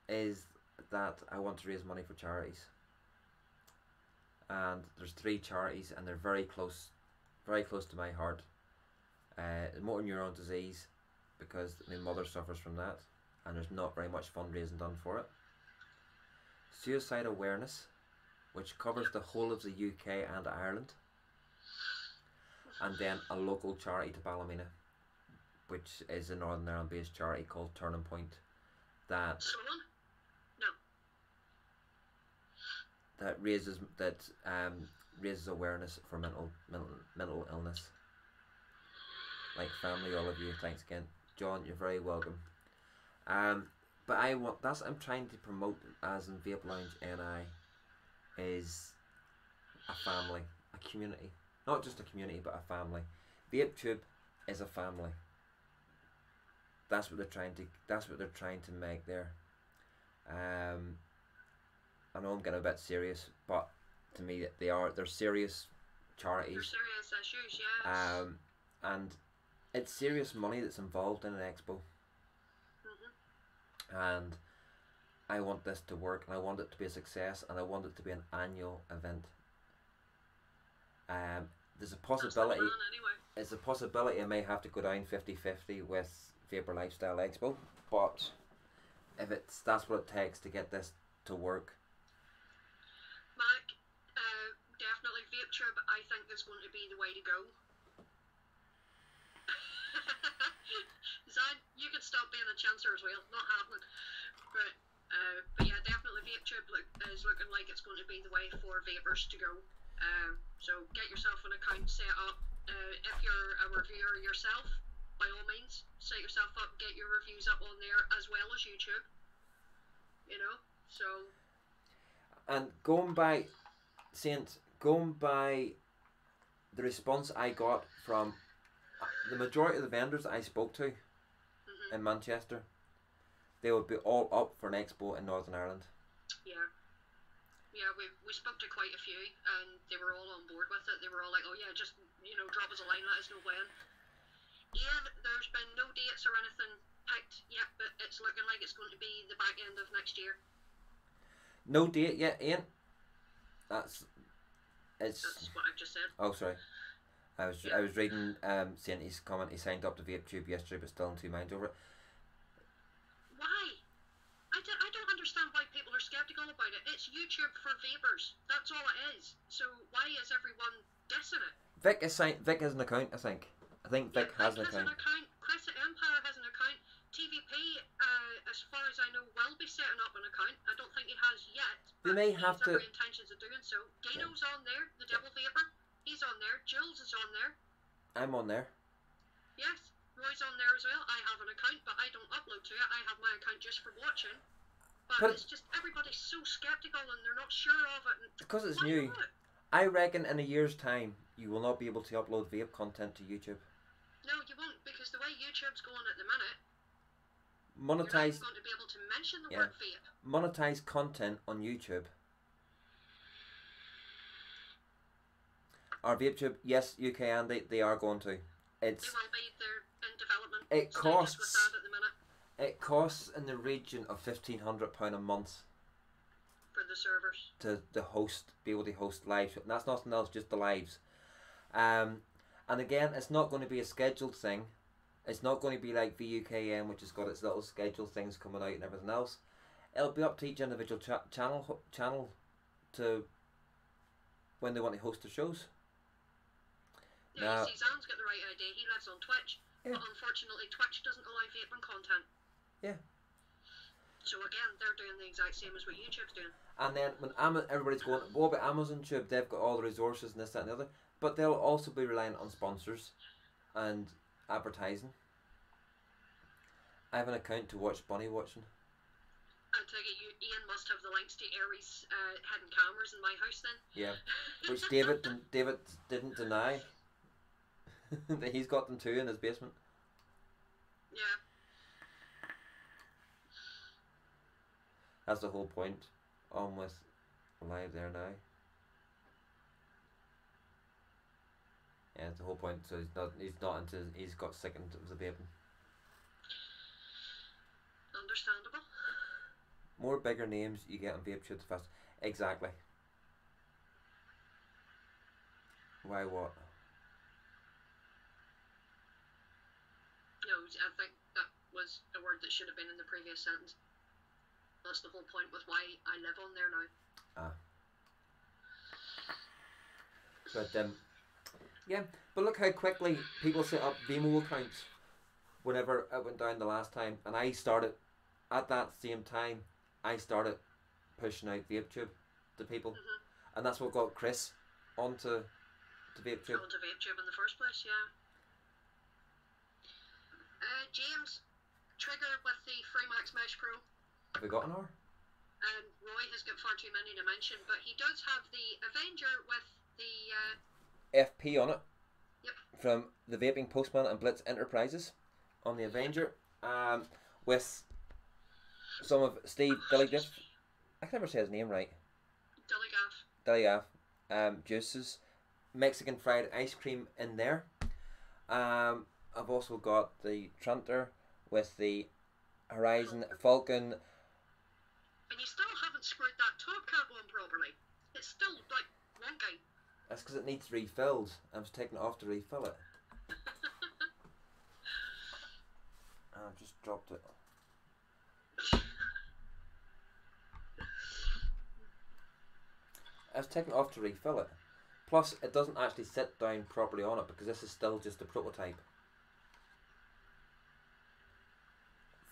is that I want to raise money for charities. And there's 3 charities, and they're very close to my heart. Motor neuron disease, because my mother suffers from that, and there's not very much fundraising done for it. Suicide awareness, which covers the whole of the UK and Ireland, and then a local charity to Ballymena, which is a Northern Ireland based charity called Turning Point, that Sloan? No. that raises awareness for mental illness. Like family, all of you, thanks again, John. You're very welcome. But I'm trying to promote, as in Vape Lounge NI, is a family, a community, not just a community, but a family. VapeTube is a family. That's what they're trying to make there. I know I'm getting a bit serious, but to me they're serious charities. They're serious issues, yes. And it's serious money that's involved in an expo. And I want this to work, and I want it to be a success, and I want it to be an annual event. There's a possibility. It's a possibility I may have to go down 50-50 with Vapor Lifestyle Expo, but if that's what it takes to get this to work. Mac, definitely VapeTube, I think is going to be the way to go. Zan, you could stop being a chancer as well, not happening. But yeah, definitely VapeTube is looking like it's going to be the way for vapors to go. So get yourself an account set up. If you're a reviewer yourself, by all means, set yourself up, get your reviews up on there as well as YouTube. You know, so. And going by the response I got from the majority of the vendors I spoke to in Manchester, they would be all up for an expo in Northern Ireland. Yeah. Yeah, we spoke to quite a few, and they were all on board with it. They were all like, oh yeah, just, drop us a line, let us know when. Yeah, there's been no dates or anything picked yet, but it's looking like it's going to be the back end of next year. No date yet, Ian? That's what I've just said. Oh, sorry. I was reading Saintie's comment. He signed up to VapeTube yesterday, but still in 2 minds over it. Why? I don't understand why people are sceptical about it. It's YouTube for vapors. That's all it is. So why is everyone dissing it? Vic has an account, I think. Vic has an account. Chris at Empire has an account. TVP, as far as I know, will be setting up an account. I don't think he has yet. They may have to. Every intentions of doing so. Gano's on there. The Devil Vapor. He's on there. Jules is on there. I'm on there. Yes, Roy's on there as well. I have an account, but I don't upload to it. I have my account just for watching. But it's just everybody's so sceptical and they're not sure of it. Because it's new. Not? I reckon in a year's time you will not be able to upload vape content to YouTube. No, you won't, because the way YouTube's going at the minute, monetize. You're not going to be able to mention the word vape. Monetize content on YouTube. Our VapeTube, yes, UK and they are going to. They will be. They're in development. It costs. With that at the minute. It costs in the region of £1,500 a month for the servers to be able to host lives. And that's nothing else, just the lives. And again, it's not going to be a scheduled thing. It's not going to be like VUKM, which has got its little scheduled things coming out and everything else. It'll be up to each individual channel to when they want to host their shows. Yeah, now, you see, Zan's got the right idea. He lives on Twitch, but unfortunately Twitch doesn't allow vaping content. Yeah. So again, they're doing the exact same as what YouTube's doing. And then when everybody's going, what about Amazon Tube? They've got all the resources and this, that and the other. But they'll also be relying on sponsors and advertising. I have an account to watch bunny watching. I take it Ian must have the links to Aries hidden cameras in my house then. Yeah, which David didn't deny that he's got them too in his basement. Yeah. That's the whole point. On with live there now. Yeah, it's the whole point. So he's got sick of the vaping. Understandable. More bigger names you get on vape tubes fast. Exactly. Why what? No, I think that was a word that should have been in the previous sentence. That's the whole point with why I live on there now. But yeah, but look how quickly people set up Vimeo accounts whenever it went down the last time, and I started at that same time. I started pushing out VapeTube to people, and that's what got Chris onto VapeTube. Onto VapeTube in the first place, yeah. James, trigger with the Freemax Mesh Pro. Have we got an hour? Roy has got far too many to mention, but he does have the Avenger with the FP on it. Yep. From the Vaping Postman and Blitz Enterprises on the Avenger, with some of Steve Dilligaff. I can never say his name right. Dilligaff. Juices, Mexican fried ice cream in there. I've also got the Tranter with the Horizon Falcon. And you still haven't screwed that top cap on properly. It's still like wonky. That's because it needs refills. I was taking it off to refill it. I've just dropped it. I was taking it off to refill it. Plus, it doesn't actually sit down properly on it because this is still just a prototype.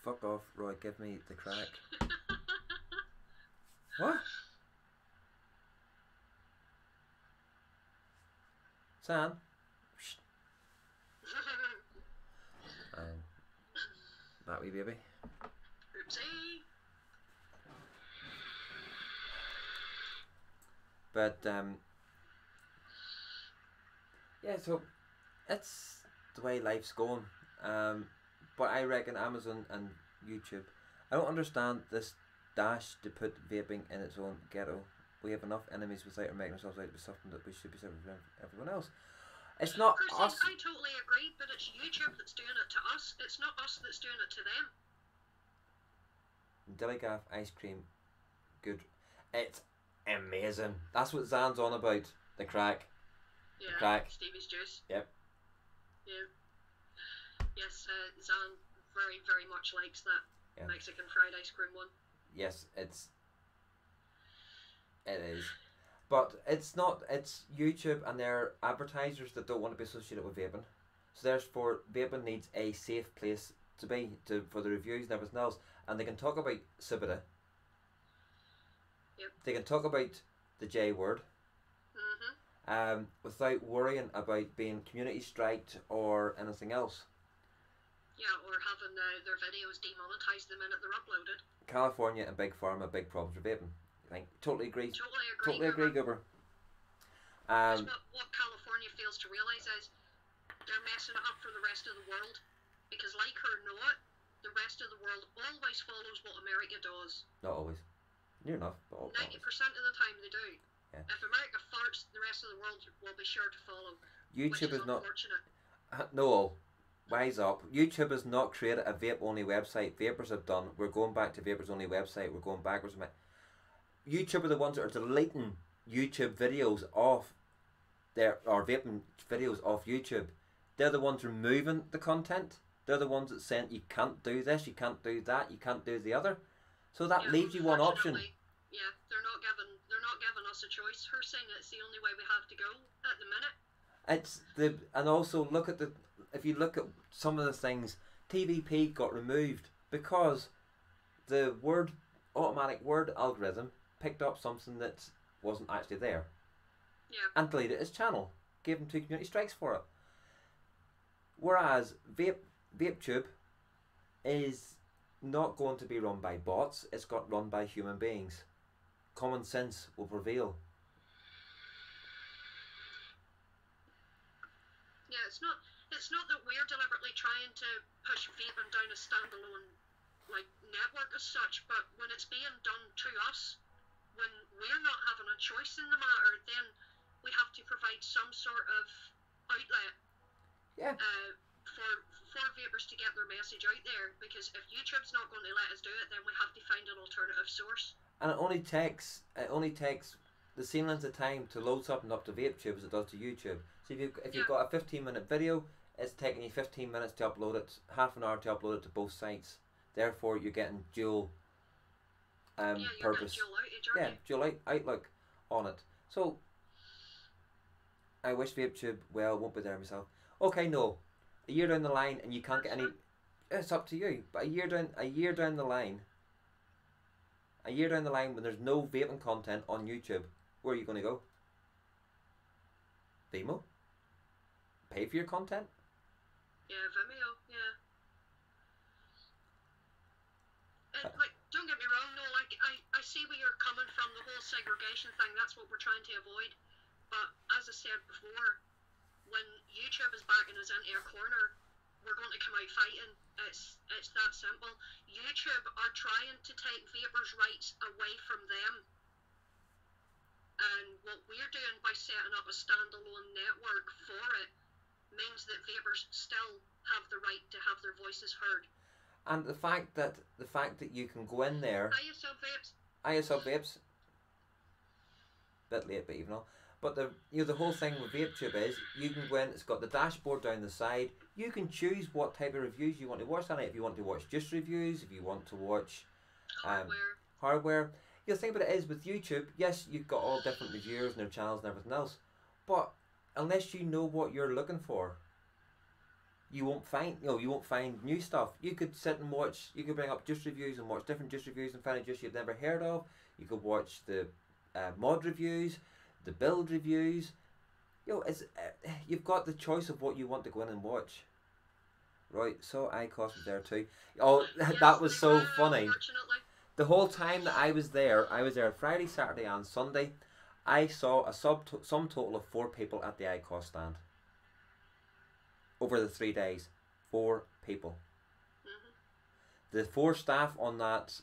Fuck off, Roy. Give me the crack. What? Sam? That wee baby. Oopsie. But yeah, so it's the way life's going. But I reckon Amazon and YouTube, I don't understand this dash to put vaping in its own ghetto. We have enough enemies without making ourselves out to be something that we should be serving everyone else. It's not us. I totally agree, but it's YouTube that's doing it to us. It's not us that's doing it to them. Dilligaff ice cream, good. It's amazing. That's what Zan's on about. The crack. Yeah. The crack. Stevie's juice. Yep. Yeah. Yes, Zan very, very much likes that Mexican fried ice cream one. Yes, it is. But it's not, it's YouTube and their advertisers that don't want to be associated with vaping. So therefore, vaping needs a safe place to be for the reviews and everything else. And they can talk about Subida. Yep. They can talk about the J word. Without worrying about being community striked or anything else. Yeah, or having their videos demonetized the minute they're uploaded. California and Big Pharma, big problems with vaping. Totally agree. Totally agree, Goober. What California fails to realise is they're messing it up for the rest of the world. Because like it or not, the rest of the world always follows what America does. Not always. Near enough. But 90% of the time they do. Yeah. If America farts, the rest of the world will be sure to follow. YouTube which is not. Unfortunate. No. Wise up. YouTube has not created a vape only website. Vapers have done. We're going back to Vapers only website. We're going backwards. YouTube are the ones that are deleting YouTube videos off or vaping videos off YouTube. They're the ones removing the content. They're the ones that saying you can't do this, you can't do that, you can't do the other. So that leaves you one option. Yeah, they're not giving us a choice. Her saying it's the only way we have to go at the minute. And also if you look at some of the things, TVP got removed because the automatic word algorithm picked up something that wasn't actually there. Yeah. And deleted his channel. Gave him 2 community strikes for it. Whereas VapeTube is not going to be run by bots, it's got run by human beings. Common sense will prevail. Yeah, it's not that we're deliberately trying to push vaping down a standalone network as such, but when it's being done to us, when we're not having a choice in the matter, then we have to provide some sort of outlet Yeah. for vapors to get their message out there, because if YouTube's not going to let us do it, then we have to find an alternative source. And it only takes the same length of time to load something up to VapeTube as it does to YouTube. So if you've got a 15-minute video, it's taking you 15 minutes to upload it, half an hour to upload it to both sites. Therefore, you're getting dual purpose. Dual outage, aren't you? Dual outlook on it. So I wish VapeTube won't be there myself. Okay, no, a year down the line and you can't get any. It's up to you. But a year down the line when there's no vaping content on YouTube, where are you going to go? Vimeo? Pay for your content? Yeah, Vimeo, yeah. And, don't get me wrong, no, I see where you're coming from, the whole segregation thing, that's what we're trying to avoid. But, as I said before, when YouTube is backing us into a corner, we're going to come out fighting. It's that simple. YouTube are trying to take vapors' rights away from them. And what we're doing by setting up a standalone network for it means that vapors still have the right to have their voices heard. And the fact that you can go in there. ISO vapes. Bit late, but even all. But the whole thing with VapeTube is you can go in. It's got the dashboard down the side. You can choose what type of reviews you want to watch on it. If you want to watch just reviews, if you want to watch hardware. The thing about it is with YouTube, yes, you've got all different reviewers and their channels and everything else, but unless you know what you're looking for, you won't find new stuff. You could sit and watch. You could bring up just reviews and watch different just reviews and find a just you've never heard of. You could watch the mod reviews, the build reviews. You've got the choice of what you want to go in and watch. Right, so ICOS was there too. Oh, that was so funny. The whole time that I was there Friday, Saturday and Sunday. I saw a sum total of 4 people at the ICOS stand. Over the 3 days. 4 people. The 4 staff on that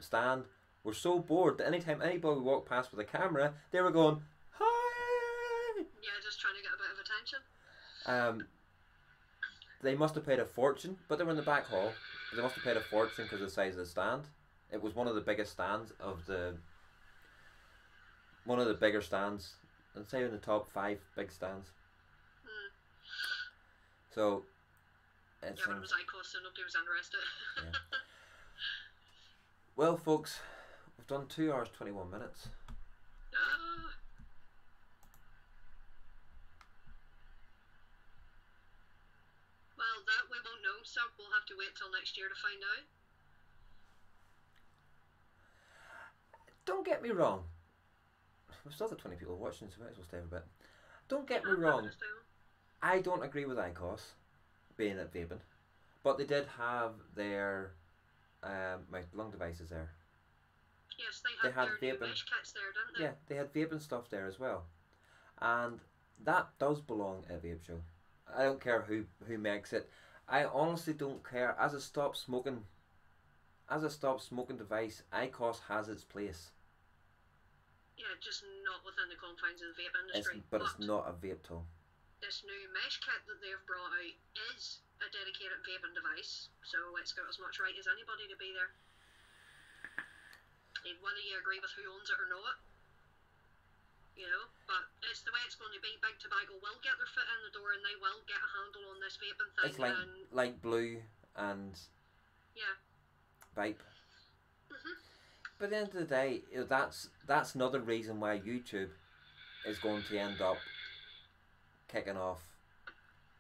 stand were so bored that anytime anybody walked past with a camera, they were going, "Hi!" Yeah, just trying to get a bit of attention. They must have paid a fortune, but they were in the back hall. They must have paid a fortune because of the size of the stand. It was one of the biggest stands one of the bigger stands. I'd say in the top 5 big stands. So, but it was ICOS, so nobody was interested. Yeah. Well, folks, we've done 2 hours 21 minutes. Well, that we won't know, so we'll have to wait till next year to find out. Don't get me wrong. We've still got 20 people watching, so we might as well stay a bit. Don't get me wrong. I don't agree with ICOS being at Vaping, but they did have their lung devices there. Yes, they had their vaping mesh kits there, didn't they? Yeah, they had vaping stuff there as well, and that does belong at a vape show. I don't care who makes it. I honestly don't care. As a stop smoking device, ICOS has its place. Yeah, just not within the confines of the vape industry. But it's not a vape tool. This new mesh kit that they've brought out is a dedicated vaping device, so it's got as much right as anybody to be there. And whether you agree with who owns it or not, but it's the way it's going to be. Big Tobacco will get their foot in the door and they will get a handle on this vaping thing. It's like Blue and Vape. But at the end of the day, that's another reason why YouTube is going to end up kicking off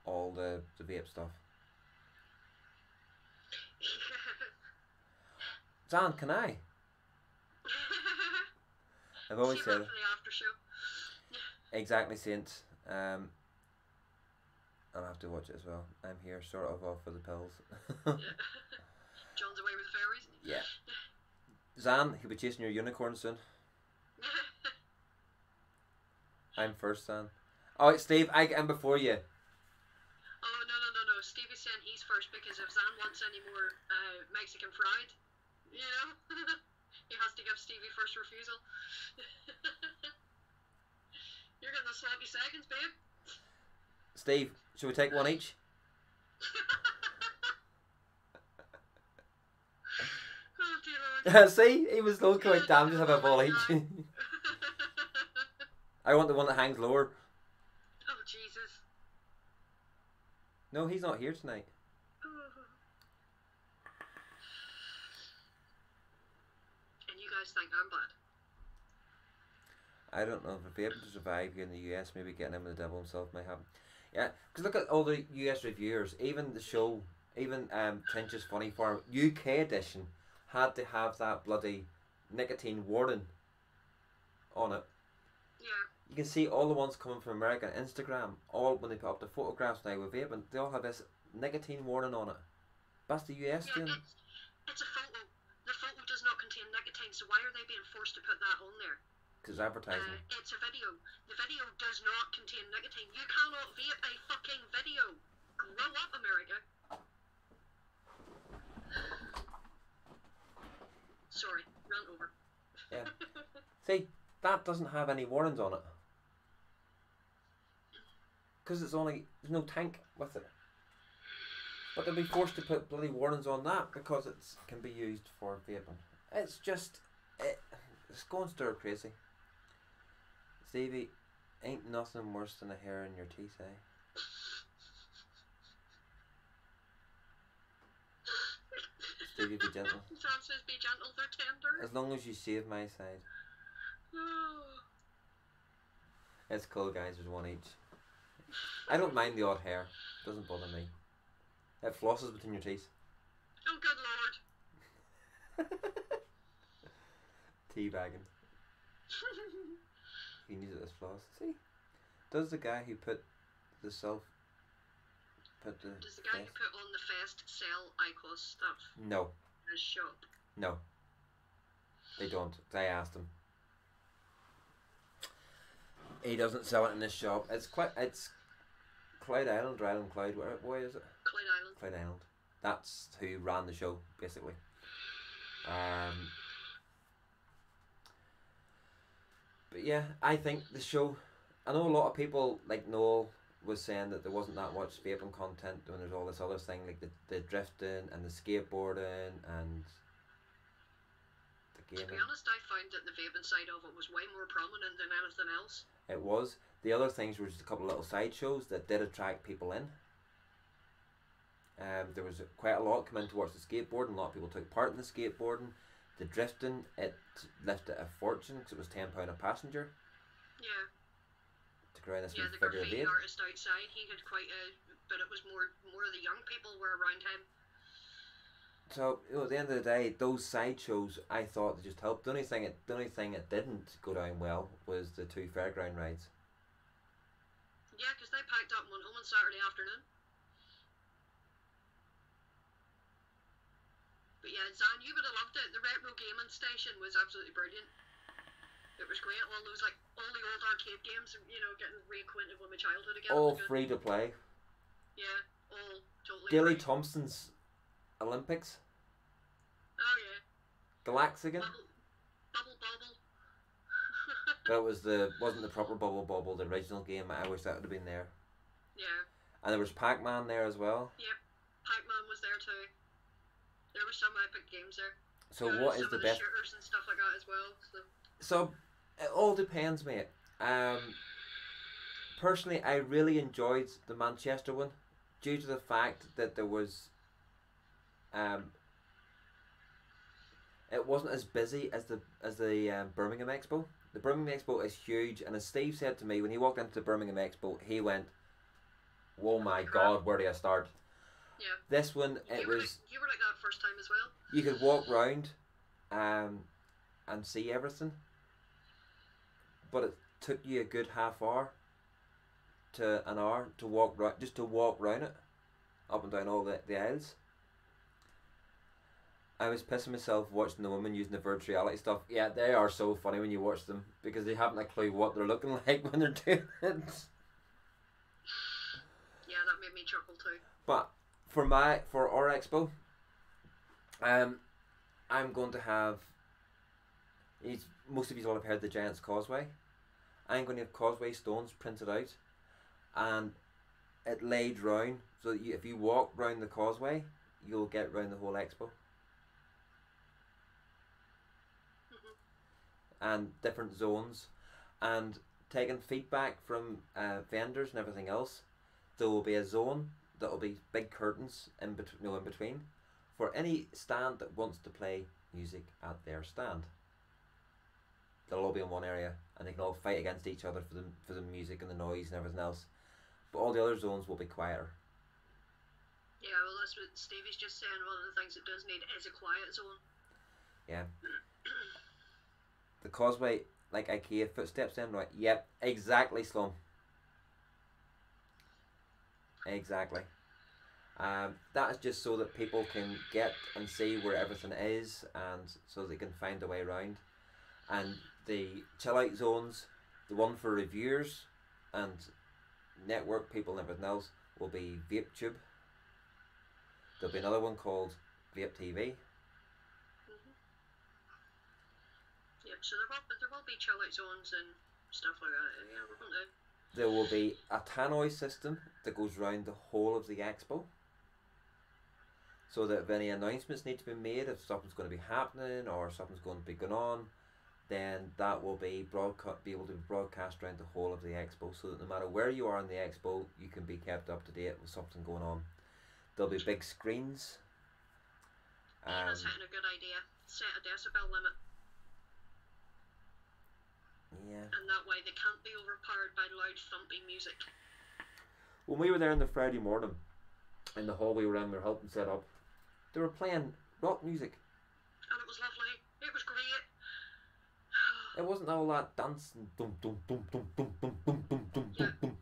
all the vape stuff. Zan, can I? I've always said it. For the after show. Exactly, Saint. I'll have to watch it as well. I'm here sort of off for the pills. John's away with the fairies. Yeah. Zan, he'll be chasing your unicorn soon. I'm first, Zan. Oh, Steve, I am before you. Oh, no. Stevie's saying he's first because if Zan wants any more Mexican fried, He has to give Stevie first refusal. You're getting the sloppy seconds, babe. Steve, should we take one each? Oh, dear Lord. See, he was low quite damn, just have a ball each. I want the one that hangs lower. Oh, Jesus. No, he's not here tonight. And you guys think I'm bad? I don't know if he'll be able to survive here in the US. Maybe getting him the devil himself may happen. Yeah, because look at all the US reviewers. Even the show, even Trench's Funny Farm UK edition had to have that bloody nicotine warning on it. Yeah. You can see all the ones coming from America on Instagram. All when they put up the photographs now with vaping, they all have this nicotine warning on it. That's the US doing. It's a photo. The photo does not contain nicotine, so why are they being forced to put that on there? Because advertising. It's a video. The video does not contain nicotine. You cannot vape a fucking video. Grow up, America. Sorry, rant over. Yeah. See, that doesn't have any warnings on it. Because it's only, there's no tank with it. But they'll be forced to put bloody warnings on that because it can be used for vaping. It's just, it's going stir crazy. Stevie, ain't nothing worse than a hair in your teeth, eh? Stevie, be gentle. Sam says be gentle, they're tender. As long as you save my side. It's cool, guys, there's one each. I don't mind the odd hair. Doesn't bother me. It flosses between your teeth. Oh, good lord. Teabagging. He needs it as floss. See? Does the guy who put the Does the guy who put on the fest sell IQOS stuff No. in his shop? No. They don't. I asked him. He doesn't sell it in his shop. It's Cloud Island or Island Cloud. Where is it? Clyde Island. Cloud Island. That's who ran the show, basically. But yeah, I think the show. I know a lot of people like Noel was saying that there wasn't that much vaping content when there's all this other thing like the drifting and the skateboarding and the gaming. To be honest, I found that the vaping side of it was way more prominent than anything else. It was. The other things were just a couple of little sideshows that did attract people in. There was quite a lot coming towards the skateboarding. A lot of people took part in the skateboarding. The drifting, it lifted a fortune because it was £10 a passenger. Yeah. To grow this Yeah, the figure of graffiti eight. artist outside, he had quite a, but it was more of the young people were around him. So at the end of the day, those sideshows I thought they just helped. The only thing it didn't go down well was the 2 fairground rides. Yeah, because they packed up and went home on Saturday afternoon. But yeah, Zan, you would have loved it. The retro gaming station was absolutely brilliant. It was great. All those all the old arcade games, getting reacquainted with my childhood again. All free to play. Yeah, all totally. Dilly free. Thompson's Olympics. Oh yeah. Galaxigan. Bubble. That wasn't the proper Bubble Bobble, the original game. I wish that would have been there. Yeah. And there was Pac-Man there as well. Yep. Pac-Man was there too. There were some epic games there. So what is some the of best? shooters and stuff like that as well. So it all depends, mate. Personally, I really enjoyed the Manchester one due to the fact that there was it wasn't as busy as the Birmingham Expo. The Birmingham Expo is huge, and as Steve said to me when he walked into the Birmingham Expo, he went, "Oh my God, where do I start?" Yeah. This one, you were like that first time as well. You could walk round, and see everything, but it took you a good half hour to an hour to walk just to walk round it, up and down all the aisles. I was pissing myself watching the women using the virtual reality stuff. Yeah, they are so funny when you watch them because they haven't a clue what they're looking like when they're doing it. Yeah, that made me chuckle too. But for our expo, I'm going to have Most of you will have heard the Giant's Causeway. I'm going to have causeway stones printed out and it laid round, so that if you walk round the causeway, you'll get round the whole expo. And different zones, and taking feedback from vendors and everything else. There will be a zone that will be big curtains in between for any stand that wants to play music at their stand. They'll all be in one area, and they can all fight against each other for the music and the noise and everything else. But all the other zones will be quieter. Yeah, well, that's what Stevie's just saying. One of the things it does need is a quiet zone. Yeah. The causeway, like IKEA footsteps then, right? Yep, exactly, Sloan. Exactly. That is just so that people can get and see where everything is, and so they can find a way around. And the chill out zones, the one for reviewers and network people and everything else, will be VapeTube. There'll be another one called Vape TV. Yep, so there will be chill out zones and stuff like that. Yeah, we're going to. There will be a tannoy system that goes around the whole of the expo, so that if any announcements need to be made, if something's going to be happening or something's going to be going on, then that will be able to be broadcast around the whole of the expo, so that no matter where you are in the expo, you can be kept up to date with something going on. There'll be big screens. That's hitting a good idea. Set a decibel limit. Yeah. And that way they can't be overpowered by loud thumpy music. When we were there on the Friday morning, in the hall we were in, we were helping set up, they were playing rock music. And it was lovely. It was great. It wasn't all that dancing. Dum, dum, dum, dum, dum, dum, dum, dum, dum, Yeah. dum.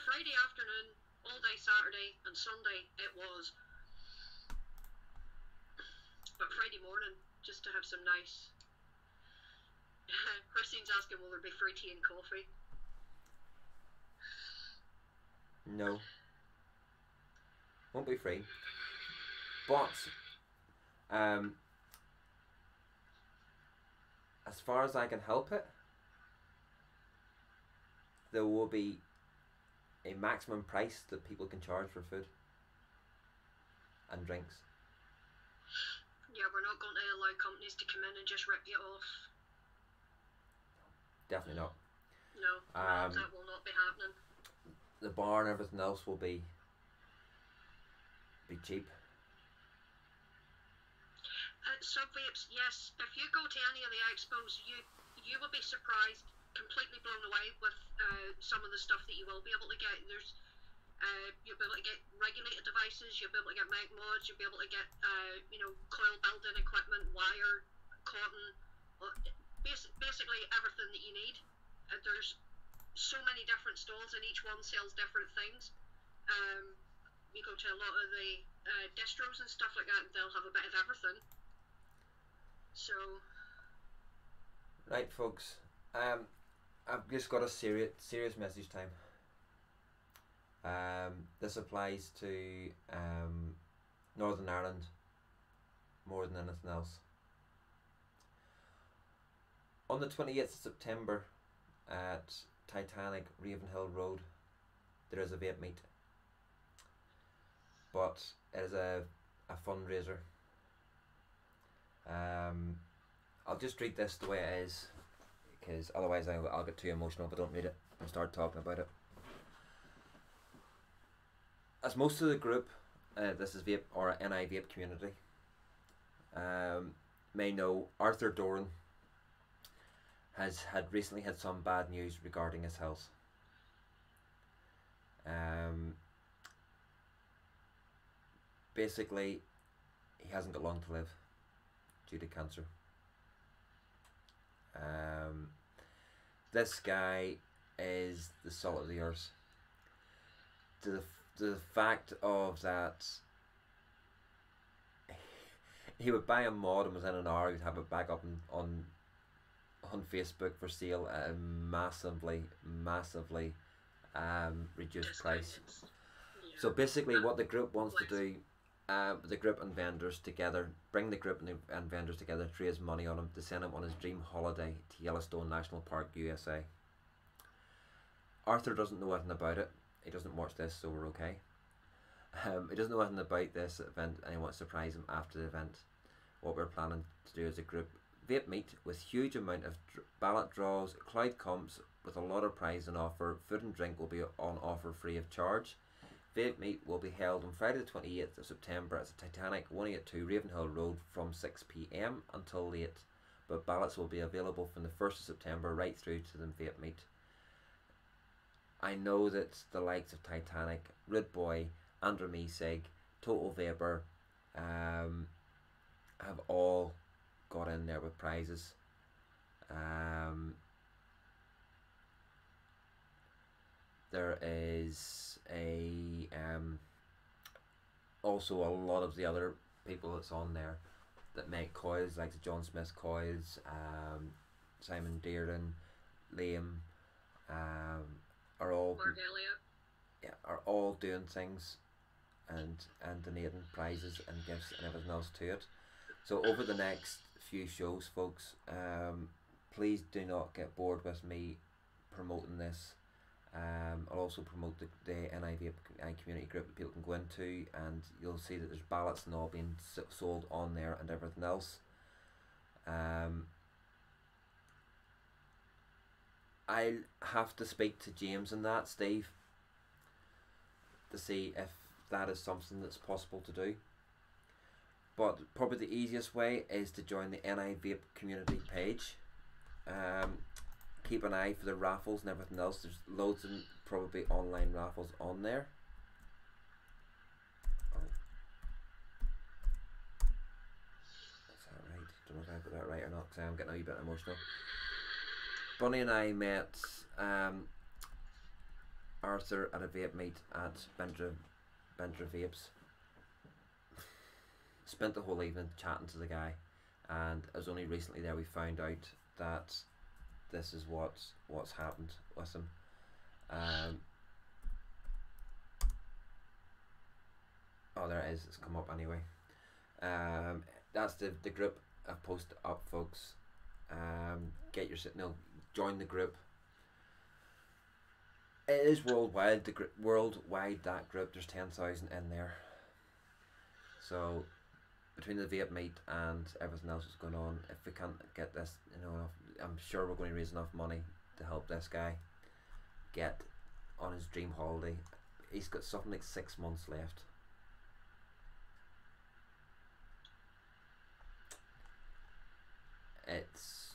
Friday afternoon, all day Saturday and Sunday it was. But Friday morning, just to have some nice... Christine's asking, will there be free tea and coffee? No. Won't be free. But as far as I can help it, there will be a maximum price that people can charge for food and drinks. Yeah, we're not going to allow companies to come in and just rip you off. Definitely not. No, that will not be happening. The bar and everything else will be cheap. Sub-vapes, yes. If you go to any of the expos, you will be surprised, completely blown away with some of the stuff that you will be able to get. There's you'll be able to get regulated devices, you'll be able to get mic mods, you'll be able to get coil building equipment, wire, cotton, basically everything that you need. There's so many different stalls and each one sells different things. You go to a lot of the distros and stuff like that and they'll have a bit of everything. So right, folks, I've just got a serious message time. This applies to Northern Ireland more than anything else. On the 28th of September at Titanic Ravenhill Road, there is a vape meet, but it is a fundraiser. I'll just read this the way it is, because otherwise I'll get too emotional if I don't read it and start talking about it. As most of the group, this is Vape or NI Vape community, may know, Arthur Doran has recently had some bad news regarding his health. Basically, he hasn't got long to live due to cancer. This guy is the salt of the earth. The fact of that he would buy a mod and within an hour he'd have it back up on Facebook for sale at a massively reduced price. Yeah. So basically what the group wants to do the group and vendors together, bring the group and vendors together to raise money on him to send him on his dream holiday to Yellowstone National Park, USA. Arthur doesn't know anything about it. He doesn't watch this, so we're okay. He doesn't know anything about this event, and he wants to surprise him after the event. What we're planning to do as a group: Vape Meet with huge amount of ballot draws, cloud comps with a lot of prize on offer. Food and drink will be on offer free of charge. Vape Meet will be held on Friday the 28th of September at the Titanic 182 Ravenhill Road from 6 p.m. until late, but ballots will be available from the 1st of September right through to the Vape Meet. I know that the likes of Titanic, Rude Boy, Andrew Meesig, Total Vapor have all got in there with prizes. There is a also a lot of the other people that's on there that make coils, like the John Smith coils, Simon Dearden, Liam, are all Mark Elliott. Yeah, are all doing things and donating prizes and gifts and everything else to it. So over the next few shows, folks, please do not get bored with me promoting this. I'll also promote the NIV community group that people can go into, and you'll see that there's ballots and all being sold on there and everything else. I'll have to speak to James and that, Steve, to see if that is something that's possible to do. But probably the easiest way is to join the NI Vape community page. Keep an eye for the raffles and everything else. There's loads of probably online raffles on there. Oh. Is that right? Don't know if I got that right or not, because I'm getting a wee bit emotional. Bunny and I met Arthur at a vape meet at Bendra Vapes. Spent the whole evening chatting to the guy, and it was only recently there we found out that this is what's happened with him. Oh, there it is. It's come up anyway. That's the group I've posted up, folks. Get your join the group. It is worldwide. Worldwide, that group. There's 10,000 in there. So between the vape meet and everything else that's going on, if we can't get this, I'm sure we're going to raise enough money to help this guy get on his dream holiday. He's got something like 6 months left. It's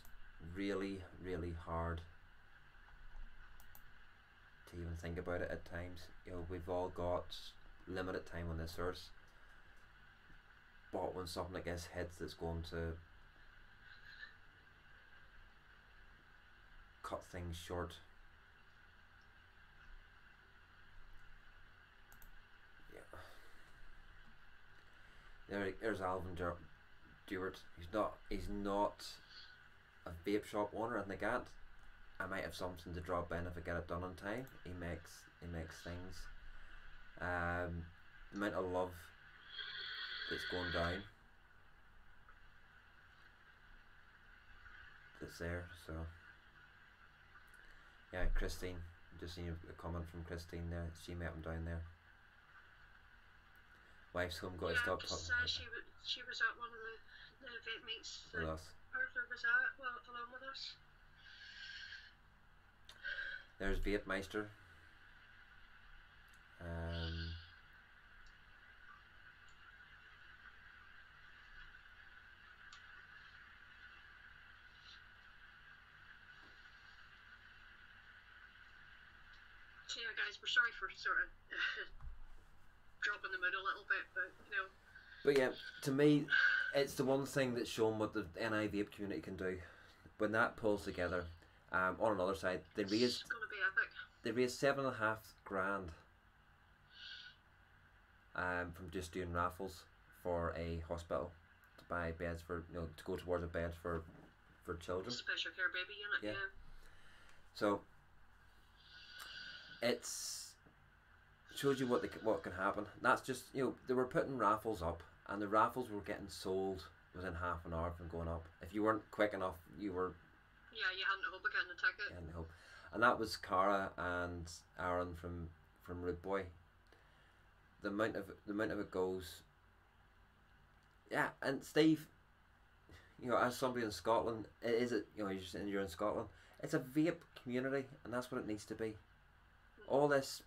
really, really hard to even think about it at times. We've all got limited time on this earth, but when something like this hits, that's going to cut things short. Yeah. There's Alvin Dewart. He's not a vape shop owner, and like that, I might have something to drop in if I get it done on time. He makes things. The amount of love that's going down, that's there. So yeah, Christine, just seen a comment from Christine there. She met him down there. Wife's home, got to stop talking. She was at one of the vape meets that with us. Arthur was at, along with us. There's Vape Meister. So yeah, guys, we're sorry for sort of dropping the mood a little bit, but But yeah, to me, it's the one thing that's shown what the NI Vape community can do. When that pulls together, on another side, they it's raised going to be epic. They raised $7,500 from just doing raffles for a hospital to buy beds for to go towards a bed for children. Special care baby unit, yeah. So it's shows you what can happen. That's just, you know, they were putting raffles up, and the raffles were getting sold within half an hour from going up. If you weren't quick enough, you were. Yeah, you hadn't hope of getting a ticket. You hadn't hope. And that was Cara and Aaron from Rude Boy. The amount of it goes. Yeah, and Steve, you know, as somebody in Scotland, you know, you're in Scotland. It's a vape community, and that's what it needs to be. All this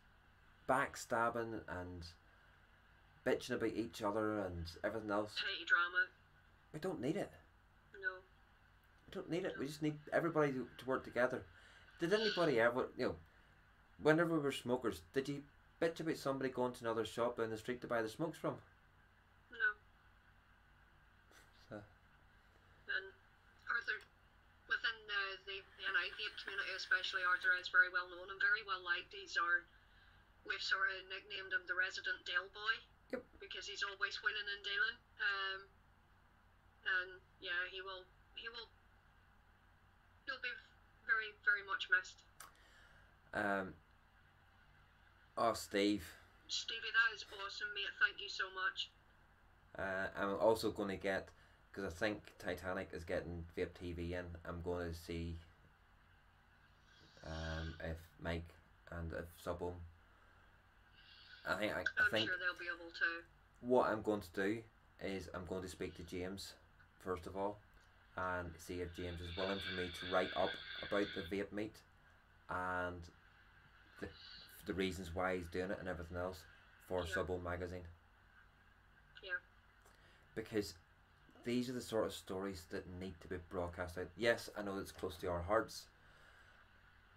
backstabbing and bitching about each other and everything else. Petty drama. We don't need it. No. We don't need it. We just need everybody to work together. Did anybody ever, you know, whenever we were smokers, did you bitch about somebody going to another shop down the street to buy the smokes from? No. So. And Arthur, within the NI vape community especially, Arthur is very well known and very well liked. We've sort of nicknamed him the resident Dale Boy. Yep. Because he's always winning and dealing. And yeah, he'll be very, very much missed. Oh, Steve. Stevie, that is awesome, mate. Thank you so much. I'm also going to get, because I think Titanic is getting Vape TV in, I'm going to see if Mike and if Subble. I think I'm sure they'll be able to. What I'm going to do is I'm going to speak to James first of all and see if James is willing for me to write up about the vape meet and the reasons why he's doing it and everything else for Subble magazine. Yeah. Because these are the sort of stories that need to be broadcast out. Yes, I know it's close to our hearts,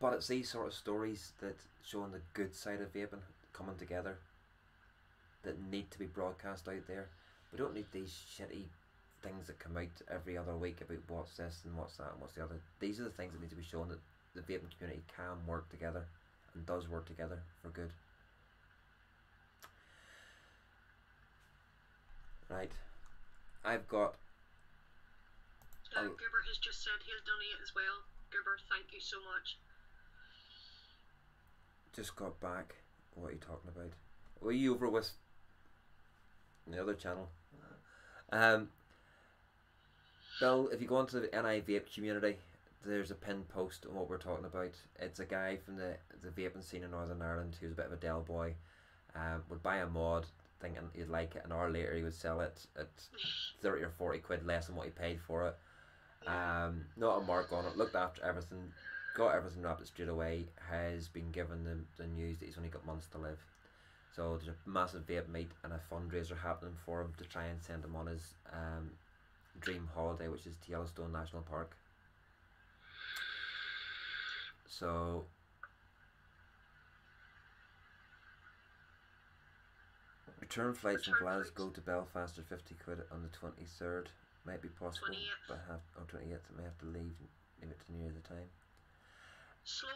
but it's these sort of stories that showing the good side of vaping coming together that need to be broadcast out there. We don't need these shitty things that come out every other week about what's this and what's that and what's the other. These are the things that need to be shown, that the vaping community can work together and does work together for good. Right, I've got. Gerber has just said he'll donate as well. Gerber, thank you so much. Just got back. What are you talking about? Were you over with the other channel? Bill, if you go into the NI Vape community, there's a pinned post on what we're talking about. It's a guy from the vaping scene in Northern Ireland who's a bit of a Dell boy. Would buy a mod thinking he'd like it. An hour later he would sell it at 30 or 40 quid less than what he paid for it. Not a mark on it. Looked after everything. Got everything wrapped straight away. Has been given the news that he's only got months to live. So there's a massive vape meet and a fundraiser happening for him to try and send him on his dream holiday, which is to Yellowstone National Park. So return flights from Glasgow to Belfast are 50 quid on the 23rd. Might be possible, 28th. But 28th, I may have to leave it to near the time. Sloan,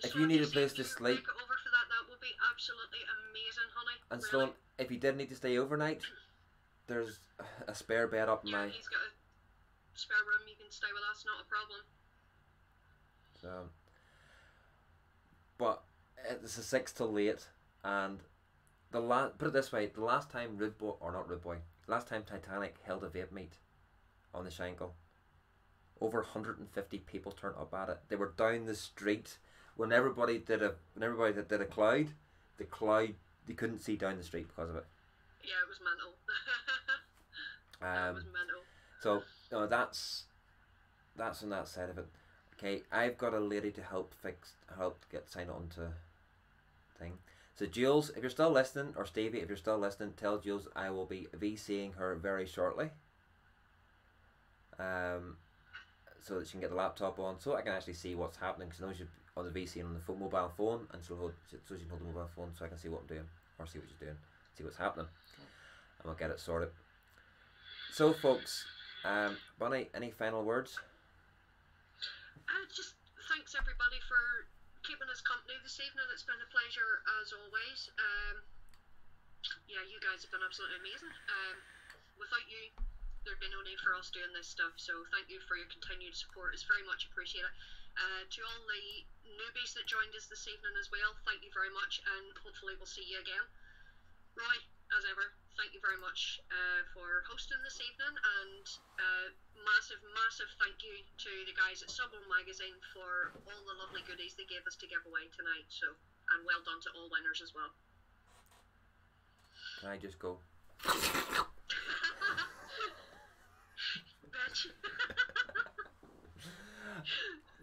if you need a place to sleep, make it over for that would be absolutely amazing, honey. And really. Sloan, if you did need to stay overnight, there's a spare bed up in my. He's got a spare room. You can stay with us, not a problem. So, but it's a 6 till late, and put it this way: the last time last time Titanic held a vape meet on the Shankill, over 150 people turned up at it. They were down the street when everybody did a cloud. The cloud, they couldn't see down the street because of it. Yeah, it was mental. That was mental. So that's on that side of it. Okay, I've got a lady to help get signed on to thing. So Jules, if you're still listening, or Stevie, if you're still listening, tell Jules I will be VCing her very shortly. So that she can get the laptop on, so I can actually see what's happening. Because I know she's on the VC on the mobile phone, and so she can hold the mobile phone, so I can see what I'm doing, or see what she's doing, see what's happening, and we'll get it sorted. So, folks, Bunny, any final words? Just thanks everybody for keeping us company this evening. It's been a pleasure as always. Yeah, you guys have been absolutely amazing. Without you, there'd be no need for us doing this stuff. So thank you for your continued support. It's very much appreciated. To all the newbies that joined us this evening as well, thank you very much, and hopefully we'll see you again. Roy, as ever, thank you very much for hosting this evening, and massive thank you to the guys at Subwell Magazine for all the lovely goodies they gave us to give away tonight. So, and well done to all winners as well. Can I just go? Bitch.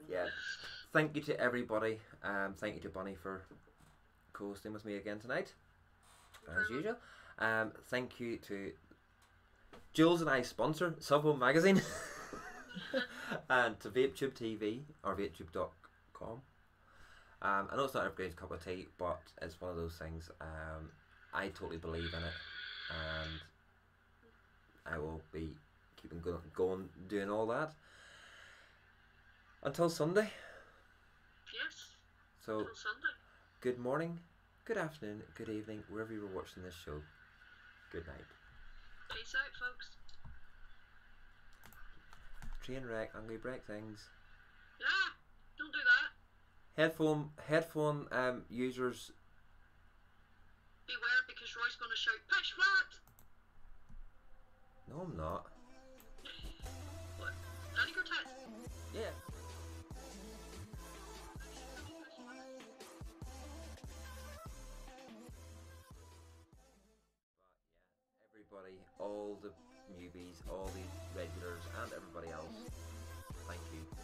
Yeah. Thank you to everybody. Thank you to Bunny for co-hosting with me again tonight, as usual. Thank you to Jules and I sponsor Subwell Magazine and to VapeTube TV or VapeTube.com. I know it's not everybody's cup of tea, but it's one of those things. I totally believe in it, and I will be keeping going doing all that until Sunday. Yes. So, Until Sunday. good morning, good afternoon, good evening, wherever you were watching this show. Good night. Peace out, folks. Train wreck, angry break things. Yeah, don't do that. Headphone users. Beware, because Roy's going to shout pitch flat. No, I'm not. What? Danny Cortez. Yeah. Everybody, all the newbies, all the regulars, and everybody else, thank you.